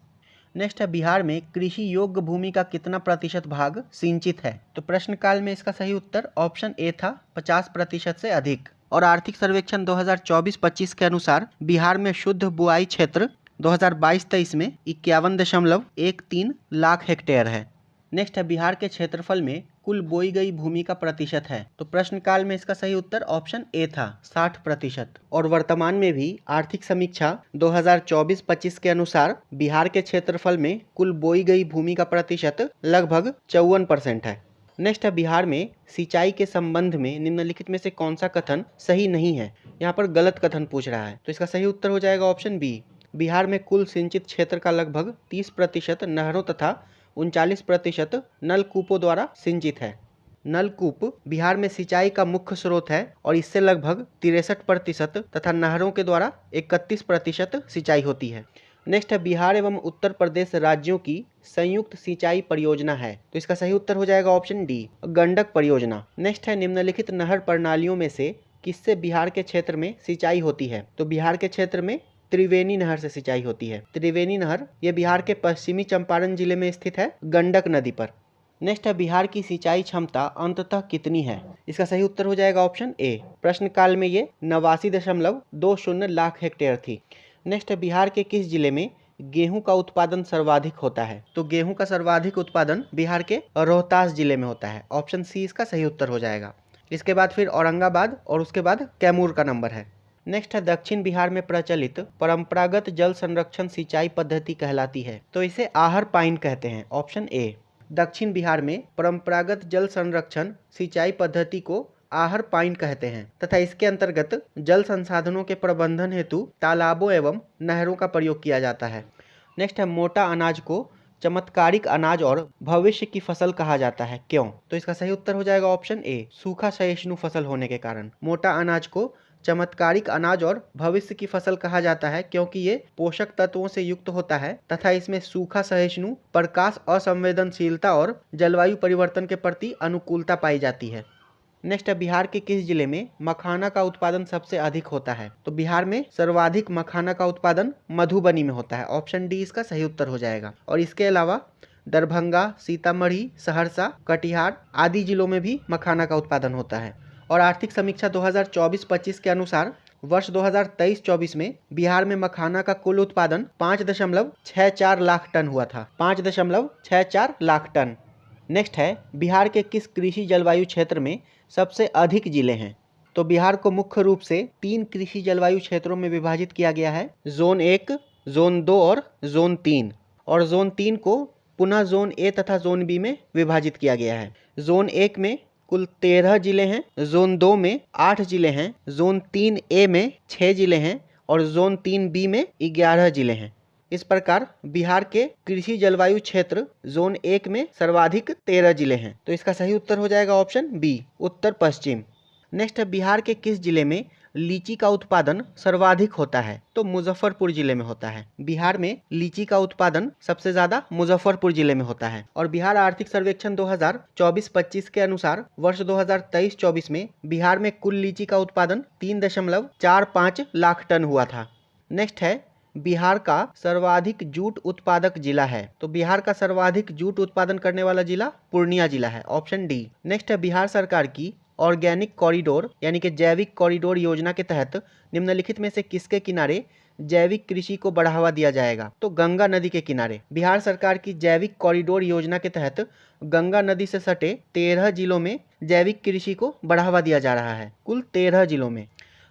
नेक्स्ट है बिहार में कृषि योग्य भूमि का कितना प्रतिशत भाग सिंचित है, तो प्रश्न काल में इसका सही उत्तर ऑप्शन ए था 50% से अधिक। और आर्थिक सर्वेक्षण 2024-25 के अनुसार बिहार में शुद्ध बुआई क्षेत्र 2022-23 में 51.13 लाख हेक्टेयर है। नेक्स्ट है बिहार के क्षेत्रफल में कुल बोई गई भूमि का प्रतिशत है, तो प्रश्न काल में इसका सही उत्तर ऑप्शन ए था 60%। और वर्तमान में भी आर्थिक समीक्षा 2024-25 के अनुसार बिहार के क्षेत्रफल में कुल बोई गई भूमि का प्रतिशत लगभग 54% है। नेक्स्ट है बिहार में सिंचाई के संबंध में निम्नलिखित में से कौन सा कथन सही नहीं है। यहाँ पर गलत कथन पूछ रहा है, तो इसका सही उत्तर हो जाएगा ऑप्शन बी, बिहार में कुल सिंचित क्षेत्र का लगभग 30% नहरों तथा 39% नलकूपों द्वारा सिंचित है। नलकूप बिहार में सिंचाई का मुख्य स्रोत है और इससे लगभग 63% तथा नहरों के द्वारा 31% सिंचाई होती है। नेक्स्ट है बिहार एवं उत्तर प्रदेश राज्यों की संयुक्त सिंचाई परियोजना है, तो इसका सही उत्तर हो जाएगा ऑप्शन डी, गंडक परियोजना। नेक्स्ट है निम्नलिखित नहर प्रणालियों में से किससे बिहार के क्षेत्र में सिंचाई होती है, तो बिहार के क्षेत्र में त्रिवेणी नहर से सिंचाई होती है। त्रिवेणी नहर ये बिहार के पश्चिमी चंपारण जिले में स्थित है, गंडक नदी पर। नेक्स्ट है बिहार की सिंचाई क्षमता अंततः कितनी है? इसका सही उत्तर हो जाएगा ऑप्शन ए। प्रश्नकाल में ये 89.20 लाख हेक्टेयर थी। नेक्स्ट है बिहार के किस जिले में गेहूं का उत्पादन सर्वाधिक होता है? तो गेहूं का सर्वाधिक उत्पादन बिहार के रोहतास जिले में होता है। ऑप्शन सी इसका सही उत्तर हो जाएगा। इसके बाद फिर औरंगाबाद और उसके बाद कैमूर का नंबर है। नेक्स्ट है दक्षिण बिहार में प्रचलित परंपरागत जल संरक्षण सिंचाई पद्धति कहलाती है, तो इसे आहर पाइन कहते हैं। Option A. दक्षिण बिहार में परंपरागत जल संरक्षण सिंचाई पद्धति को आहर पाइन कहते हैं तथा इसके अंतर्गत जल संसाधनों के प्रबंधन हेतु तालाबों एवं नहरों का प्रयोग किया जाता है। नेक्स्ट है मोटा अनाज को चमत्कारिक अनाज और भविष्य की फसल कहा जाता है, क्यों? तो इसका सही उत्तर हो जाएगा ऑप्शन ए। सूखा सहिष्णु फसल होने के कारण मोटा अनाज को चमत्कारिक अनाज और भविष्य की फसल कहा जाता है, क्योंकि ये पोषक तत्वों से युक्त होता है तथा इसमें सूखा सहिष्णु, प्रकाश असंवेदनशीलता और जलवायु परिवर्तन के प्रति अनुकूलता पाई जाती है। नेक्स्ट है बिहार के किस जिले में मखाना का उत्पादन सबसे अधिक होता है? तो बिहार में सर्वाधिक मखाना का उत्पादन मधुबनी में होता है। ऑप्शन डी इसका सही उत्तर हो जाएगा। और इसके अलावा दरभंगा, सीतामढ़ी, सहरसा, कटिहार आदि जिलों में भी मखाना का उत्पादन होता है। और आर्थिक समीक्षा 2024-25 के अनुसार वर्ष 2023-24 में बिहार में मखाना का कुल उत्पादन 5.64 लाख टन हुआ था। 5.64 लाख टन। नेक्स्ट है बिहार के किस कृषि जलवायु क्षेत्र में सबसे अधिक जिले हैं? तो बिहार को मुख्य रूप से 3 कृषि जलवायु क्षेत्रों में विभाजित किया गया है, जोन 1, जोन 2 और जोन 3। और जोन 3 को पुनः जोन ए तथा जोन बी में विभाजित किया गया है। जोन 1 में कुल 13 जिले हैं, जोन 2 में 8 जिले हैं, जोन 3 ए में 6 जिले हैं और जोन 3 बी में 11 जिले हैं। इस प्रकार बिहार के कृषि जलवायु क्षेत्र जोन 1 में सर्वाधिक 13 जिले हैं, तो इसका सही उत्तर हो जाएगा ऑप्शन बी, उत्तर पश्चिम। नेक्स्ट है बिहार के किस जिले में लीची का उत्पादन सर्वाधिक होता है? तो मुजफ्फरपुर जिले में होता है। बिहार में लीची का उत्पादन सबसे ज्यादा मुजफ्फरपुर जिले में होता है। और बिहार आर्थिक सर्वेक्षण 2024-25 के अनुसार वर्ष 2023-24 में बिहार में कुल लीची का उत्पादन 3.45 लाख टन हुआ था। नेक्स्ट है बिहार का सर्वाधिक जूट उत्पादक जिला है? तो बिहार का सर्वाधिक जूट उत्पादन करने वाला जिला पूर्णिया जिला है। Option D. नेक्स्ट है बिहार सरकार की ऑर्गेनिक कॉरिडोर यानी कि जैविक कॉरिडोर योजना के तहत निम्नलिखित में से किसके किनारे जैविक कृषि को बढ़ावा दिया जाएगा? तो गंगा नदी के किनारे। बिहार सरकार की जैविक कॉरिडोर योजना के तहत गंगा नदी से सटे 13 जिलों में जैविक कृषि को बढ़ावा दिया जा रहा है, कुल 13 जिलों में।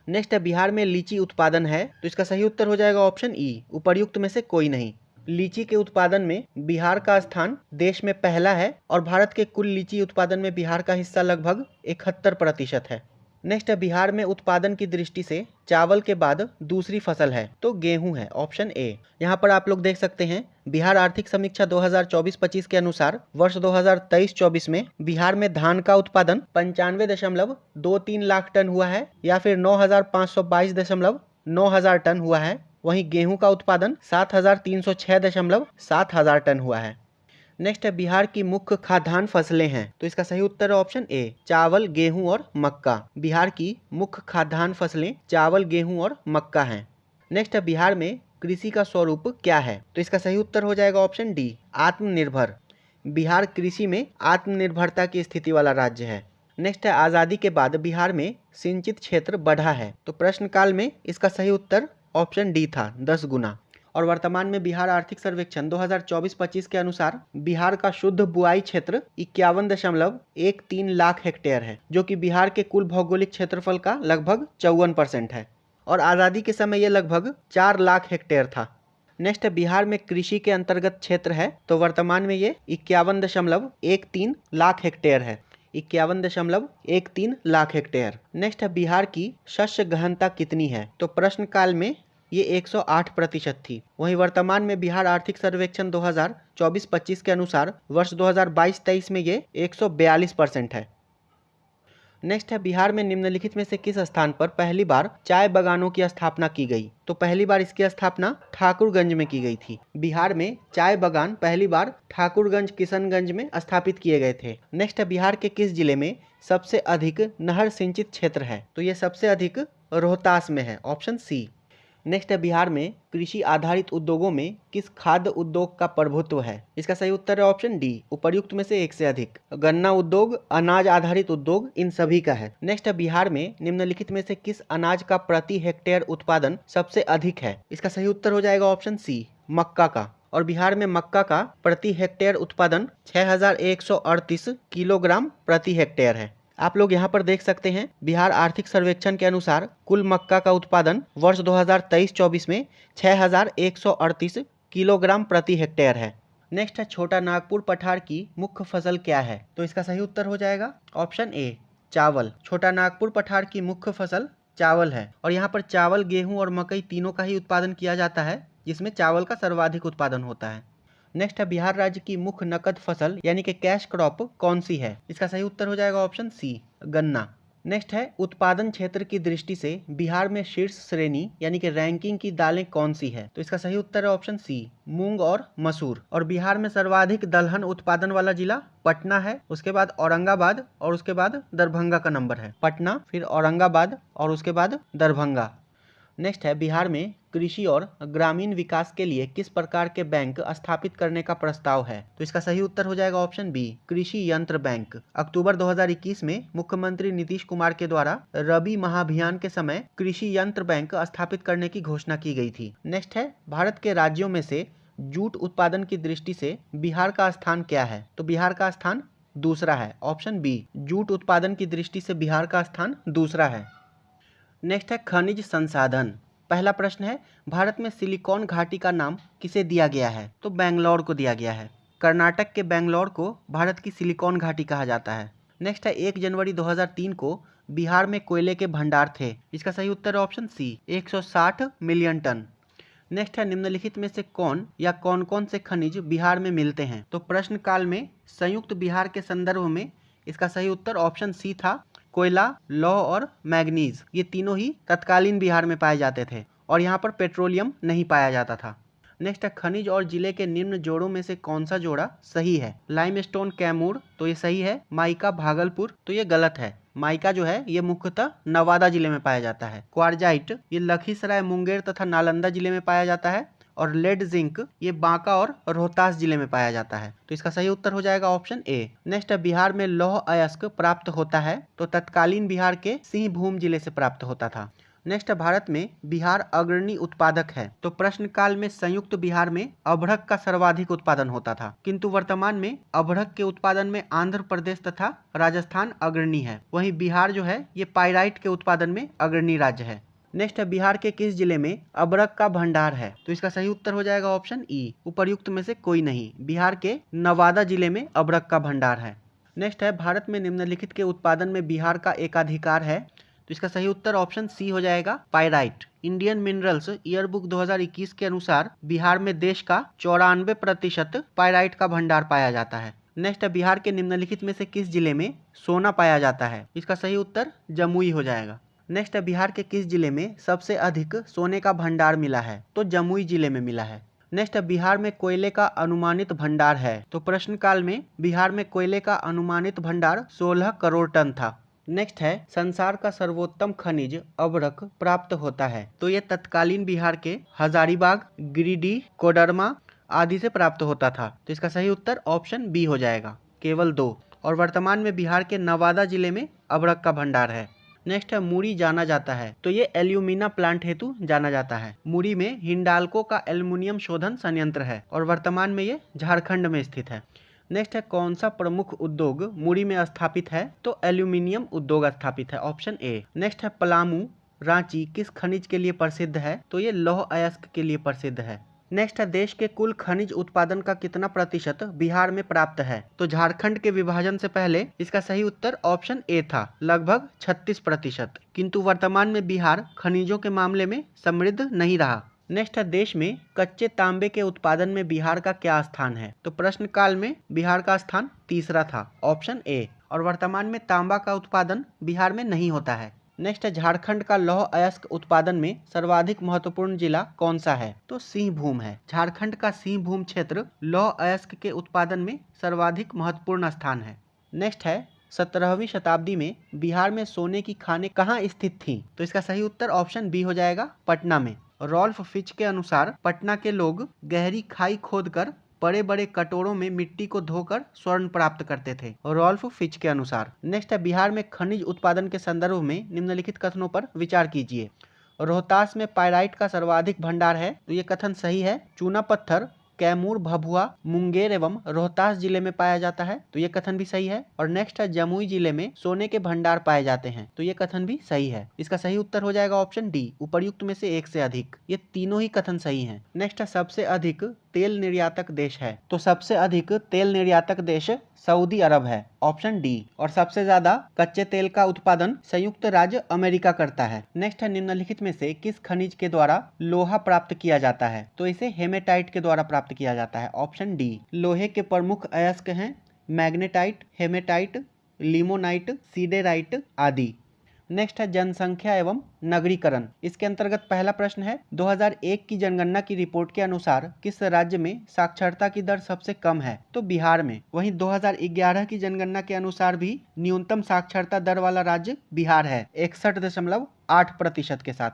नेक्स्ट है बिहार में लीची उत्पादन है? तो इसका सही उत्तर हो जाएगा ऑप्शन ई, उपर्युक्त में से कोई नहीं। लीची के उत्पादन में बिहार का स्थान देश में पहला है और भारत के कुल लीची उत्पादन में बिहार का हिस्सा लगभग 71% है। नेक्स्ट है बिहार में उत्पादन की दृष्टि से चावल के बाद दूसरी फसल है? तो गेहूं है। Option A. यहाँ पर आप लोग देख सकते हैं बिहार आर्थिक समीक्षा 2024-25 के अनुसार वर्ष 2023-24 में बिहार में धान का उत्पादन 95.23 लाख टन हुआ है या फिर 9,522.9 टन हुआ है। वहीं गेहूं का उत्पादन 7,306.7 टन हुआ है। नेक्स्ट है बिहार की मुख्य खाद्यान्न फसलें हैं? तो इसका सही उत्तर है ऑप्शन ए, चावल, गेहूं और मक्का। बिहार की मुख्य खाद्यान्न फसलें चावल, गेहूं और मक्का हैं। नेक्स्ट है बिहार में कृषि का स्वरूप क्या है? तो इसका सही उत्तर हो जाएगा ऑप्शन डी, आत्मनिर्भर। बिहार कृषि में आत्मनिर्भरता की स्थिति वाला राज्य है। नेक्स्ट है आज़ादी के बाद बिहार में सिंचित क्षेत्र बढ़ा है? तो प्रश्नकाल में इसका सही उत्तर ऑप्शन डी था, 10 गुना। और वर्तमान में बिहार आर्थिक सर्वेक्षण 2024-25 के अनुसार बिहार का शुद्ध बुआई क्षेत्र 51.13 लाख हेक्टेयर है, जो कि बिहार के कुल भौगोलिक क्षेत्रफल का लगभग 54% है। और आज़ादी के समय यह लगभग 4 लाख हेक्टेयर था। नेक्स्ट बिहार में कृषि के अंतर्गत क्षेत्र है? तो वर्तमान में ये 51.13 लाख हेक्टेयर है। 51.13 लाख हेक्टेयर। नेक्स्ट है बिहार की शस्य गहनता कितनी है? तो प्रश्नकाल में ये 108% थी। वहीं वर्तमान में बिहार आर्थिक सर्वेक्षण 2024-25 के अनुसार वर्ष 2022-23 में ये 142% है। नेक्स्ट है बिहार में निम्नलिखित में से किस स्थान पर पहली बार चाय बागानों की स्थापना की गई? तो पहली बार इसकी स्थापना ठाकुरगंज में की गई थी। बिहार में चाय बागान पहली बार ठाकुरगंज, किशनगंज में स्थापित किए गए थे। नेक्स्ट है बिहार के किस जिले में सबसे अधिक नहर सिंचित क्षेत्र है? तो ये सबसे अधिक रोहतास में है। ऑप्शन सी। नेक्स्ट है बिहार में कृषि आधारित उद्योगों में किस खाद्य उद्योग का प्रभुत्व है? इसका सही उत्तर है ऑप्शन डी, उपर्युक्त में से एक से अधिक। गन्ना उद्योग, अनाज आधारित उद्योग, इन सभी का है। नेक्स्ट है बिहार में निम्नलिखित में से किस अनाज का प्रति हेक्टेयर उत्पादन सबसे अधिक है? इसका सही उत्तर हो जाएगा ऑप्शन सी, मक्का का। और बिहार में मक्का का प्रति हेक्टेयर उत्पादन 6138 किलोग्राम प्रति हेक्टेयर है। आप लोग यहाँ पर देख सकते हैं बिहार आर्थिक सर्वेक्षण के अनुसार कुल मक्का का उत्पादन वर्ष 2023-24 में 6138 किलोग्राम प्रति हेक्टेयर है। नेक्स्ट है छोटा नागपुर पठार की मुख्य फसल क्या है? तो इसका सही उत्तर हो जाएगा ऑप्शन ए, चावल। छोटा नागपुर पठार की मुख्य फसल चावल है और यहाँ पर चावल, गेहूं और मकई तीनों का ही उत्पादन किया जाता है, जिसमें चावल का सर्वाधिक उत्पादन होता है। नेक्स्ट है बिहार राज्य की मुख्य नकद फसल यानी कि कैश क्रॉप कौन सी है? इसका सही उत्तर हो जाएगा ऑप्शन सी, गन्ना। नेक्स्ट है उत्पादन क्षेत्र की दृष्टि से बिहार में शीर्ष श्रेणी यानी कि रैंकिंग की दालें कौन सी है? तो इसका सही उत्तर है ऑप्शन सी, मूंग और मसूर। और बिहार में सर्वाधिक दलहन उत्पादन वाला जिला पटना है, उसके बाद औरंगाबाद और उसके बाद दरभंगा का नंबर है। पटना, फिर औरंगाबाद और उसके बाद दरभंगा। नेक्स्ट है बिहार में कृषि और ग्रामीण विकास के लिए किस प्रकार के बैंक स्थापित करने का प्रस्ताव है? तो इसका सही उत्तर हो जाएगा ऑप्शन बी, कृषि यंत्र बैंक। अक्टूबर 2021 में मुख्यमंत्री नीतीश कुमार के द्वारा रबी महाअभियान के समय कृषि यंत्र बैंक स्थापित करने की घोषणा की गई थी। नेक्स्ट है भारत के राज्यों में से जूट उत्पादन की दृष्टि से बिहार का स्थान क्या है? तो बिहार का स्थान दूसरा है, ऑप्शन बी, जूट उत्पादन की दृष्टि से बिहार का स्थान दूसरा है। नेक्स्ट है खनिज संसाधन। पहला प्रश्न है भारत में सिलिकॉन घाटी का नाम किसे दिया गया है? तो बेंगलोर को दिया गया है। कर्नाटक के बेंगलोर को भारत की सिलिकॉन घाटी कहा जाता है। नेक्स्ट है 1 जनवरी 2003 को बिहार में कोयले के भंडार थे। इसका सही उत्तर है option C, 160 million ton. Next है निम्नलिखित में से कौन या कौन कौन से खनिज बिहार में मिलते हैं? तो प्रश्न काल में संयुक्त बिहार के संदर्भ में इसका सही उत्तर ऑप्शन सी था, कोयला, लौह और मैग्नीज। ये तीनों ही तत्कालीन बिहार में पाए जाते थे और यहाँ पर पेट्रोलियम नहीं पाया जाता था। नेक्स्ट है खनिज और जिले के निम्न जोड़ों में से कौन सा जोड़ा सही है? लाइमस्टोन कैमूर, तो ये सही है। माइका भागलपुर, तो ये गलत है। माइका जो है ये मुख्यतः नवादा जिले में पाया जाता है। क्वार्जाइट ये लखीसराय, मुंगेर तथा नालंदा जिले में पाया जाता है और लेड जिंक ये बांका और रोहतास जिले में पाया जाता है। तो इसका सही उत्तर हो जाएगा ऑप्शन ए। नेक्स्ट है बिहार में लौह अयस्क प्राप्त होता है? तो तत्कालीन बिहार के सिंहभूम जिले से प्राप्त होता था। नेक्स्ट है भारत में बिहार अग्रणी उत्पादक है? तो प्रश्न काल में संयुक्त बिहार में अभ्रक का सर्वाधिक उत्पादन होता था, किंतु वर्तमान में अभ्रक के उत्पादन में आंध्र प्रदेश तथा राजस्थान अग्रणी है। वहीं बिहार जो है ये पाइराइट के उत्पादन में अग्रणी राज्य है। नेक्स्ट है बिहार के किस जिले में अभ्रक का भंडार है? तो इसका सही उत्तर हो जाएगा ऑप्शन ई, उपर्युक्त में से कोई नहीं। बिहार के नवादा जिले में अभ्रक का भंडार है। नेक्स्ट है भारत में निम्नलिखित के उत्पादन में बिहार का एकाधिकार है? तो इसका सही उत्तर ऑप्शन सी हो जाएगा, पाइराइट। इंडियन मिनरल्स ईयरबुक 2021 के अनुसार बिहार में देश का 94% पाइराइट का भंडार पाया जाता है। नेक्स्ट है बिहार के निम्नलिखित में से किस जिले में सोना पाया जाता है? इसका सही उत्तर जमुई हो जाएगा। नेक्स्ट है बिहार के किस जिले में सबसे अधिक सोने का भंडार मिला है? तो जमुई जिले में मिला है। नेक्स्ट है बिहार में कोयले का अनुमानित भंडार है? तो प्रश्न काल में बिहार में कोयले का अनुमानित भंडार 16 करोड़ टन था। नेक्स्ट है संसार का सर्वोत्तम खनिज अभ्रक प्राप्त होता है? तो ये तत्कालीन बिहार के हजारीबाग, गिरिडीह, कोडरमा आदि से प्राप्त होता था। तो इसका सही उत्तर ऑप्शन बी हो जाएगा, केवल 2। और वर्तमान में बिहार के नवादा जिले में अभ्रक का भंडार है। नेक्स्ट है मुरी जाना जाता है? तो ये एल्यूमिना प्लांट हेतु जाना जाता है। मुरी में हिंडाल्को का एल्युमिनियम शोधन संयंत्र है और वर्तमान में ये झारखंड में स्थित है। नेक्स्ट है कौन सा प्रमुख उद्योग मुरी में स्थापित है? तो एल्यूमिनियम उद्योग स्थापित है, ऑप्शन ए। नेक्स्ट है पलामू, रांची किस खनिज के लिए प्रसिद्ध है? तो ये लौह अयस्क के लिए प्रसिद्ध है। नेक्स्ट है देश के कुल खनिज उत्पादन का कितना प्रतिशत बिहार में प्राप्त है? तो झारखंड के विभाजन से पहले इसका सही उत्तर ऑप्शन ए था, लगभग 36%। किंतु वर्तमान में बिहार खनिजों के मामले में समृद्ध नहीं रहा। नेक्स्ट है देश में कच्चे तांबे के उत्पादन में बिहार का क्या स्थान है? तो प्रश्न काल में बिहार का स्थान तीसरा था, ऑप्शन ए। और वर्तमान में तांबा का उत्पादन बिहार में नहीं होता है। नेक्स्ट है झारखंड का लौह अयस्क उत्पादन में सर्वाधिक महत्वपूर्ण जिला कौन सा है? तो सिंहभूम है। झारखंड का सिंहभूम क्षेत्र लौह अयस्क के उत्पादन में सर्वाधिक महत्वपूर्ण स्थान है। नेक्स्ट है 17वीं शताब्दी में बिहार में सोने की खानें कहाँ स्थित थी? तो इसका सही उत्तर ऑप्शन बी हो जाएगा, पटना में। रॉल्फ फिच के अनुसार पटना के लोग गहरी खाई खोदकर बड़े बड़े कटोरों में मिट्टी को धोकर स्वर्ण प्राप्त करते थे, रॉल्फ फिच के अनुसार। नेक्स्ट है, बिहार में खनिज उत्पादन के संदर्भ में निम्नलिखित कथनों पर विचार कीजिए। रोहतास में पाइराइट का सर्वाधिक भंडार है, तो ये कथन सही है। चूना पत्थर कैमूर, भभुआ, मुंगेर एवं रोहतास जिले में पाया जाता है, तो ये कथन भी सही है। और नेक्स्ट है, जमुई जिले में सोने के भंडार पाए जाते हैं, तो ये कथन भी सही है। इसका सही उत्तर हो जाएगा ऑप्शन डी, उपर्युक्त में से एक से अधिक। ये तीनों ही कथन सही हैं। नेक्स्ट है, सबसे अधिक तेल निर्यातक देश है, तो सबसे अधिक तेल निर्यातक देश सऊदी अरब है, ऑप्शन डी। और सबसे ज्यादा कच्चे तेल का उत्पादन संयुक्त राज्य अमेरिका करता है। नेक्स्ट है, निम्नलिखित में से किस खनिज के द्वारा लोहा प्राप्त किया जाता है, तो इसे हेमेटाइट के द्वारा प्राप्त किया जाता है, ऑप्शन डी। लोहे के प्रमुख अयस्क हैं मैग्नेटाइट, हेमेटाइट, लिमोनाइट, सीडेराइट आदि। नेक्स्ट है, जनसंख्या एवं नगरीकरण। इसके अंतर्गत पहला प्रश्न है, 2001 की जनगणना की रिपोर्ट के अनुसार किस राज्य में साक्षरता की दर सबसे कम है, तो बिहार में। वहीं 2011 की जनगणना के अनुसार भी न्यूनतम साक्षरता दर वाला राज्य बिहार है, 61.8% के साथ।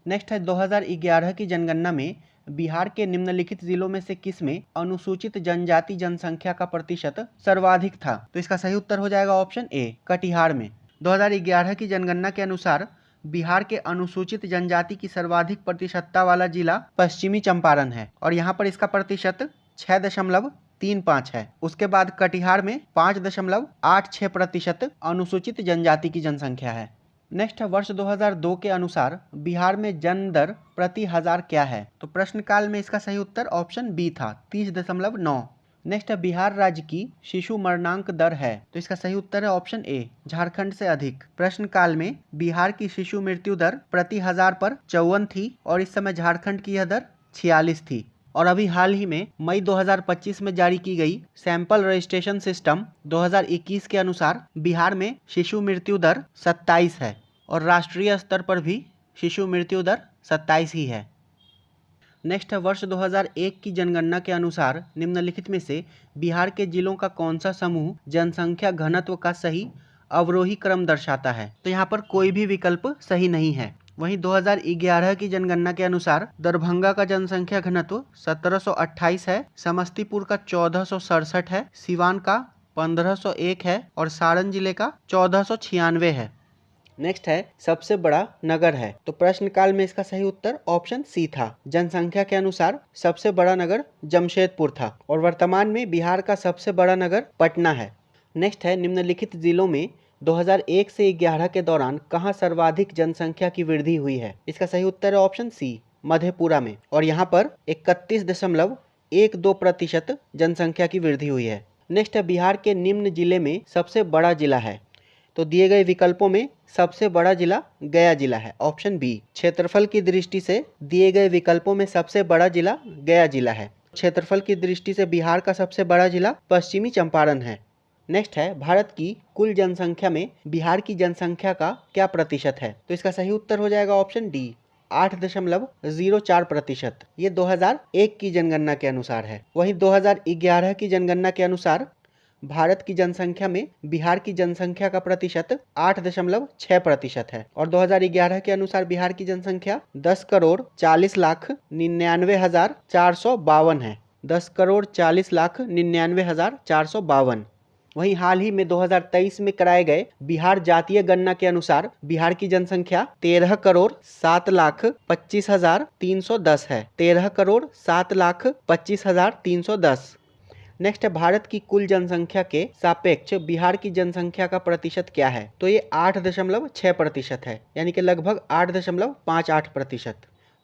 नेक्स्ट है, 2011 की जनगणना में बिहार के निम्नलिखित जिलों में से किस में अनुसूचित जनजाति जनसंख्या का प्रतिशत सर्वाधिक था, तो इसका सही उत्तर हो जाएगा ऑप्शन ए, कटिहार में। 2011 की जनगणना के अनुसार बिहार के अनुसूचित जनजाति की सर्वाधिक प्रतिशतता वाला जिला पश्चिमी चंपारण है, और यहाँ पर इसका प्रतिशत 6.35 है। उसके बाद कटिहार में 5.86% अनुसूचित जनजाति की जनसंख्या है। नेक्स्ट है, वर्ष 2002 के अनुसार बिहार में जन्म दर प्रति हजार क्या है, तो प्रश्नकाल में इसका सही उत्तर ऑप्शन बी था, 30.9। नेक्स्ट है, बिहार राज्य की शिशु मरणांक दर है, तो इसका सही उत्तर है ऑप्शन ए, झारखंड से अधिक। प्रश्नकाल में बिहार की शिशु मृत्यु दर प्रति हजार पर 54 थी, और इस समय झारखंड की यह दर 46 थी। और अभी हाल ही में मई 2025 में जारी की गई सैंपल रजिस्ट्रेशन सिस्टम 2021 के अनुसार बिहार में शिशु मृत्यु दर 27 है, और राष्ट्रीय स्तर पर भी शिशु मृत्यु दर 27 ही है। नेक्स्ट है, वर्ष 2001 की जनगणना के अनुसार निम्नलिखित में से बिहार के जिलों का कौन सा समूह जनसंख्या घनत्व का सही अवरोही क्रम दर्शाता है, तो यहाँ पर कोई भी विकल्प सही नहीं है। वहीं 2011 की जनगणना के अनुसार दरभंगा का जनसंख्या घनत्व 1728 है, समस्तीपुर का 1467 है, सिवान का 1501 है, और सारण जिले का 1496 है। नेक्स्ट है, सबसे बड़ा नगर है, तो प्रश्नकाल में इसका सही उत्तर ऑप्शन सी था। जनसंख्या के अनुसार सबसे बड़ा नगर जमशेदपुर था, और वर्तमान में बिहार का सबसे बड़ा नगर पटना है। नेक्स्ट है, निम्नलिखित जिलों में 2001 से 11 के दौरान कहां सर्वाधिक जनसंख्या की वृद्धि हुई है, इसका सही उत्तर है ऑप्शन सी, मधेपुरा में, और यहाँ पर 31.12% जनसंख्या की वृद्धि हुई है। नेक्स्ट है, बिहार के निम्न जिले में सबसे बड़ा जिला है, तो दिए गए विकल्पों में सबसे बड़ा जिला गया जिला है, ऑप्शन बी। क्षेत्रफल की दृष्टि से दिए गए विकल्पों में सबसे बड़ा जिला गया जिला है। क्षेत्रफल की दृष्टि से बिहार का सबसे बड़ा जिला पश्चिमी चंपारण है। नेक्स्ट है, भारत की कुल जनसंख्या में बिहार की जनसंख्या का क्या प्रतिशत है, तो इसका सही उत्तर हो जाएगा ऑप्शन डी, 8.04%। ये 2001 की जनगणना के अनुसार है। वहीं 2011 की जनगणना के अनुसार भारत की जनसंख्या में बिहार की जनसंख्या का प्रतिशत 8.6% है, और 2011 के अनुसार बिहार की जनसंख्या 10,40,99,452 है, 10,40,99,452। वहीं हाल ही में 2023 में कराए गए बिहार जातीय गणना के अनुसार बिहार की जनसंख्या 13,07,25,310 है, 13,07,25,310। नेक्स्ट है, भारत की कुल जनसंख्या के सापेक्ष बिहार की जनसंख्या का प्रतिशत क्या है, तो ये 8.6% है, यानी कि लगभग 8.58%।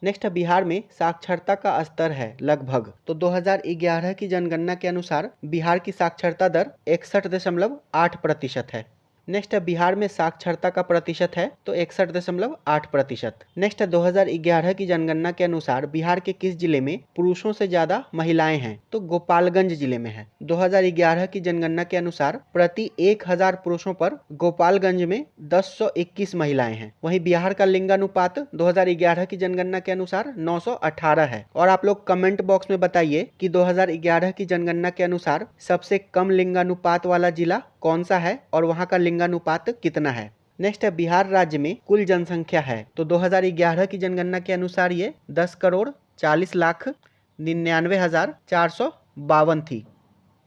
नेक्स्ट है, बिहार में साक्षरता का स्तर है लगभग, तो 2011 की जनगणना के अनुसार बिहार की साक्षरता दर 61.8% है। नेक्स्ट है, बिहार में साक्षरता का प्रतिशत है तो 61.8%। नेक्स्ट है, 2011 की जनगणना के अनुसार बिहार के किस जिले में पुरुषों से ज्यादा महिलाएं हैं, तो गोपालगंज जिले में है। 2011 की जनगणना के अनुसार प्रति 1000 पुरुषों पर गोपालगंज में 1021 महिलाएं हैं। वहीं बिहार का लिंगानुपात 2011 की जनगणना के अनुसार 918 है। और आप लोग कमेंट बॉक्स में बताइए कि 2011 की जनगणना के अनुसार सबसे कम लिंगानुपात वाला जिला कौन सा है और वहां का लिंगानुपात कितना है। नेक्स्ट है बिहार राज्य में कुल जनसंख्या है, तो 2011 की जनगणना के अनुसार ये 10,40,99,452 थी।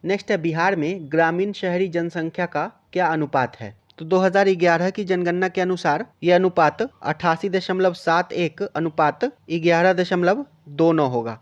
नेक्स्ट है बिहार में ग्रामीण शहरी जनसंख्या का क्या अनुपात है, तो 2011 की जनगणना के अनुसार यह अनुपात 88.71 अनुपात 11.29 होगा।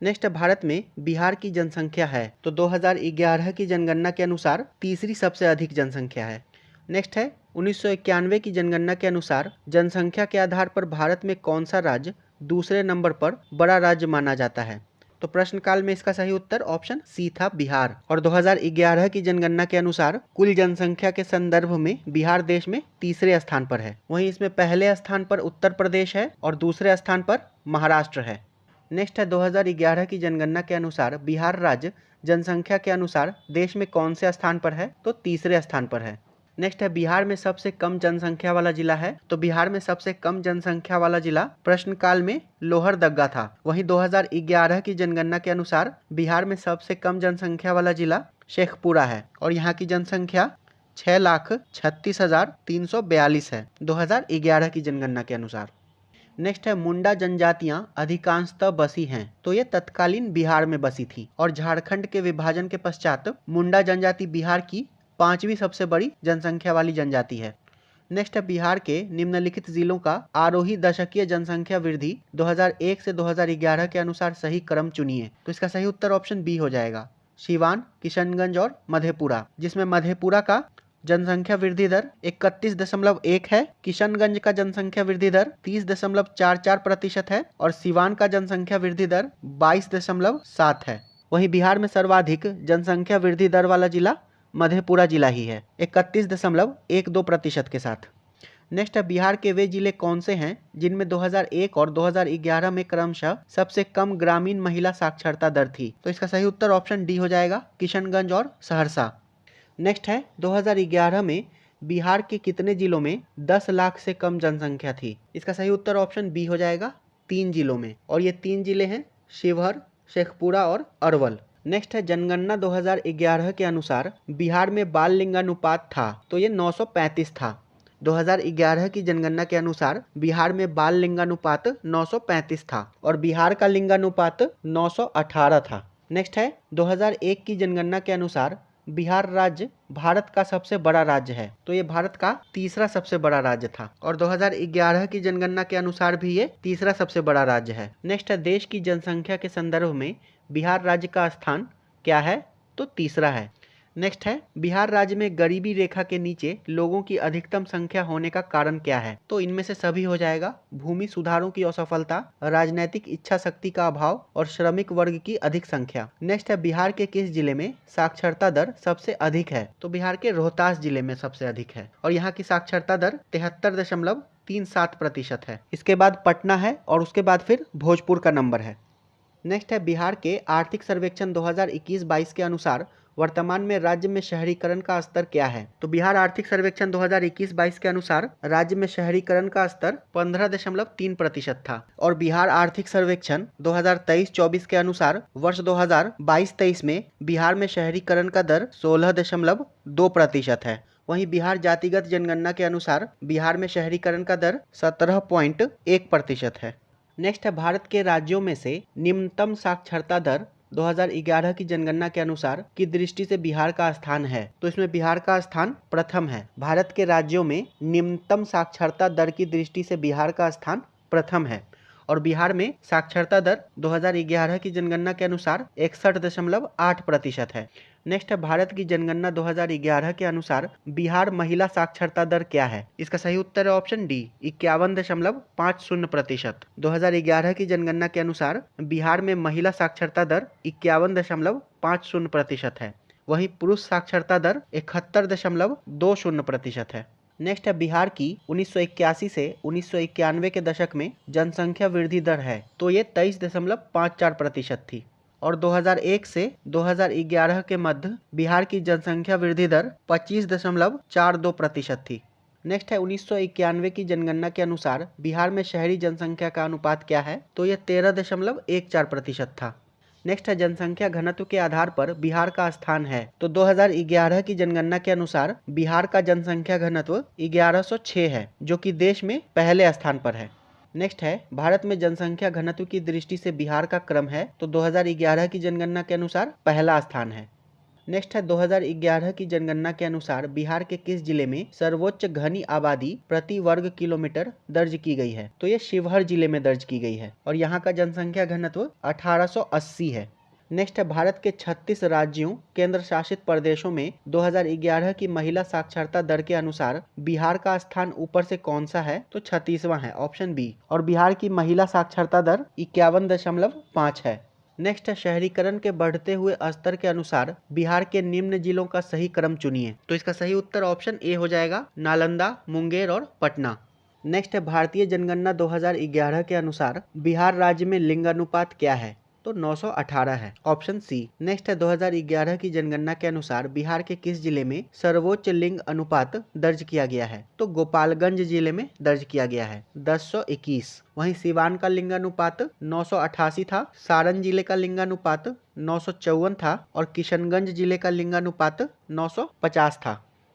नेक्स्ट भारत में बिहार की जनसंख्या है, तो 2011 की जनगणना के अनुसार तीसरी सबसे अधिक जनसंख्या है। नेक्स्ट है 1991 की जनगणना के अनुसार जनसंख्या के आधार पर भारत में कौन सा राज्य दूसरे नंबर पर बड़ा राज्य माना जाता है, तो प्रश्नकाल में इसका सही उत्तर ऑप्शन सी था, बिहार। और 2011 की जनगणना के अनुसार कुल जनसंख्या के संदर्भ में बिहार देश में तीसरे स्थान पर है। वहीं इसमें पहले स्थान पर उत्तर प्रदेश है और दूसरे स्थान पर महाराष्ट्र है। नेक्स्ट है 2011 की जनगणना के अनुसार बिहार राज्य जनसंख्या के अनुसार देश में कौन से स्थान पर है, तो तीसरे स्थान पर है। नेक्स्ट है बिहार में सबसे कम जनसंख्या वाला जिला है, तो बिहार में सबसे कम जनसंख्या वाला जिला प्रश्नकाल में लोहरदग्गा था। वहीं 2011 की जनगणना के अनुसार बिहार में सबसे कम जनसंख्या वाला जिला शेखपुरा है और यहाँ की जनसंख्या 6,36,342 है 2011 की जनगणना के अनुसार। नेक्स्ट है मुंडा जनजातियां अधिकांशतः बसी हैं, तो ये तत्कालीन बिहार में बसी थी और झारखंड के विभाजन के पश्चात मुंडा जनजाति बिहार की 5वीं सबसे बड़ी जनसंख्या वाली जनजाति है। नेक्स्ट है बिहार के निम्नलिखित जिलों का आरोही दशकीय जनसंख्या वृद्धि 2001 से 2011 के अनुसार सही क्रम चुनिए, तो इसका सही उत्तर ऑप्शन बी हो जाएगा, सीवान, किशनगंज और मधेपुरा, जिसमें मधेपुरा का जनसंख्या वृद्धि दर 31.1 है, किशनगंज का जनसंख्या वृद्धि दर 30.44% है और सिवान का जनसंख्या वृद्धि दर 22.7 है। वहीं बिहार में सर्वाधिक जनसंख्या वृद्धि दर वाला जिला मधेपुरा जिला ही है 31.12% के साथ। नेक्स्ट है बिहार के वे जिले कौन से हैं जिनमें 2001 और 2011 में क्रमशः सबसे कम ग्रामीण महिला साक्षरता दर थी, तो इसका सही उत्तर ऑप्शन डी हो जाएगा, किशनगंज और सहरसा। नेक्स्ट है 2011 में बिहार के कितने जिलों में 10 लाख से कम जनसंख्या थी, इसका सही उत्तर ऑप्शन बी हो जाएगा, 3 जिलों में, और ये 3 जिले हैं शिवहर, शेखपुरा और अरवल। नेक्स्ट है जनगणना 2011 के अनुसार बिहार में बाल लिंगानुपात था, तो ये 935 था। 2011 की जनगणना के अनुसार बिहार में बाल लिंगानुपात 935 था और बिहार का लिंगानुपात 918 था। नेक्स्ट है 2001 की जनगणना के अनुसार बिहार राज्य भारत का सबसे बड़ा राज्य है, तो ये भारत का तीसरा सबसे बड़ा राज्य था और 2011 की जनगणना के अनुसार भी ये तीसरा सबसे बड़ा राज्य है। नेक्स्ट है देश की जनसंख्या के संदर्भ में बिहार राज्य का स्थान क्या है, तो तीसरा है। नेक्स्ट है बिहार राज्य में गरीबी रेखा के नीचे लोगों की अधिकतम संख्या होने का कारण क्या है, तो इनमें से सभी हो जाएगा, भूमि सुधारों की असफलता, राजनीतिक इच्छा शक्ति का अभाव और श्रमिक वर्ग की अधिक संख्या। नेक्स्ट है बिहार के किस जिले में साक्षरता दर सबसे अधिक है, तो बिहार के रोहतास जिले में सबसे अधिक है और यहाँ की साक्षरता दर 73.37% है। इसके बाद पटना है और उसके बाद फिर भोजपुर का नंबर है। नेक्स्ट है बिहार के आर्थिक सर्वेक्षण 2021-22 के अनुसार वर्तमान में राज्य में शहरीकरण का स्तर क्या है, तो बिहार आर्थिक सर्वेक्षण 2021-22 के अनुसार राज्य में शहरीकरण का स्तर 15.3% था और बिहार आर्थिक सर्वेक्षण 2023-24 के अनुसार वर्ष 2022-23 में बिहार में शहरीकरण का दर 16.2% है। वहीं बिहार जातिगत जनगणना के अनुसार बिहार में शहरीकरण का दर 17.1% है। नेक्स्ट है भारत के राज्यों में से निम्नतम साक्षरता दर 2011 की जनगणना के अनुसार की दृष्टि से बिहार का स्थान है, तो इसमें बिहार का स्थान प्रथम है। भारत के राज्यों में निम्नतम साक्षरता दर की दृष्टि से बिहार का स्थान प्रथम है और बिहार में साक्षरता दर 2011 की जनगणना के अनुसार 61.8% है। नेक्स्ट है भारत की जनगणना 2011 के अनुसार बिहार महिला साक्षरता दर क्या है, इसका सही उत्तर है ऑप्शन डी, 51.50%। 2011 की जनगणना के अनुसार बिहार में महिला साक्षरता दर 51.50% है, वहीं पुरुष साक्षरता दर 71.20% है। नेक्स्ट है बिहार की 1981 से 1991 के दशक में जनसंख्या वृद्धि दर है, तो ये 23.54% थी और 2001 से 2011 के मध्य बिहार की जनसंख्या वृद्धि दर 25.42% थी। नेक्स्ट है 1991 की जनगणना के अनुसार बिहार में शहरी जनसंख्या का अनुपात क्या है, तो यह 13.14% था। नेक्स्ट है जनसंख्या घनत्व के आधार पर बिहार का स्थान है। तो 2011 की जनगणना के अनुसार बिहार का जनसंख्या घनत्व 1106 है, जो कि देश में पहले स्थान पर है। नेक्स्ट है भारत में जनसंख्या घनत्व की दृष्टि से बिहार का क्रम है। तो 2011 की जनगणना के अनुसार पहला स्थान है। नेक्स्ट है 2011 की जनगणना के अनुसार बिहार के किस जिले में सर्वोच्च घनी आबादी प्रति वर्ग किलोमीटर दर्ज की गई है। तो ये शिवहर जिले में दर्ज की गई है और यहाँ का जनसंख्या घनत्व 1880 है। नेक्स्ट है भारत के 36 राज्यों केंद्र शासित प्रदेशों में 2011 की महिला साक्षरता दर के अनुसार बिहार का स्थान ऊपर से कौन सा है। तो 36वां है, ऑप्शन बी। और बिहार की महिला साक्षरता दर 51.5 है। नेक्स्ट है शहरीकरण के बढ़ते हुए स्तर के अनुसार बिहार के निम्न जिलों का सही क्रम चुनिए। तो इसका सही उत्तर ऑप्शन ए हो जाएगा, नालंदा, मुंगेर और पटना। नेक्स्ट है भारतीय जनगणना 2011 के अनुसार बिहार राज्य में लिंगानुपात क्या है। तो 918 है, ऑप्शन सी। नेक्स्ट है 2011 की जनगणना के अनुसार बिहार के किस जिले में सर्वोच्च लिंग अनुपात दर्ज किया गया है। तो गोपालगंज जिले में दर्ज किया गया है, 1021। वहीं सिवान का लिंगानुपात 988 था, सारण जिले का लिंगानुपात 954 था और किशनगंज जिले का लिंगानुपात 950 था।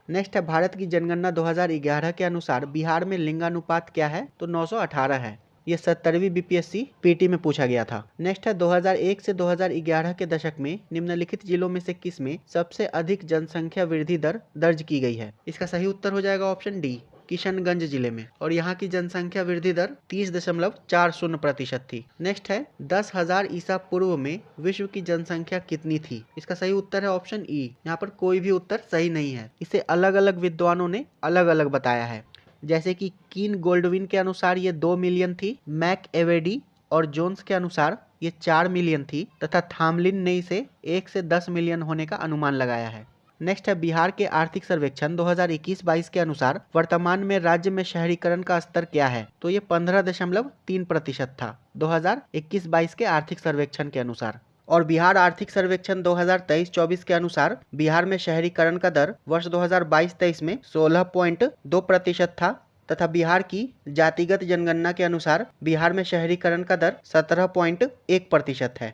नेक्स्ट है भारत की जनगणना 2011 के अनुसार बिहार में लिंगानुपात क्या है। तो 918 है। ये 70वीं बीपीएससी पीटी में पूछा गया था। नेक्स्ट है 2001 से 2011 के दशक में निम्नलिखित जिलों में से किस में सबसे अधिक जनसंख्या वृद्धि दर दर्ज की गई है। इसका सही उत्तर हो जाएगा ऑप्शन डी, किशनगंज जिले में, और यहाँ की जनसंख्या वृद्धि दर 30.40% थी। नेक्स्ट है 10,000 ईसा पूर्व में विश्व की जनसंख्या कितनी थी। इसका सही उत्तर है ऑप्शन ई। यहाँ पर कोई भी उत्तर सही नहीं है, इसे अलग अलग विद्वानों ने अलग अलग बताया है। जैसे कि कीन गोल्डविन के अनुसार ये 2 मिलियन थी, मैक एवेडी और जोन्स के अनुसार ये 4 मिलियन थी तथा थामलिन ने इसे 1 से 10 मिलियन होने का अनुमान लगाया है। नेक्स्ट है बिहार के आर्थिक सर्वेक्षण 2021-22 के अनुसार वर्तमान में राज्य में शहरीकरण का स्तर क्या है। तो ये 15.3% था 2021-22 के आर्थिक सर्वेक्षण के अनुसार। और बिहार आर्थिक सर्वेक्षण 2023-24 के अनुसार बिहार में शहरीकरण का दर वर्ष 2022-23 में 16.2% था तथा बिहार की जातिगत जनगणना के अनुसार बिहार में शहरीकरण का दर 17.1% है।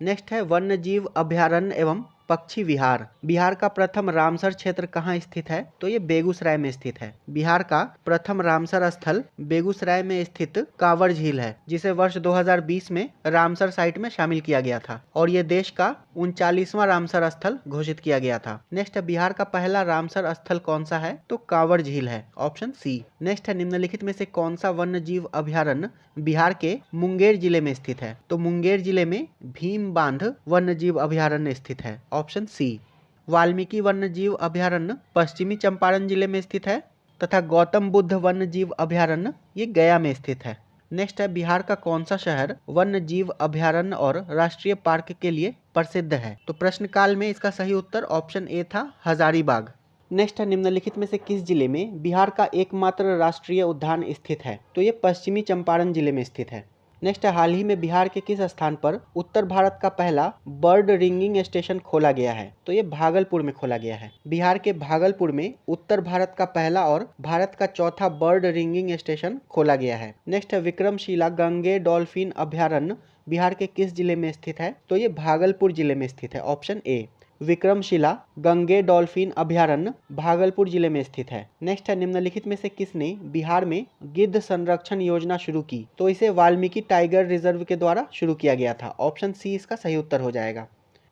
नेक्स्ट है वन्य जीव अभयारण्य एवं पक्षी विहार। बिहार का प्रथम रामसर क्षेत्र कहाँ स्थित है। तो ये बेगूसराय में स्थित है। बिहार का प्रथम रामसर स्थल बेगूसराय में स्थित कांवर झील है, जिसे वर्ष 2020 में रामसर साइट में शामिल किया गया था और ये देश का 39वां रामसर स्थल घोषित किया गया था। नेक्स्ट है बिहार का पहला रामसर स्थल कौन सा है। तो कांवर झील है, ऑप्शन सी। नेक्स्ट है निम्नलिखित में से कौन सा वन्य जीव अभयारण्य बिहार के मुंगेर जिले में स्थित है। तो मुंगेर जिले में भीम बांध वन्य जीव अभयारण्य स्थित है, ऑप्शन सी। वाल्मीकि वन्य जीव अभयारण्य पश्चिमी चंपारण जिले में स्थित है तथा गौतम बुद्ध वन्य जीव अभयारण्य ये गया में स्थित है। नेक्स्ट है बिहार का कौन सा शहर वन्य जीव अभयारण्य और राष्ट्रीय पार्क के लिए प्रसिद्ध है। तो प्रश्नकाल में इसका सही उत्तर ऑप्शन ए था, हजारीबाग। नेक्स्ट है निम्नलिखित में से किस जिले में बिहार का एकमात्र राष्ट्रीय उद्यान स्थित है। तो ये पश्चिमी चंपारण जिले में स्थित है। नेक्स्ट है हाल ही में बिहार के किस स्थान पर उत्तर भारत का पहला बर्ड रिंगिंग स्टेशन खोला गया है। तो ये भागलपुर में खोला गया है। बिहार के भागलपुर में उत्तर भारत का पहला और भारत का चौथा बर्ड रिंगिंग स्टेशन खोला गया है। नेक्स्ट है विक्रमशिला गंगे डॉल्फिन अभयारण्य बिहार के किस जिले में स्थित है। तो ये भागलपुर जिले में स्थित है, option A. Vikramshila Gange dolphin अभयारण्य भागलपुर जिले में स्थित है। नेक्स्ट है निम्नलिखित में से किसने बिहार में गिद्ध संरक्षण योजना शुरू की। तो इसे वाल्मीकि टाइगर रिजर्व के द्वारा शुरू किया गया था, ऑप्शन सी इसका सही उत्तर हो जाएगा।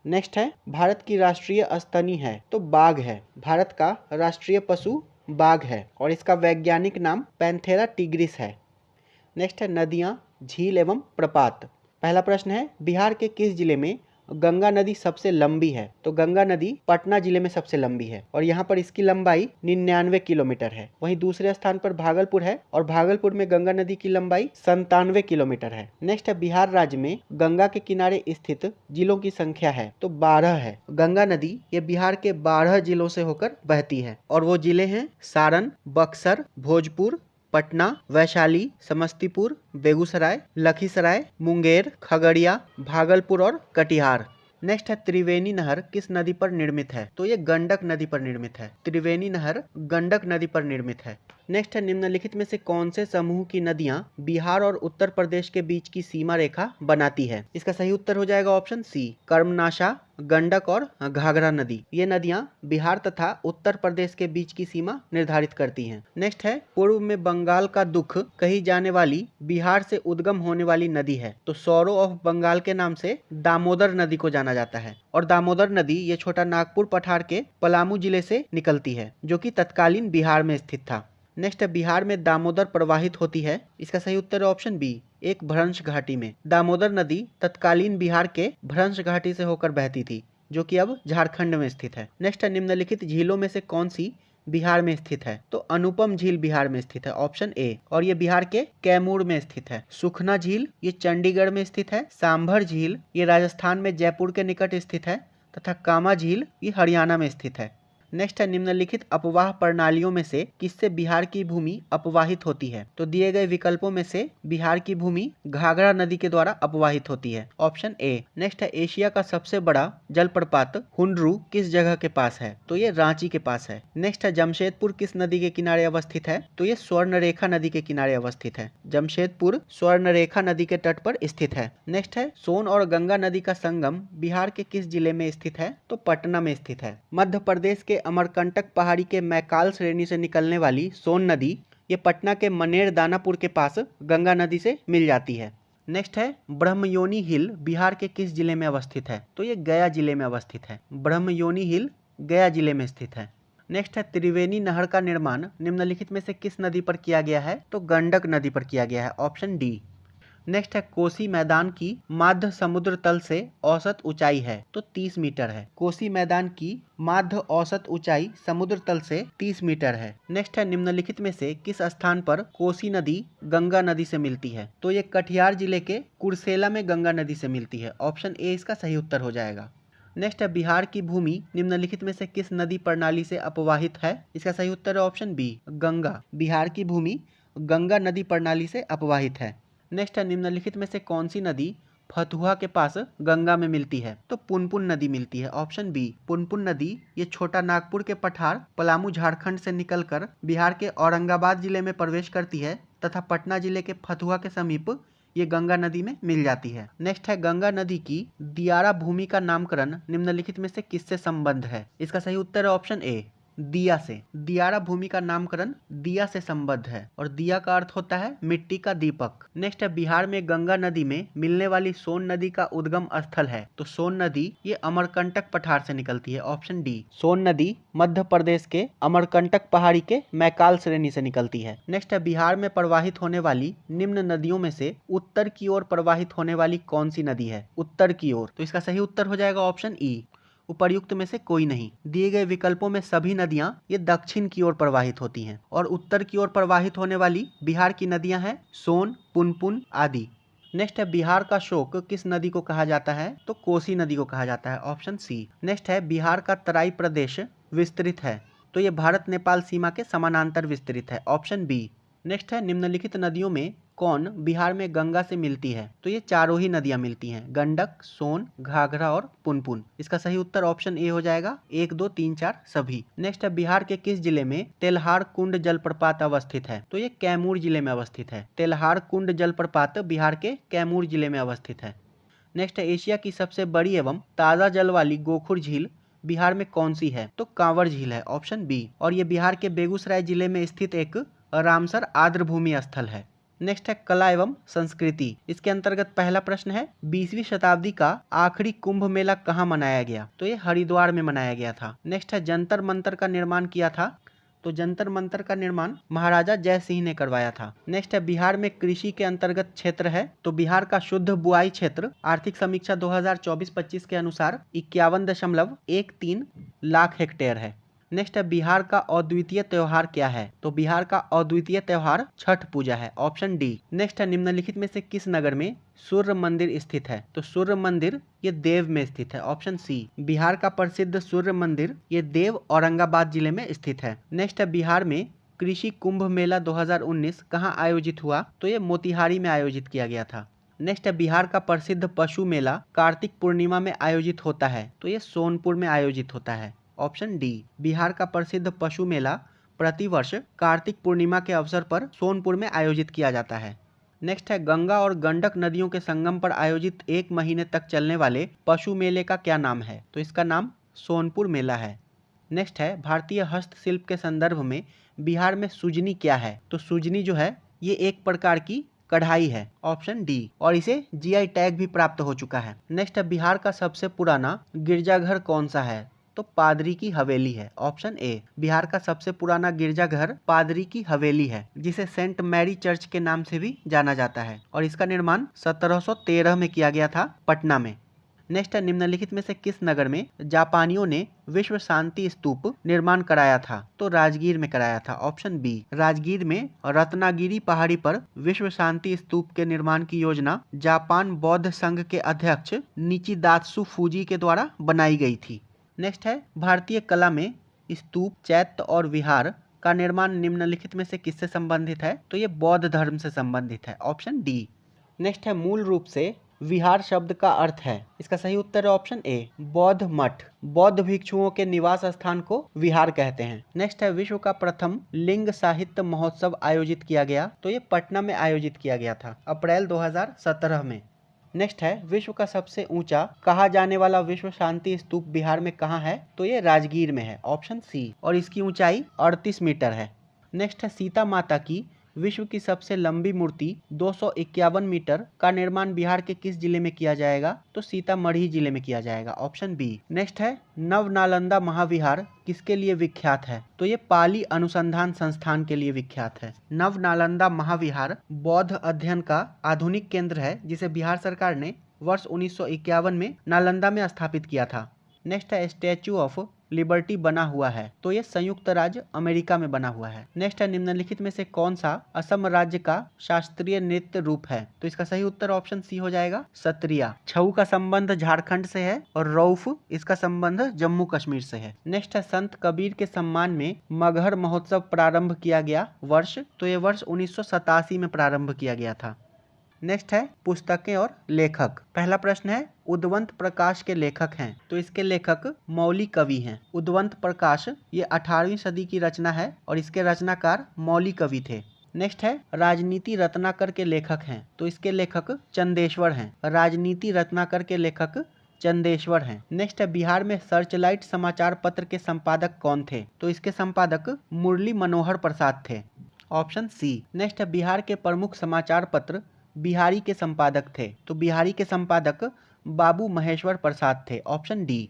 नेक्स्ट है भारत की राष्ट्रीय स्तनी है। तो बाघ है, भारत का राष्ट्रीय पशु बाघ है और इसका वैज्ञानिक नाम पैंथेरा टिग्रिस है। नेक्स्ट है नदियां, झील एवं प्रपात। पहला प्रश्न है बिहार के किस जिले में गंगा नदी सबसे लंबी है। तो गंगा नदी पटना जिले में सबसे लंबी है और यहाँ पर इसकी लंबाई 99 किलोमीटर है। वहीं दूसरे स्थान पर भागलपुर है और भागलपुर में गंगा नदी की लंबाई 97 किलोमीटर है। नेक्स्ट है बिहार राज्य में गंगा के किनारे स्थित जिलों की संख्या है। तो 12 है। गंगा नदी ये बिहार के 12 जिलों से होकर बहती है और वो जिले हैं सारण, बक्सर, भोजपुर, पटना, वैशाली, समस्तीपुर, बेगूसराय, लखीसराय, मुंगेर, खगड़िया, भागलपुर और कटिहार। नेक्स्ट है त्रिवेणी नहर किस नदी पर निर्मित है। तो ये गंडक नदी पर निर्मित है। त्रिवेणी नहर गंडक नदी पर निर्मित है। नेक्स्ट है, निम्नलिखित में से कौन से समूह की नदियां बिहार और उत्तर प्रदेश के बीच की सीमा रेखा बनाती है? इसका सही उत्तर हो जाएगा ऑप्शन सी, कर्मनाशा, गंडक और घाघरा नदी। ये नदियां बिहार तथा उत्तर प्रदेश के बीच की सीमा निर्धारित करती हैं। नेक्स्ट है, पूर्व में बंगाल का दुख कही जाने वाली बिहार से उद्गम होने वाली नदी है, तो सौरो ऑफ बंगाल के नाम से दामोदर नदी को जाना जाता है। और दामोदर नदी ये छोटा नागपुर पठार के पलामू जिले से निकलती है, जो कि तत्कालीन बिहार में स्थित था। नेक्स्ट है, बिहार में दामोदर प्रवाहित होती है। इसका सही उत्तर है ऑप्शन बी, एक भ्रंश घाटी में। दामोदर नदी तत्कालीन बिहार के भ्रंश घाटी से होकर बहती थी, जो कि अब झारखंड में स्थित है। नेक्स्ट है, निम्नलिखित झीलों में से कौन सी बिहार में स्थित है? तो अनुपम झील बिहार में स्थित है, ऑप्शन ए, और ये बिहार के कैमूर में स्थित है। सुखना झील ये चंडीगढ़ में स्थित है। सांभर झील ये राजस्थान में जयपुर के निकट स्थित है, तथा कामा झील ये हरियाणा में स्थित है। नेक्स्ट है, निम्नलिखित अपवाह प्रणालियों में से किससे बिहार की भूमि अपवाहित होती है? तो दिए गए विकल्पों में से बिहार की भूमि घाघरा नदी के द्वारा अपवाहित होती है, ऑप्शन ए। नेक्स्ट है, एशिया का सबसे बड़ा जलप्रपात हुंड्रू किस जगह के पास है? तो ये रांची के पास है। नेक्स्ट है, जमशेदपुर किस नदी के किनारे अवस्थित है? तो ये स्वर्णरेखा नदी के किनारे अवस्थित है। जमशेदपुर स्वर्णरेखा नदी के तट पर स्थित है। नेक्स्ट है, सोन और गंगा नदी का संगम बिहार के किस जिले में स्थित है? तो पटना में स्थित है। मध्य प्रदेश के अमरकंटक पहाड़ी के मैकाल श्रेणी से निकलने वाली सोन नदी ये पटना के मनेर दानापुर के पास गंगा नदी से मिल जाती है। नेक्स्ट है, ब्रह्मयोनी हिल बिहार के किस जिले में अवस्थित है? तो ये गया जिले में अवस्थित है। ब्रह्मयोनी हिल गया जिले में स्थित है। नेक्स्ट है, त्रिवेणी नहर का निर्माण निम्नलिखित में से किस नदी पर किया गया है? तो गंडक नदी पर किया गया है, ऑप्शन डी। नेक्स्ट है, कोसी मैदान की माध्य समुद्र तल से औसत ऊंचाई है? तो 30 मीटर है। कोसी मैदान की माध्य औसत ऊंचाई समुद्र तल से 30 मीटर है। नेक्स्ट है, निम्नलिखित में से किस स्थान पर कोसी नदी गंगा नदी से मिलती है? तो ये कटिहार जिले के कुर्सेला में गंगा नदी से मिलती है, ऑप्शन ए इसका सही उत्तर हो जाएगा। नेक्स्ट है, बिहार की भूमि निम्नलिखित में से किस नदी प्रणाली से अपवाहित है? इसका सही उत्तर है ऑप्शन बी, गंगा। बिहार की भूमि गंगा नदी प्रणाली से अपवाहित है। नेक्स्ट है, निम्नलिखित में से कौन सी नदी फतुहा के पास गंगा में मिलती है? तो पुनपुन नदी मिलती है, ऑप्शन बी। पुनपुन नदी ये छोटा नागपुर के पठार पलामू झारखंड से निकलकर बिहार के औरंगाबाद जिले में प्रवेश करती है, तथा पटना जिले के फतुहा के समीप ये गंगा नदी में मिल जाती है। नेक्स्ट है, गंगा नदी की दियारा भूमि का नामकरण निम्नलिखित में से किससे संबंध है? इसका सही उत्तर है ऑप्शन ए, दिया से। दियारा भूमि का नामकरण दिया से संबद्ध है, और दिया का अर्थ होता है मिट्टी का दीपक। नेक्स्ट है, बिहार में गंगा नदी में मिलने वाली सोन नदी का उद्गम स्थल है? तो सोन नदी ये अमरकंटक पठार से निकलती है, ऑप्शन डी। सोन नदी मध्य प्रदेश के अमरकंटक पहाड़ी के मैकाल श्रेणी से निकलती है। नेक्स्ट है, बिहार में प्रवाहित होने वाली निम्न नदियों में से उत्तर की ओर प्रवाहित होने वाली कौन सी नदी है? उत्तर की ओर, तो इसका सही उत्तर हो जाएगा ऑप्शन ई, उपर्युक्त में से कोई नहीं। दिए गए विकल्पों में सभी नदियां ये दक्षिण की ओर प्रवाहित होती हैं, और उत्तर की ओर प्रवाहित होने वाली बिहार की नदियां हैं सोन, पुनपुन आदि। नेक्स्ट है, बिहार का शोक किस नदी को कहा जाता है? तो कोसी नदी को कहा जाता है, ऑप्शन सी। नेक्स्ट है, बिहार का तराई प्रदेश विस्तृत है? तो ये भारत नेपाल सीमा के समानांतर विस्तृत है, ऑप्शन बी। नेक्स्ट है, निम्नलिखित नदियों में कौन बिहार में गंगा से मिलती है? तो ये चारों ही नदियां मिलती हैं, गंडक, सोन, घाघरा और पुनपुन। इसका सही उत्तर ऑप्शन ए हो जाएगा, 1, 2, 3, 4 सभी। नेक्स्ट है, बिहार के किस जिले में तेल्हार कुंड जलप्रपात अवस्थित है? तो ये कैमूर जिले में अवस्थित है। तेल्हार कुंड जलप्रपात बिहार के कैमूर जिले में अवस्थित है। नेक्स्ट है, एशिया की सबसे बड़ी एवं ताज़ा जल वाली गोखुर झील बिहार में कौन सी है? तो कांवर झील है, ऑप्शन बी। और ये बिहार के बेगूसराय जिले में स्थित एक रामसर आर्द्र भूमि स्थल है। नेक्स्ट है, कला एवं संस्कृति। इसके अंतर्गत पहला प्रश्न है, 20वीं शताब्दी का आखिरी कुंभ मेला कहाँ मनाया गया? तो ये हरिद्वार में मनाया गया था। नेक्स्ट है, जंतर मंतर का निर्माण किया था? तो जंतर मंतर का निर्माण महाराजा जय सिंह ने करवाया था। नेक्स्ट है, बिहार में कृषि के अंतर्गत क्षेत्र है? तो बिहार का शुद्ध बुआई क्षेत्र आर्थिक समीक्षा 2024-25 के अनुसार 51.13 लाख हेक्टेयर है। नेक्स्ट है, बिहार का अद्वितीय त्योहार क्या है? तो बिहार का अद्वितीय त्योहार छठ पूजा है, ऑप्शन डी। नेक्स्ट है, निम्नलिखित में से किस नगर में सूर्य मंदिर स्थित है? तो सूर्य मंदिर ये देव में स्थित है, ऑप्शन सी। बिहार का प्रसिद्ध सूर्य मंदिर ये देव औरंगाबाद जिले में स्थित है। नेक्स्ट है, बिहार में कृषि कुंभ मेला 2019 कहाँ आयोजित हुआ? तो ये मोतिहारी में आयोजित किया गया था। नेक्स्ट है, बिहार का प्रसिद्ध पशु मेला कार्तिक पूर्णिमा में आयोजित होता है? तो ये सोनपुर में आयोजित होता है, ऑप्शन डी। बिहार का प्रसिद्ध पशु मेला प्रतिवर्ष कार्तिक पूर्णिमा के अवसर पर सोनपुर में आयोजित किया जाता है। नेक्स्ट है गंगा और गंडक नदियों के संगम पर आयोजित 1 महीने तक चलने वाले पशु मेले का क्या नाम है? तो इसका नाम सोनपुर मेला है। नेक्स्ट है भारतीय हस्तशिल्प के संदर्भ में बिहार में सुजनी क्या है? तो सुजनी जो है ये एक प्रकार की कढ़ाई है, ऑप्शन डी, और इसे जीआई टैग भी प्राप्त हो चुका है। नेक्स्ट है बिहार का सबसे पुराना गिरजाघर कौन सा है? तो पादरी की हवेली है, ऑप्शन ए। बिहार का सबसे पुराना गिरजाघर पादरी की हवेली है, जिसे सेंट मैरी चर्च के नाम से भी जाना जाता है, और इसका निर्माण 1713 में किया गया था पटना में। नेक्स्ट है निम्नलिखित में से किस नगर में जापानियों ने विश्व शांति स्तूप निर्माण कराया था? तो राजगीर में कराया था, ऑप्शन बी। राजगीर में रत्नागिरी पहाड़ी पर विश्व शांति स्तूप के निर्माण की योजना जापान बौद्ध संघ के अध्यक्ष निचिदात्सु फूजी के द्वारा बनाई गई थी। नेक्स्ट है भारतीय कला में स्तूप, चैत्य और विहार का निर्माण निम्नलिखित में से किससे संबंधित है? तो ये बौद्ध धर्म से संबंधित है, ऑप्शन डी। नेक्स्ट है मूल रूप से विहार शब्द का अर्थ है, इसका सही उत्तर है ऑप्शन ए, बौद्ध मठ। बौद्ध भिक्षुओं के निवास स्थान को विहार कहते हैं। नेक्स्ट है विश्व का प्रथम लिंग साहित्य महोत्सव आयोजित किया गया? तो ये पटना में आयोजित किया गया था अप्रैल 2017 में। नेक्स्ट है विश्व का सबसे ऊंचा कहा जाने वाला विश्व शांति स्तूप बिहार में कहाँ है? तो ये राजगीर में है, ऑप्शन सी, और इसकी ऊंचाई 38 मीटर है। नेक्स्ट है सीता माता की विश्व की सबसे लंबी मूर्ति 251 मीटर का निर्माण बिहार के किस जिले में किया जाएगा? तो सीतामढ़ी जिले में किया जाएगा, ऑप्शन बी। नेक्स्ट है नव नालंदा महाविहार किसके लिए विख्यात है? तो ये पाली अनुसंधान संस्थान के लिए विख्यात है। नव नालंदा महाविहार बौद्ध अध्ययन का आधुनिक केंद्र है, जिसे बिहार सरकार ने वर्ष 1951 में नालंदा में स्थापित किया था। नेक्स्ट है स्टैचू ऑफ लिबर्टी बना हुआ है? तो ये संयुक्त राज्य अमेरिका में बना हुआ है। नेक्स्ट है निम्नलिखित में से कौन सा असम राज्य का शास्त्रीय नृत्य रूप है? तो इसका सही उत्तर ऑप्शन सी हो जाएगा, सत्रिया। छऊ का संबंध झारखंड से है और रऊफ इसका संबंध जम्मू कश्मीर से है। नेक्स्ट है संत कबीर के सम्मान में मगहर महोत्सव प्रारंभ किया गया वर्ष? तो ये वर्ष 1987 में प्रारंभ किया गया था। नेक्स्ट है पुस्तकें और लेखक। पहला प्रश्न है उद्वंत प्रकाश के लेखक हैं? तो इसके लेखक मौली कवि हैं। उद्वंत प्रकाश ये 18वीं सदी की रचना है और इसके रचनाकार मौली कवि थे। नेक्स्ट है राजनीति रत्नाकर के लेखक हैं? तो इसके लेखक चंदेश्वर हैं। राजनीति रत्नाकर के लेखक चंदेश्वर हैं। नेक्स्ट है बिहार में सर्चलाइट समाचार पत्र के संपादक कौन थे? तो इसके संपादक मुरली मनोहर प्रसाद थे, ऑप्शन सी। नेक्स्ट है बिहार के प्रमुख समाचार पत्र बिहारी के संपादक थे? तो बिहारी के संपादक बाबू महेश्वर प्रसाद थे, ऑप्शन डी।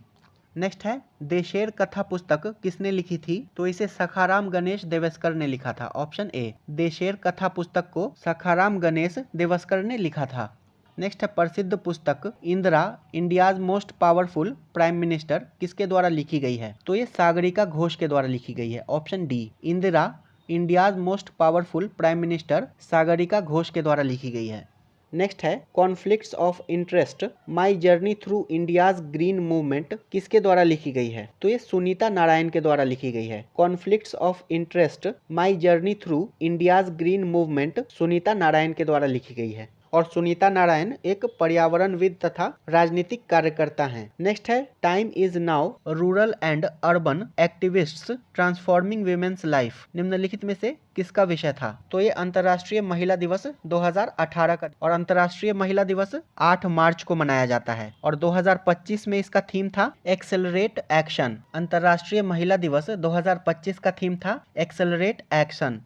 नेक्स्ट है देशेर कथा पुस्तक किसने लिखी थी? तो इसे सखाराम गणेश देवस्कर ने लिखा था, ऑप्शन ए। देशेर कथा पुस्तक को सखाराम गणेश देवस्कर ने लिखा था। नेक्स्ट है प्रसिद्ध पुस्तक Indira India's most powerful prime minister किसके द्वारा लिखी गई है? तो ये सागरिका घोष के द्वारा लिखी गई है, option D. Indira India's most powerful prime minister Sagarika Ghosh के द्वारा लिखी गई है। नेक्स्ट है conflicts of interest my journey through India's green movement किसके द्वारा लिखी गई है? तो ये सुनीता नारायण के द्वारा लिखी गई है। Conflicts of interest my journey through India's green movement Sunita Narayan के द्वारा लिखी गई है, और सुनीता नारायण एक पर्यावरणविद तथा राजनीतिक कार्यकर्ता हैं। नेक्स्ट है time is now rural and urban activists transforming women's life निम्नलिखित में से किसका विषय था? तो ये अंतर्राष्ट्रीय महिला दिवस 2018 का, और अंतर्राष्ट्रीय महिला दिवस 8 मार्च को मनाया जाता है, और 2025 में इसका थीम था एक्सेलरेट एक्शन। अंतर्राष्ट्रीय महिला दिवस 2025 का थीम था एक्सेलरेट एक्शन।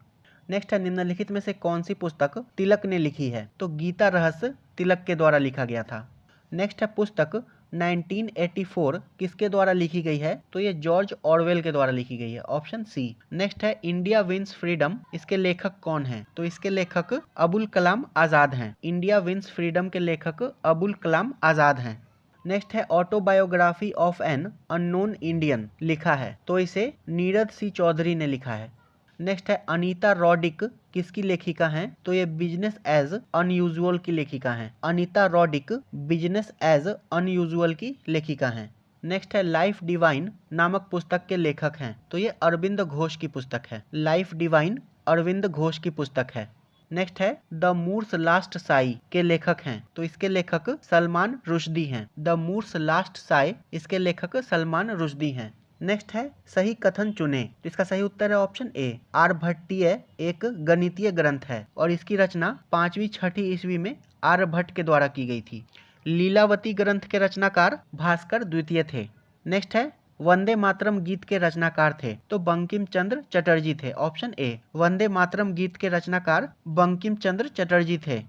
नेक्स्ट है निम्नलिखित में से कौन सी पुस्तक तिलक ने लिखी है? तो गीता रहस्य तिलक के द्वारा लिखा गया था। नेक्स्ट है पुस्तक 1984 किसके द्वारा लिखी गई है? तो ये जॉर्ज ऑरवेल के द्वारा लिखी गई है, ऑप्शन सी। नेक्स्ट है इंडिया विंस फ्रीडम, इसके लेखक कौन हैं? तो इसके लेखक अबुल कलाम आजाद हैं। इंडिया विंस फ्रीडम के लेखक अबुल कलाम आजाद हैं। नेक्स्ट है autobiography of an unknown Indian लिखा है? तो इसे नीरज सी चौधरी ने लिखा है। नेक्स्ट है अनीता रॉडिक किसकी लेखिका हैं? तो ये बिजनेस एज अनयूजुअल की लेखिका हैं। Anita Roddick business as unusual की लेखिका हैं। नेक्स्ट है लाइफ डिवाइन नामक पुस्तक के लेखक हैं? तो ये अरविंद घोष की पुस्तक है। लाइफ डिवाइन अरविंद घोष की पुस्तक है। नेक्स्ट है द मूर्स लास्ट साई के लेखक हैं? तो इसके लेखक सलमान रुश्दी हैं। द मूर्स लास्ट साई इसके लेखक सलमान रुश्दी हैं। नेक्स्ट है सही कथन चुने, तो इसका सही उत्तर है ऑप्शन ए, आर्यभट्टीय एक गणितीय ग्रंथ है और इसकी रचना 5वीं-6वीं ईस्वी में आर्यभट्ट के द्वारा की गई थी। लीलावती ग्रंथ के रचनाकार भास्कर द्वितीय थे। नेक्स्ट है वंदे मातरम गीत के रचनाकार थे, तो बंकिम चंद्र चटर्जी थे, ऑप्शन ए, वंदे मातरम गीत के रचनाकार बंकिम चंद्र चटर्जी थे।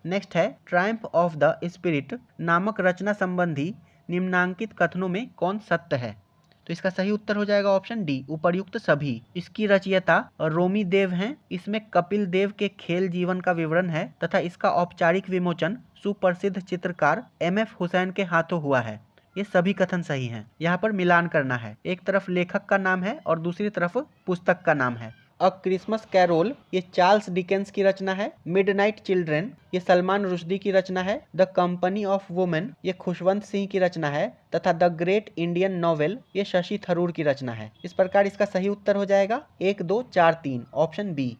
नेक्स्ट है ट्रायम्फ ऑफ द स्पिरिट नामक रचना संबंधी निम्नांकित कथनों में कौन सत्य है, तो इसका सही उत्तर हो जाएगा ऑप्शन डी, उपर्युक्त सभी। इसकी रचयिता रोमी देव हैं। इसमें कपिल देव के खेल जीवन का विवरण है तथा इसका औपचारिक विमोचन सुप्रसिद्ध चित्रकार एम.एफ. हुसैन के हाथों हुआ है। ये सभी कथन सही हैं। यहाँ पर मिलान करना है, एक तरफ लेखक का नाम है और दूसरी तरफ पुस्तक का नाम है। अ क्रिसमस कैरोल ये चार्ल्स डिकेंस की रचना है। मिडनाइट चिल्ड्रेन ये सलमान रुश्दी की रचना है। द कंपनी ऑफ वुमेन ये खुशवंत सिंह की रचना है तथा द ग्रेट इंडियन नॉवेल ये शशि थरूर की रचना है। इस प्रकार इसका सही उत्तर हो जाएगा 1, 2, 4, 3 ऑप्शन बी।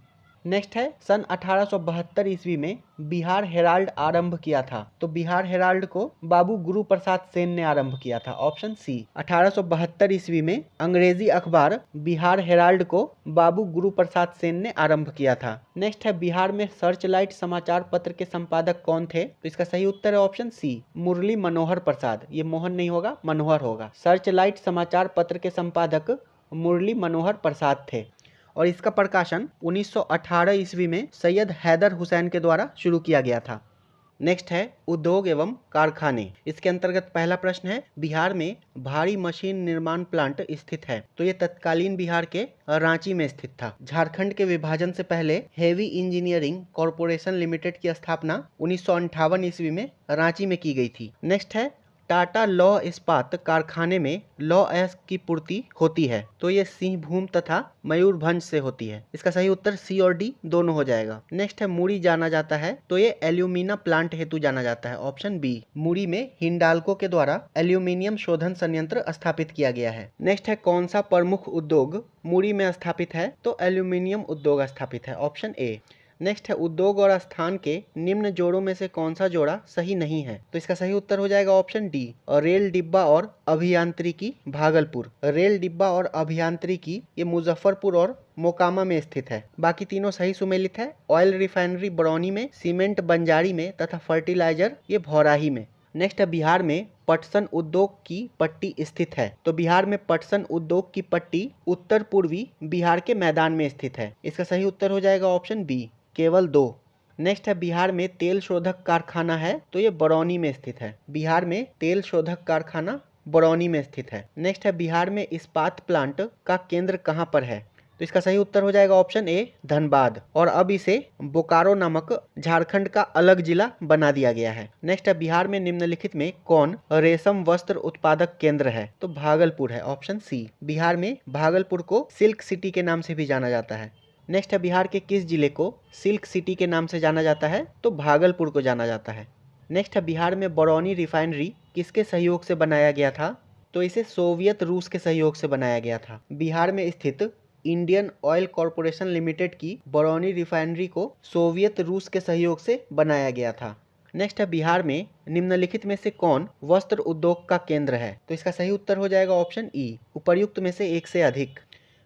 नेक्स्ट है सन 1872 ईस्वी में बिहार हेराल्ड आरंभ किया था, तो बिहार हेराल्ड को बाबू गुरु प्रसाद सेन ने आरंभ किया था, ऑप्शन सी। 1872 ईस्वी में अंग्रेजी अखबार बिहार हेराल्ड को बाबू गुरु प्रसाद सेन ने आरंभ किया था। नेक्स्ट है बिहार में सर्चलाइट समाचार पत्र के संपादक कौन थे, तो इसका सही उत्तर है ऑप्शन सी, मुरली मनोहर प्रसाद। ये मोहन नहीं होगा, मनोहर होगा। सर्चलाइट समाचार पत्र के संपादक मुरली मनोहर प्रसाद थे और इसका प्रकाशन 1918 ईस्वी में सैयद हैदर हुसैन के द्वारा शुरू किया गया था। नेक्स्ट है उद्योग एवं कारखाने। इसके अंतर्गत पहला प्रश्न है बिहार में भारी मशीन निर्माण प्लांट स्थित है, तो ये तत्कालीन बिहार के रांची में स्थित था। झारखंड के विभाजन से पहले हेवी इंजीनियरिंग कॉरपोरेशन लिमिटेड की स्थापना 1958 ईस्वी में रांची में की गई थी। नेक्स्ट है टाटा लौह इस्पात कारखाने में लौह अयस्क की पूर्ति होती है, तो ये सिंहभूम तथा मयूरभंज से होती है। इसका सही उत्तर सी और डी दोनों हो जाएगा। नेक्स्ट है मुड़ी जाना जाता है, तो ये एल्यूमिना प्लांट हेतु जाना जाता है, ऑप्शन बी। मुड़ी में हिंडाल्को के द्वारा एल्यूमिनियम शोधन संयंत्र स्थापित किया गया है। नेक्स्ट है कौन सा प्रमुख उद्योग मुड़ी में स्थापित है, तो एल्यूमिनियम उद्योग स्थापित है, ऑप्शन ए। नेक्स्ट है उद्योग और स्थान के निम्न जोड़ों में से कौन सा जोड़ा सही नहीं है, तो इसका सही उत्तर हो जाएगा ऑप्शन डी, रेल डिब्बा और अभियांत्रिकी भागलपुर। रेल डिब्बा और अभियांत्रिकी ये मुजफ्फरपुर और मोकामा में स्थित है। बाकी तीनों सही सुमेलित है। ऑयल रिफाइनरी बरौनी में, सीमेंट बंजारी में तथा फर्टिलाइजर ये भौराही में। नेक्स्ट है बिहार में पटसन उद्योग की पट्टी स्थित है, तो बिहार में पटसन उद्योग की पट्टी उत्तर पूर्वी बिहार के मैदान में स्थित है। इसका सही उत्तर हो जाएगा ऑप्शन बी, केवल 2। नेक्स्ट है बिहार में तेल शोधक कारखाना है, तो ये बरौनी में स्थित है। बिहार में तेल शोधक कारखाना बरौनी में स्थित है। नेक्स्ट है बिहार में इस्पात प्लांट का केंद्र कहाँ पर है, तो इसका सही उत्तर हो जाएगा ऑप्शन ए, धनबाद, और अब इसे बोकारो नामक झारखंड का अलग जिला बना दिया गया है। नेक्स्ट है बिहार में निम्नलिखित में कौन रेशम वस्त्र उत्पादक केंद्र है, तो भागलपुर है, ऑप्शन सी। बिहार में भागलपुर को सिल्क सिटी के नाम से भी जाना जाता है। नेक्स्ट है बिहार के किस जिले को सिल्क सिटी के नाम से जाना जाता है, तो भागलपुर को जाना जाता है। नेक्स्ट है बिहार में बरौनी रिफाइनरी किसके सहयोग से बनाया गया था, तो इसे सोवियत रूस के सहयोग से बनाया गया था। बिहार में स्थित इंडियन ऑयल कॉरपोरेशन लिमिटेड की बरौनी रिफाइनरी को सोवियत रूस के सहयोग से बनाया गया था। नेक्स्ट है बिहार में निम्नलिखित में से कौन वस्त्र उद्योग का केंद्र है, तो इसका सही उत्तर हो जाएगा ऑप्शन ई, उपर्युक्त में से एक से अधिक।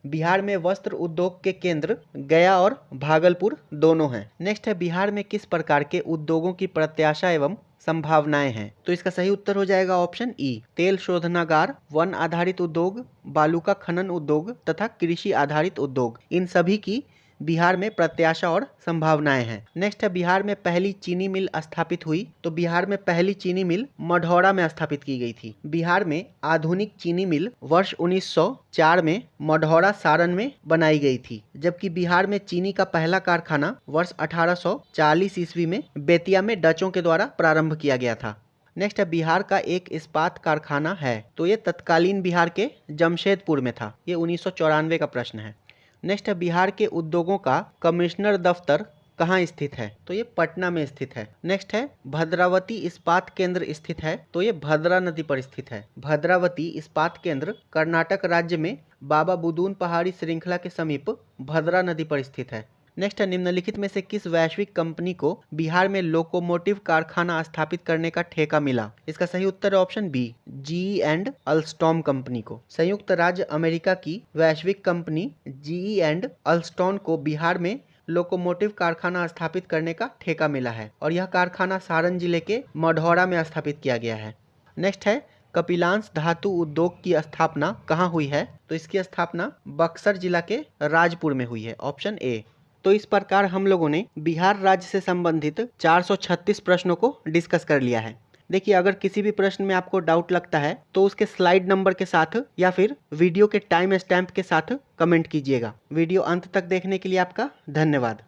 बिहार में वस्त्र उद्योग के केंद्र गया और भागलपुर दोनों हैं। नेक्स्ट है बिहार में किस प्रकार के उद्योगों की प्रत्याशा एवं संभावनाएं हैं, तो इसका सही उत्तर हो जाएगा ऑप्शन ई, तेल शोधनागार, वन आधारित उद्योग, बालू का खनन उद्योग तथा कृषि आधारित उद्योग। इन सभी की बिहार में प्रत्याशा और संभावनाएं हैं। नेक्स्ट है बिहार में पहली चीनी मिल स्थापित हुई, तो बिहार में पहली चीनी मिल मढ़ौरा में स्थापित की गई थी। बिहार में आधुनिक चीनी मिल वर्ष 1904 में मढ़ौरा सारण में बनाई गई थी, जबकि बिहार में चीनी का पहला कारखाना वर्ष 1840 ईस्वी में बेतिया में डचों के द्वारा प्रारंभ किया गया था। नेक्स्ट है बिहार का एक इस्पात कारखाना है, तो ये तत्कालीन बिहार के जमशेदपुर में था। ये 1994 का प्रश्न है। नेक्स्ट है बिहार के उद्योगों का कमिश्नर दफ्तर कहाँ स्थित है, तो ये पटना में स्थित है। नेक्स्ट है भद्रावती इस्पात केंद्र स्थित है, तो ये भद्रा नदी पर स्थित है। भद्रावती इस्पात केंद्र कर्नाटक राज्य में बाबा बुदून पहाड़ी श्रृंखला के समीप भद्रा नदी पर स्थित है। नेक्स्ट है, निम्नलिखित में से किस वैश्विक कंपनी को बिहार में लोकोमोटिव कारखाना स्थापित करने का ठेका मिला? इसका सही उत्तर है option B, GE and Alstom company को। संयुक्त राज्य अमेरिका की वैश्विक कंपनी जीई एंड अल्स्टॉम को बिहार में लोकोमोटिव कारखाना स्थापित करने का ठेका मिला है और यह कारखाना सारण जिले के मढ़ौरा में स्थापित किया गया है। नेक्स्ट है, कपिलांश धातु उद्योग की स्थापना कहाँ हुई है? तो इसकी स्थापना बक्सर जिला के राजपुर में हुई है, ऑप्शन ए। तो इस प्रकार हम लोगों ने बिहार राज्य से संबंधित 436 प्रश्नों को डिस्कस कर लिया है। देखिए, अगर किसी भी प्रश्न में आपको डाउट लगता है तो उसके स्लाइड नंबर के साथ या फिर वीडियो के टाइम स्टैम्प के साथ कमेंट कीजिएगा। वीडियो अंत तक देखने के लिए आपका धन्यवाद।